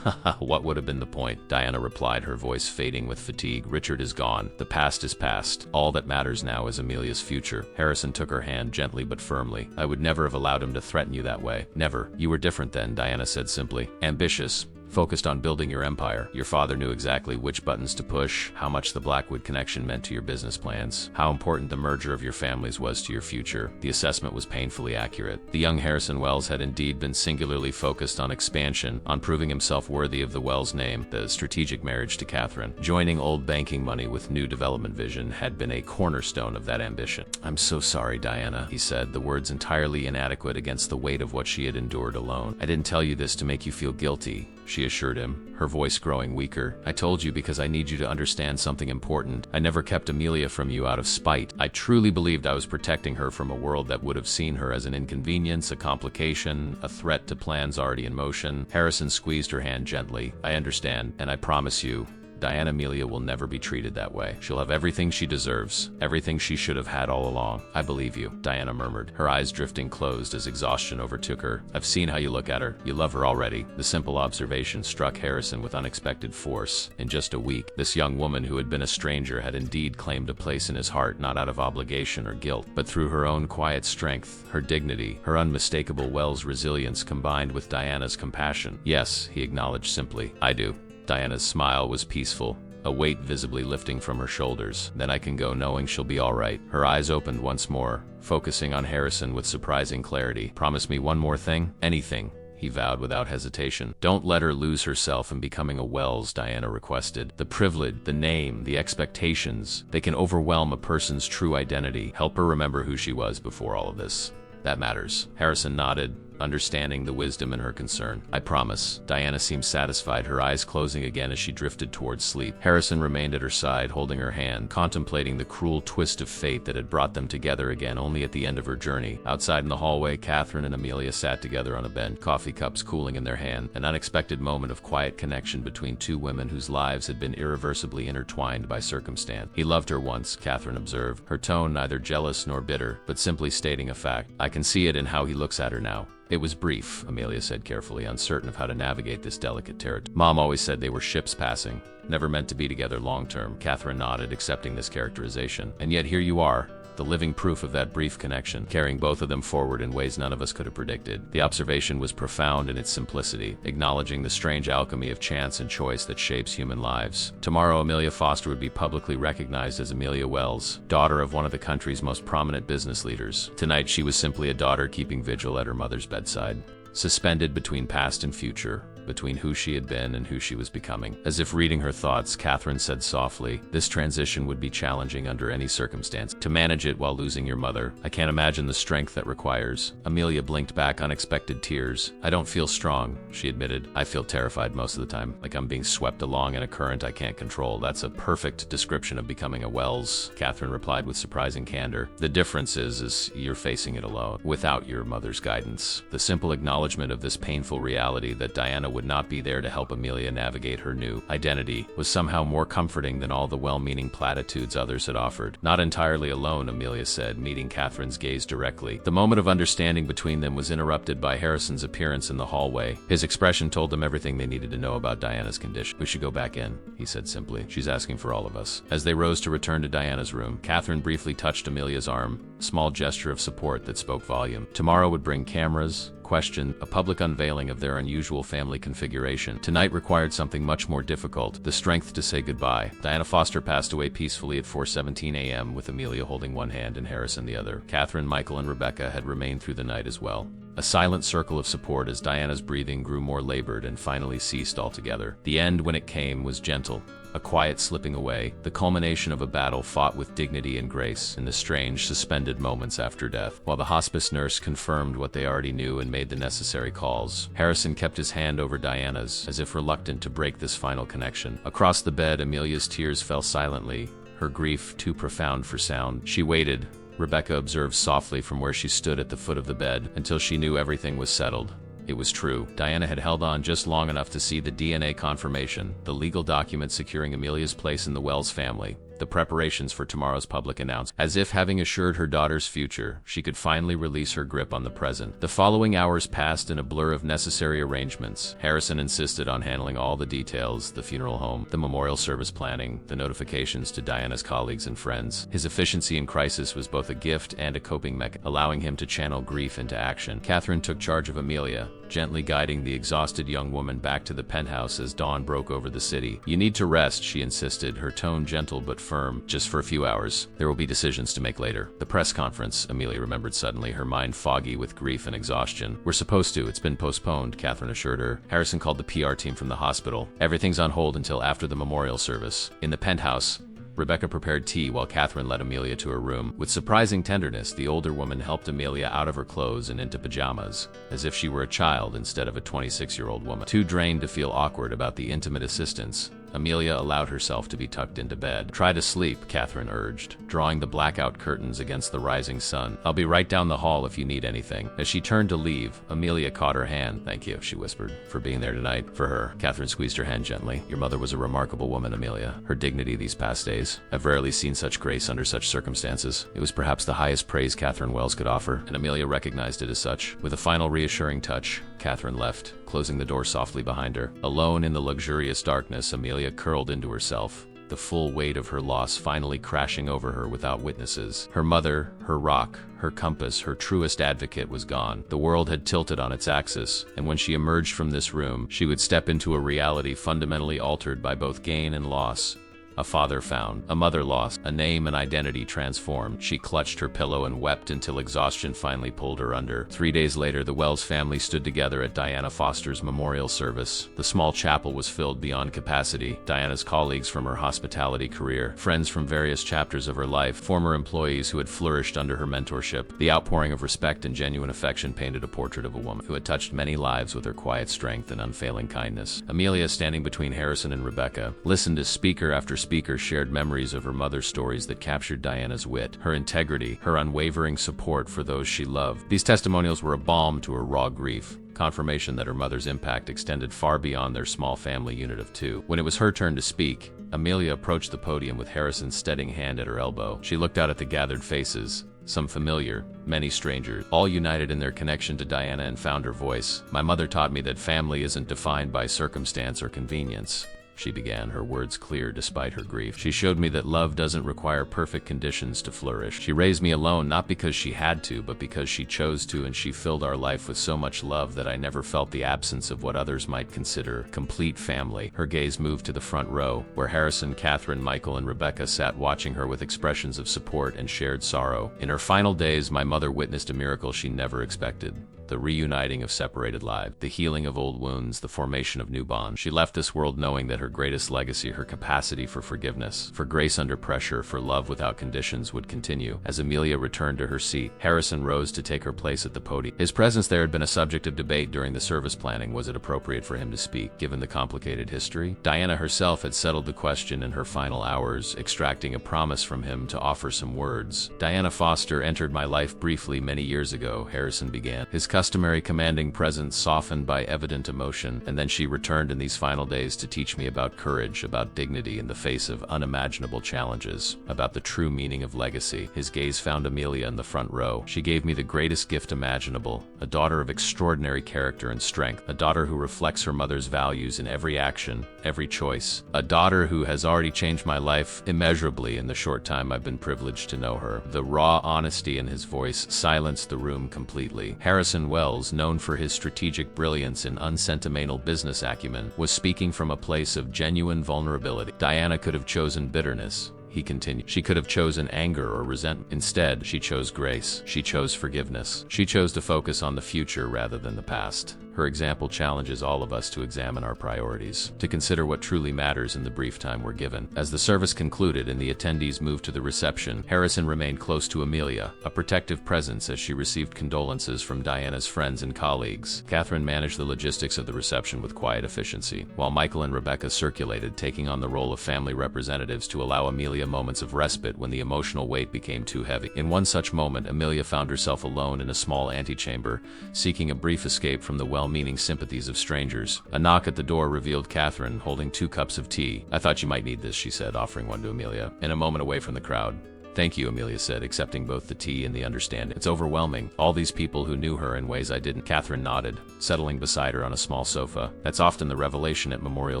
"What would have been the point?" Diana replied, her voice fading with fatigue. "Richard is gone. The past is past. All that matters now is Amelia's future." Harrison took her hand gently but firmly. "I would never have allowed him to threaten you that way. Never. You were different then," Diana said simply. "Ambitious, focused on building your empire. Your father knew exactly which buttons to push, how much the Blackwood connection meant to your business plans, how important the merger of your families was to your future. The assessment was painfully accurate. The young Harrison Wells had indeed been singularly focused on expansion, on proving himself worthy of the Wells name. The strategic marriage to Catherine, joining old banking money with new development vision, had been a cornerstone of that ambition. "I'm so sorry, Diana," he said, the words entirely inadequate against the weight of what she had endured alone. "I didn't tell you this to make you feel guilty," she assured him, her voice growing weaker. "I told you because I need you to understand something important. I never kept Amelia from you out of spite. I truly believed I was protecting her from a world that would have seen her as an inconvenience, a complication, a threat to plans already in motion." Harrison squeezed her hand gently. "I understand, and I promise you, Diana Amelia will never be treated that way. She'll have everything she deserves, everything she should have had all along." "I believe you," Diana murmured, her eyes drifting closed as exhaustion overtook her. "I've seen how you look at her. You love her already." The simple observation struck Harrison with unexpected force. In just a week, this young woman who had been a stranger had indeed claimed a place in his heart, not out of obligation or guilt, but through her own quiet strength, her dignity, her unmistakable Wells resilience combined with Diana's compassion. "Yes," he acknowledged simply, "I do." Diana's smile was peaceful, a weight visibly lifting from her shoulders. "Then I can go knowing she'll be all right." Her eyes opened once more, focusing on Harrison with surprising clarity. "Promise me one more thing?" "Anything," he vowed without hesitation. "Don't let her lose herself in becoming a Wells," Diana requested. "The privilege, the name, the expectations, they can overwhelm a person's true identity. Help her remember who she was before all of this. That matters." Harrison nodded, understanding the wisdom in her concern. "I promise." Diana seemed satisfied, her eyes closing again as she drifted towards sleep. Harrison remained at her side, holding her hand, contemplating the cruel twist of fate that had brought them together again only at the end of her journey. Outside in the hallway, Catherine and Amelia sat together on a bench, coffee cups cooling in their hand, an unexpected moment of quiet connection between two women whose lives had been irreversibly intertwined by circumstance. "He loved her once," Catherine observed, her tone neither jealous nor bitter, but simply stating a fact. "I can see it in how he looks at her now." "It was brief," Amelia said carefully, uncertain of how to navigate this delicate territory. "Mom always said they were ships passing, never meant to be together long-term." Catherine nodded, accepting this characterization. "And yet here you are, the living proof of that brief connection, carrying both of them forward in ways none of us could have predicted." The observation was profound in its simplicity, acknowledging the strange alchemy of chance and choice that shapes human lives. Tomorrow, Amelia Foster would be publicly recognized as Amelia Wells, daughter of one of the country's most prominent business leaders. Tonight, she was simply a daughter keeping vigil at her mother's bedside, suspended between past and future, between who she had been and who she was becoming. As if reading her thoughts, Catherine said softly, "This transition would be challenging under any circumstance. To manage it while losing your mother, I can't imagine the strength that requires." Amelia blinked back unexpected tears. "I don't feel strong," she admitted. "I feel terrified most of the time, like I'm being swept along in a current I can't control." "That's a perfect description of becoming a Wells," Catherine replied with surprising candor. "The difference is you're facing it alone, without your mother's guidance." The simple acknowledgement of this painful reality that Diana would not be there to help Amelia navigate her new identity was somehow more comforting than all the well-meaning platitudes others had offered. "Not entirely alone," Amelia said, meeting Catherine's gaze directly. The moment of understanding between them was interrupted by Harrison's appearance in the hallway. His expression told them everything they needed to know about Diana's condition. "We should go back in," he said simply. "She's asking for all of us." As they rose to return to Diana's room, Catherine briefly touched Amelia's arm, a small gesture of support that spoke volume. Tomorrow would bring cameras, question, a public unveiling of their unusual family configuration. Tonight required something much more difficult, the strength to say goodbye. Diana Foster passed away peacefully at 4:17 a.m. with Amelia holding one hand and Harrison the other. Catherine, Michael, and Rebecca had remained through the night as well. A silent circle of support as Diana's breathing grew more labored and finally ceased altogether. The end, when it came, was gentle. A quiet slipping away, the culmination of a battle fought with dignity and grace in the strange, suspended moments after death. While the hospice nurse confirmed what they already knew and made the necessary calls, Harrison kept his hand over Diana's, as if reluctant to break this final connection. Across the bed, Amelia's tears fell silently, her grief too profound for sound. She waited, Rebecca observed softly from where she stood at the foot of the bed, until she knew everything was settled. It was true. Diana had held on just long enough to see the DNA confirmation, the legal document securing Amelia's place in the Wells family, the preparations for tomorrow's public announcement. As if having assured her daughter's future, she could finally release her grip on the present. The following hours passed in a blur of necessary arrangements. Harrison insisted on handling all the details, the funeral home, the memorial service planning, the notifications to Diana's colleagues and friends. His efficiency in crisis was both a gift and a coping mechanism, allowing him to channel grief into action. Catherine took charge of Amelia, gently guiding the exhausted young woman back to the penthouse as dawn broke over the city. "You need to rest," she insisted, her tone gentle but firm. "Just for a few hours. There will be decisions to make later." The press conference, Amelia remembered suddenly, her mind foggy with grief and exhaustion. "We're supposed to. It's been postponed," Catherine assured her. "Harrison called the PR team from the hospital. Everything's on hold until after the memorial service." In the penthouse, Rebecca prepared tea while Catherine led Amelia to her room. With surprising tenderness, the older woman helped Amelia out of her clothes and into pajamas, as if she were a child instead of a 26-year-old woman. Too drained to feel awkward about the intimate assistance, Amelia allowed herself to be tucked into bed. "Try to sleep," Catherine urged, drawing the blackout curtains against the rising sun. "I'll be right down the hall if you need anything." As she turned to leave, Amelia caught her hand. "Thank you," she whispered, "for being there tonight." "For her." Catherine squeezed her hand gently. "Your mother was a remarkable woman, Amelia. Her dignity these past days. I've rarely seen such grace under such circumstances." It was perhaps the highest praise Catherine Wells could offer, and Amelia recognized it as such. With a final reassuring touch, Catherine left, closing the door softly behind her. Alone in the luxurious darkness, Amelia curled into herself, the full weight of her loss finally crashing over her without witnesses. Her mother, her rock, her compass, her truest advocate was gone. The world had tilted on its axis, and when she emerged from this room, she would step into a reality fundamentally altered by both gain and loss. A father found, a mother lost, a name and identity transformed. She clutched her pillow and wept until exhaustion finally pulled her under. 3 days later, the Wells family stood together at Diana Foster's memorial service. The small chapel was filled beyond capacity. Diana's colleagues from her hospitality career, friends from various chapters of her life, former employees who had flourished under her mentorship. The outpouring of respect and genuine affection painted a portrait of a woman who had touched many lives with her quiet strength and unfailing kindness. Amelia, standing between Harrison and Rebecca, listened as speaker after speaker shared memories of her mother's stories that captured Diana's wit, her integrity, her unwavering support for those she loved. These testimonials were a balm to her raw grief, confirmation that her mother's impact extended far beyond their small family unit of two. When it was her turn to speak, Amelia approached the podium with Harrison's steadying hand at her elbow. She looked out at the gathered faces, some familiar, many strangers, all united in their connection to Diana, and found her voice. "My mother taught me that family isn't defined by circumstance or convenience," she began, her words clear despite her grief. "She showed me that love doesn't require perfect conditions to flourish. She raised me alone, not because she had to, but because she chose to, and she filled our life with so much love that I never felt the absence of what others might consider complete family." Her gaze moved to the front row, where Harrison, Catherine, Michael, and Rebecca sat watching her with expressions of support and shared sorrow. "In her final days, my mother witnessed a miracle she never expected. The reuniting of separated lives, the healing of old wounds, the formation of new bonds. She left this world knowing that her greatest legacy, her capacity for forgiveness, for grace under pressure, for love without conditions, would continue." As Amelia returned to her seat, Harrison rose to take her place at the podium. His presence there had been a subject of debate during the service planning. Was it appropriate for him to speak, given the complicated history? Diana herself had settled the question in her final hours, extracting a promise from him to offer some words. "Diana Foster entered my life briefly many years ago," Harrison began, his customary commanding presence softened by evident emotion, "and then she returned in these final days to teach me about courage, about dignity in the face of unimaginable challenges, about the true meaning of legacy." His gaze found Amelia in the front row. "She gave me the greatest gift imaginable, a daughter of extraordinary character and strength, a daughter who reflects her mother's values in every action, every choice, a daughter who has already changed my life immeasurably in the short time I've been privileged to know her." The raw honesty in his voice silenced the room completely. Harrison Wells, known for his strategic brilliance and unsentimental business acumen, was speaking from a place of genuine vulnerability. Diana could have chosen bitterness, he continued. She could have chosen anger or resentment. Instead, she chose grace. She chose forgiveness. She chose to focus on the future rather than the past. Her example challenges all of us to examine our priorities, to consider what truly matters in the brief time we're given. As the service concluded and the attendees moved to the reception, Harrison remained close to Amelia, a protective presence as she received condolences from Diana's friends and colleagues. Catherine managed the logistics of the reception with quiet efficiency, while Michael and Rebecca circulated, taking on the role of family representatives to allow Amelia moments of respite when the emotional weight became too heavy. In one such moment, Amelia found herself alone in a small antechamber, seeking a brief escape from the well-meaning sympathies of strangers. A knock at the door revealed Catherine, holding 2 cups of tea. "I thought you might need this," she said, offering one to Amelia. In a moment away from the crowd, Thank you, Amelia said, accepting both the tea and the understanding. It's overwhelming. All these people who knew her in ways I didn't. Catherine nodded, settling beside her on a small sofa. That's often the revelation at memorial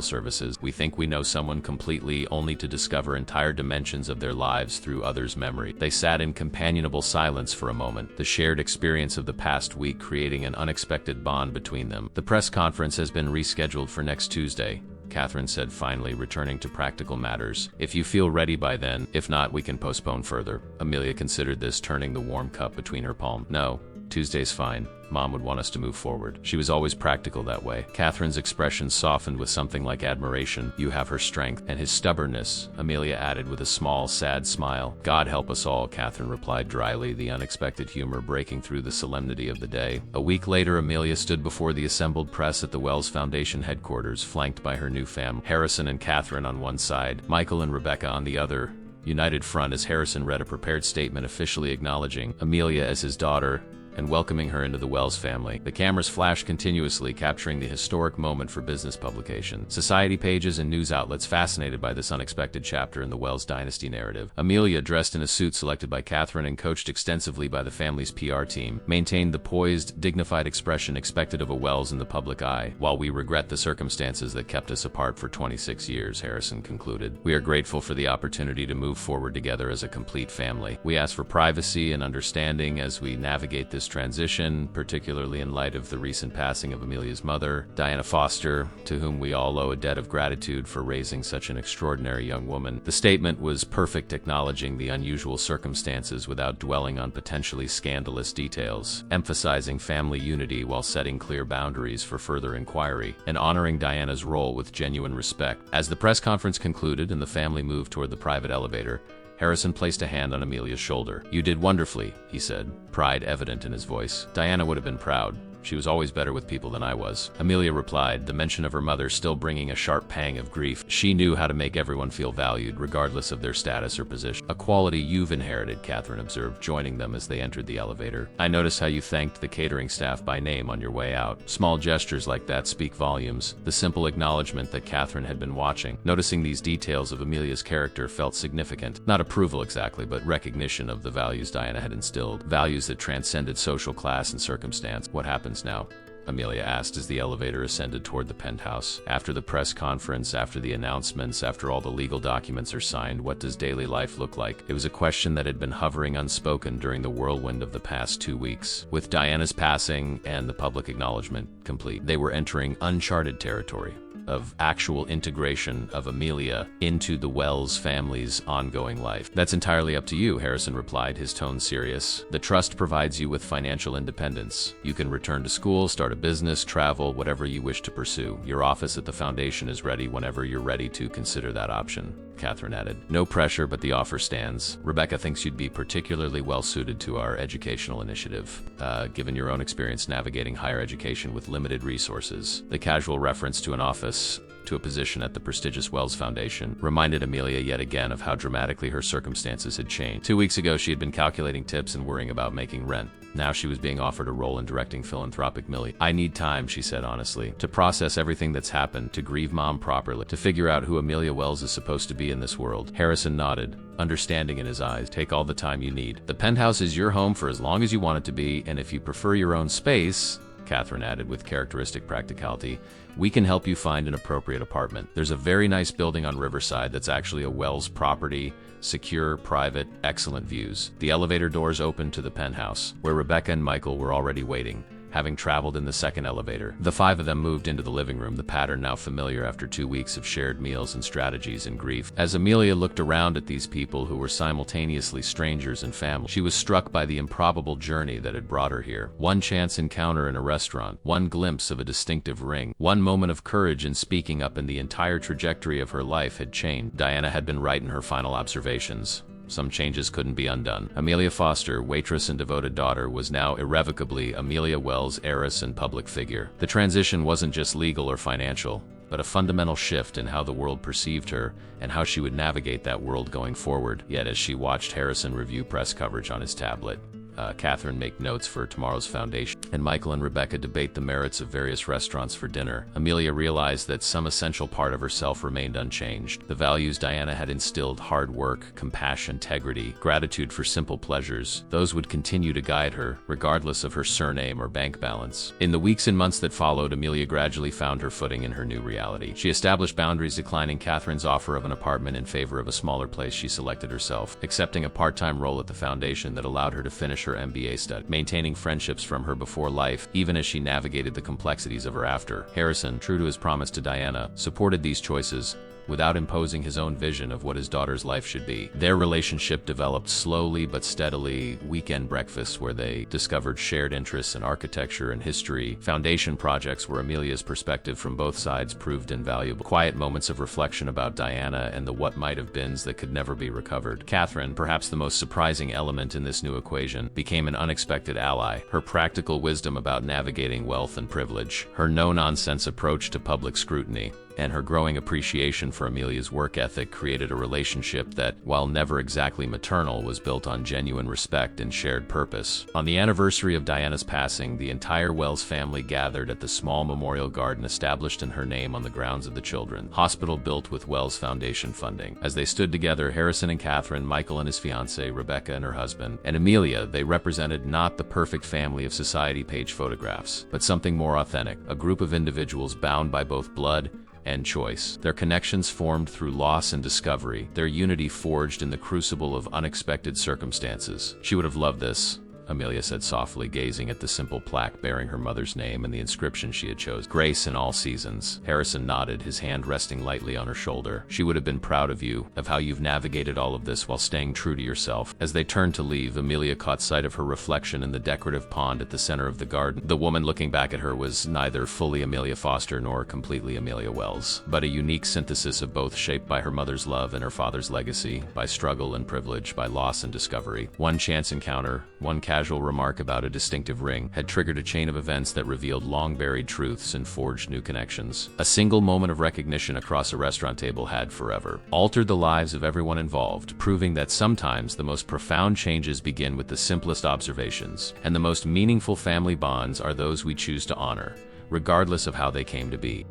services. We think we know someone completely, only to discover entire dimensions of their lives through others' memory. They sat in companionable silence for a moment, the shared experience of the past week creating an unexpected bond between them. The press conference has been rescheduled for next Tuesday, Catherine said finally, returning to practical matters. If you feel ready by then, if not, we can postpone further. Amelia considered this, turning the warm cup between her palms. No, Tuesday's fine. Mom would want us to move forward. She was always practical that way. Catherine's expression softened with something like admiration. You have her strength and his stubbornness, Amelia added with a small, sad smile. God help us all, Catherine replied dryly, the unexpected humor breaking through the solemnity of the day. A week later, Amelia stood before the assembled press at the Wells Foundation headquarters, flanked by her new family. Harrison and Catherine on one side, Michael and Rebecca on the other. United front as Harrison read a prepared statement officially acknowledging Amelia as his daughter and welcoming her into the Wells family. The cameras flashed continuously, capturing the historic moment for business publication. Society pages and news outlets fascinated by this unexpected chapter in the Wells dynasty narrative. Amelia, dressed in a suit selected by Catherine and coached extensively by the family's PR team, maintained the poised, dignified expression expected of a Wells in the public eye. While we regret the circumstances that kept us apart for 26 years, Harrison concluded, we are grateful for the opportunity to move forward together as a complete family. We ask for privacy and understanding as we navigate this transition, particularly in light of the recent passing of Amelia's mother, Diana Foster, to whom we all owe a debt of gratitude for raising such an extraordinary young woman. The statement was perfect, acknowledging the unusual circumstances without dwelling on potentially scandalous details, emphasizing family unity while setting clear boundaries for further inquiry, and honoring Diana's role with genuine respect. As the press conference concluded and the family moved toward the private elevator, Harrison placed a hand on Amelia's shoulder. You did wonderfully, he said, pride evident in his voice. Diana would have been proud. She was always better with people than I was. Amelia replied, the mention of her mother still bringing a sharp pang of grief. She knew how to make everyone feel valued, regardless of their status or position. A quality you've inherited, Catherine observed, joining them as they entered the elevator. I noticed how you thanked the catering staff by name on your way out. Small gestures like that speak volumes. The simple acknowledgement that Catherine had been watching. Noticing these details of Amelia's character felt significant. Not approval exactly, but recognition of the values Diana had instilled. Values that transcended social class and circumstance. What happens now? Amelia asked as the elevator ascended toward the penthouse. After the press conference, after the announcements, after all the legal documents are signed, what does daily life look like? It was a question that had been hovering unspoken during the whirlwind of the past 2 weeks. With Diana's passing and the public acknowledgement complete, they were entering uncharted territory of actual integration of Amelia into the Wells family's ongoing life. That's entirely up to you, Harrison replied, his tone serious. The trust provides you with financial independence. You can return to school, start a business, travel, whatever you wish to pursue. Your office at the foundation is ready whenever you're ready to consider that option, Catherine added. No pressure, but the offer stands. Rebecca thinks you'd be particularly well suited to our educational initiative, given your own experience navigating higher education with limited resources. The casual reference to an office to a position at the prestigious Wells Foundation reminded Amelia yet again of how dramatically her circumstances had changed. 2 weeks ago, she had been calculating tips and worrying about making rent. Now she was being offered a role in directing philanthropic Millie. I need time, she said honestly, to process everything that's happened, to grieve Mom properly, to figure out who Amelia Wells is supposed to be in this world. Harrison nodded, understanding in his eyes. Take all the time you need. The penthouse is your home for as long as you want it to be, and if you prefer your own space, Catherine added with characteristic practicality, we can help you find an appropriate apartment. There's a very nice building on Riverside that's actually a Wells property, secure, private, excellent views. The elevator doors opened to the penthouse, where Rebecca and Michael were already waiting, having traveled in the second elevator. The 5 of them moved into the living room, the pattern now familiar after 2 weeks of shared meals and strategies in grief. As Amelia looked around at these people who were simultaneously strangers and family, she was struck by the improbable journey that had brought her here. One chance encounter in a restaurant, one glimpse of a distinctive ring, one moment of courage in speaking up, and the entire trajectory of her life had changed. Diana had been right in her final observations. Some changes couldn't be undone. Amelia Foster, waitress and devoted daughter, was now irrevocably Amelia Wells' heiress and public figure. The transition wasn't just legal or financial, but a fundamental shift in how the world perceived her and how she would navigate that world going forward. Yet as she watched Harrison review press coverage on his tablet, Catherine make notes for tomorrow's foundation, and Michael and Rebecca debate the merits of various restaurants for dinner, Amelia realized that some essential part of herself remained unchanged. The values Diana had instilled, hard work, compassion, integrity, gratitude for simple pleasures, those would continue to guide her, regardless of her surname or bank balance. In the weeks and months that followed, Amelia gradually found her footing in her new reality. She established boundaries, declining Catherine's offer of an apartment in favor of a smaller place she selected herself, accepting a part-time role at the foundation that allowed her to finish her MBA study, maintaining friendships from her before life, even as she navigated the complexities of her after. Harrison, true to his promise to Diana, supported these choices without imposing his own vision of what his daughter's life should be. Their relationship developed slowly but steadily. Weekend breakfasts where they discovered shared interests in architecture and history, foundation projects where Amelia's perspective from both sides proved invaluable, quiet moments of reflection about Diana and the what might have beens that could never be recovered. Catherine, perhaps the most surprising element in this new equation, became an unexpected ally. Her practical wisdom about navigating wealth and privilege, her no-nonsense approach to public scrutiny, and her growing appreciation for Amelia's work ethic created a relationship that, while never exactly maternal, was built on genuine respect and shared purpose. On the anniversary of Diana's passing, the entire Wells family gathered at the small memorial garden established in her name on the grounds of the Children's Hospital built with Wells Foundation funding. As they stood together, Harrison and Catherine, Michael and his fiancée, Rebecca and her husband, and Amelia, they represented not the perfect family of society page photographs, but something more authentic, a group of individuals bound by both blood and choice. Their connections formed through loss and discovery, their unity forged in the crucible of unexpected circumstances. She would have loved this, Amelia said softly, gazing at the simple plaque bearing her mother's name and the inscription she had chosen. Grace in all seasons. Harrison nodded, his hand resting lightly on her shoulder. She would have been proud of you, of how you've navigated all of this while staying true to yourself. As they turned to leave, Amelia caught sight of her reflection in the decorative pond at the center of the garden. The woman looking back at her was neither fully Amelia Foster nor completely Amelia Wells, but a unique synthesis of both, shaped by her mother's love and her father's legacy, by struggle and privilege, by loss and discovery. One chance encounter, one casual remark about a distinctive ring, had triggered a chain of events that revealed long-buried truths and forged new connections. A single moment of recognition across a restaurant table had forever altered the lives of everyone involved, proving that sometimes the most profound changes begin with the simplest observations, and the most meaningful family bonds are those we choose to honor, regardless of how they came to be.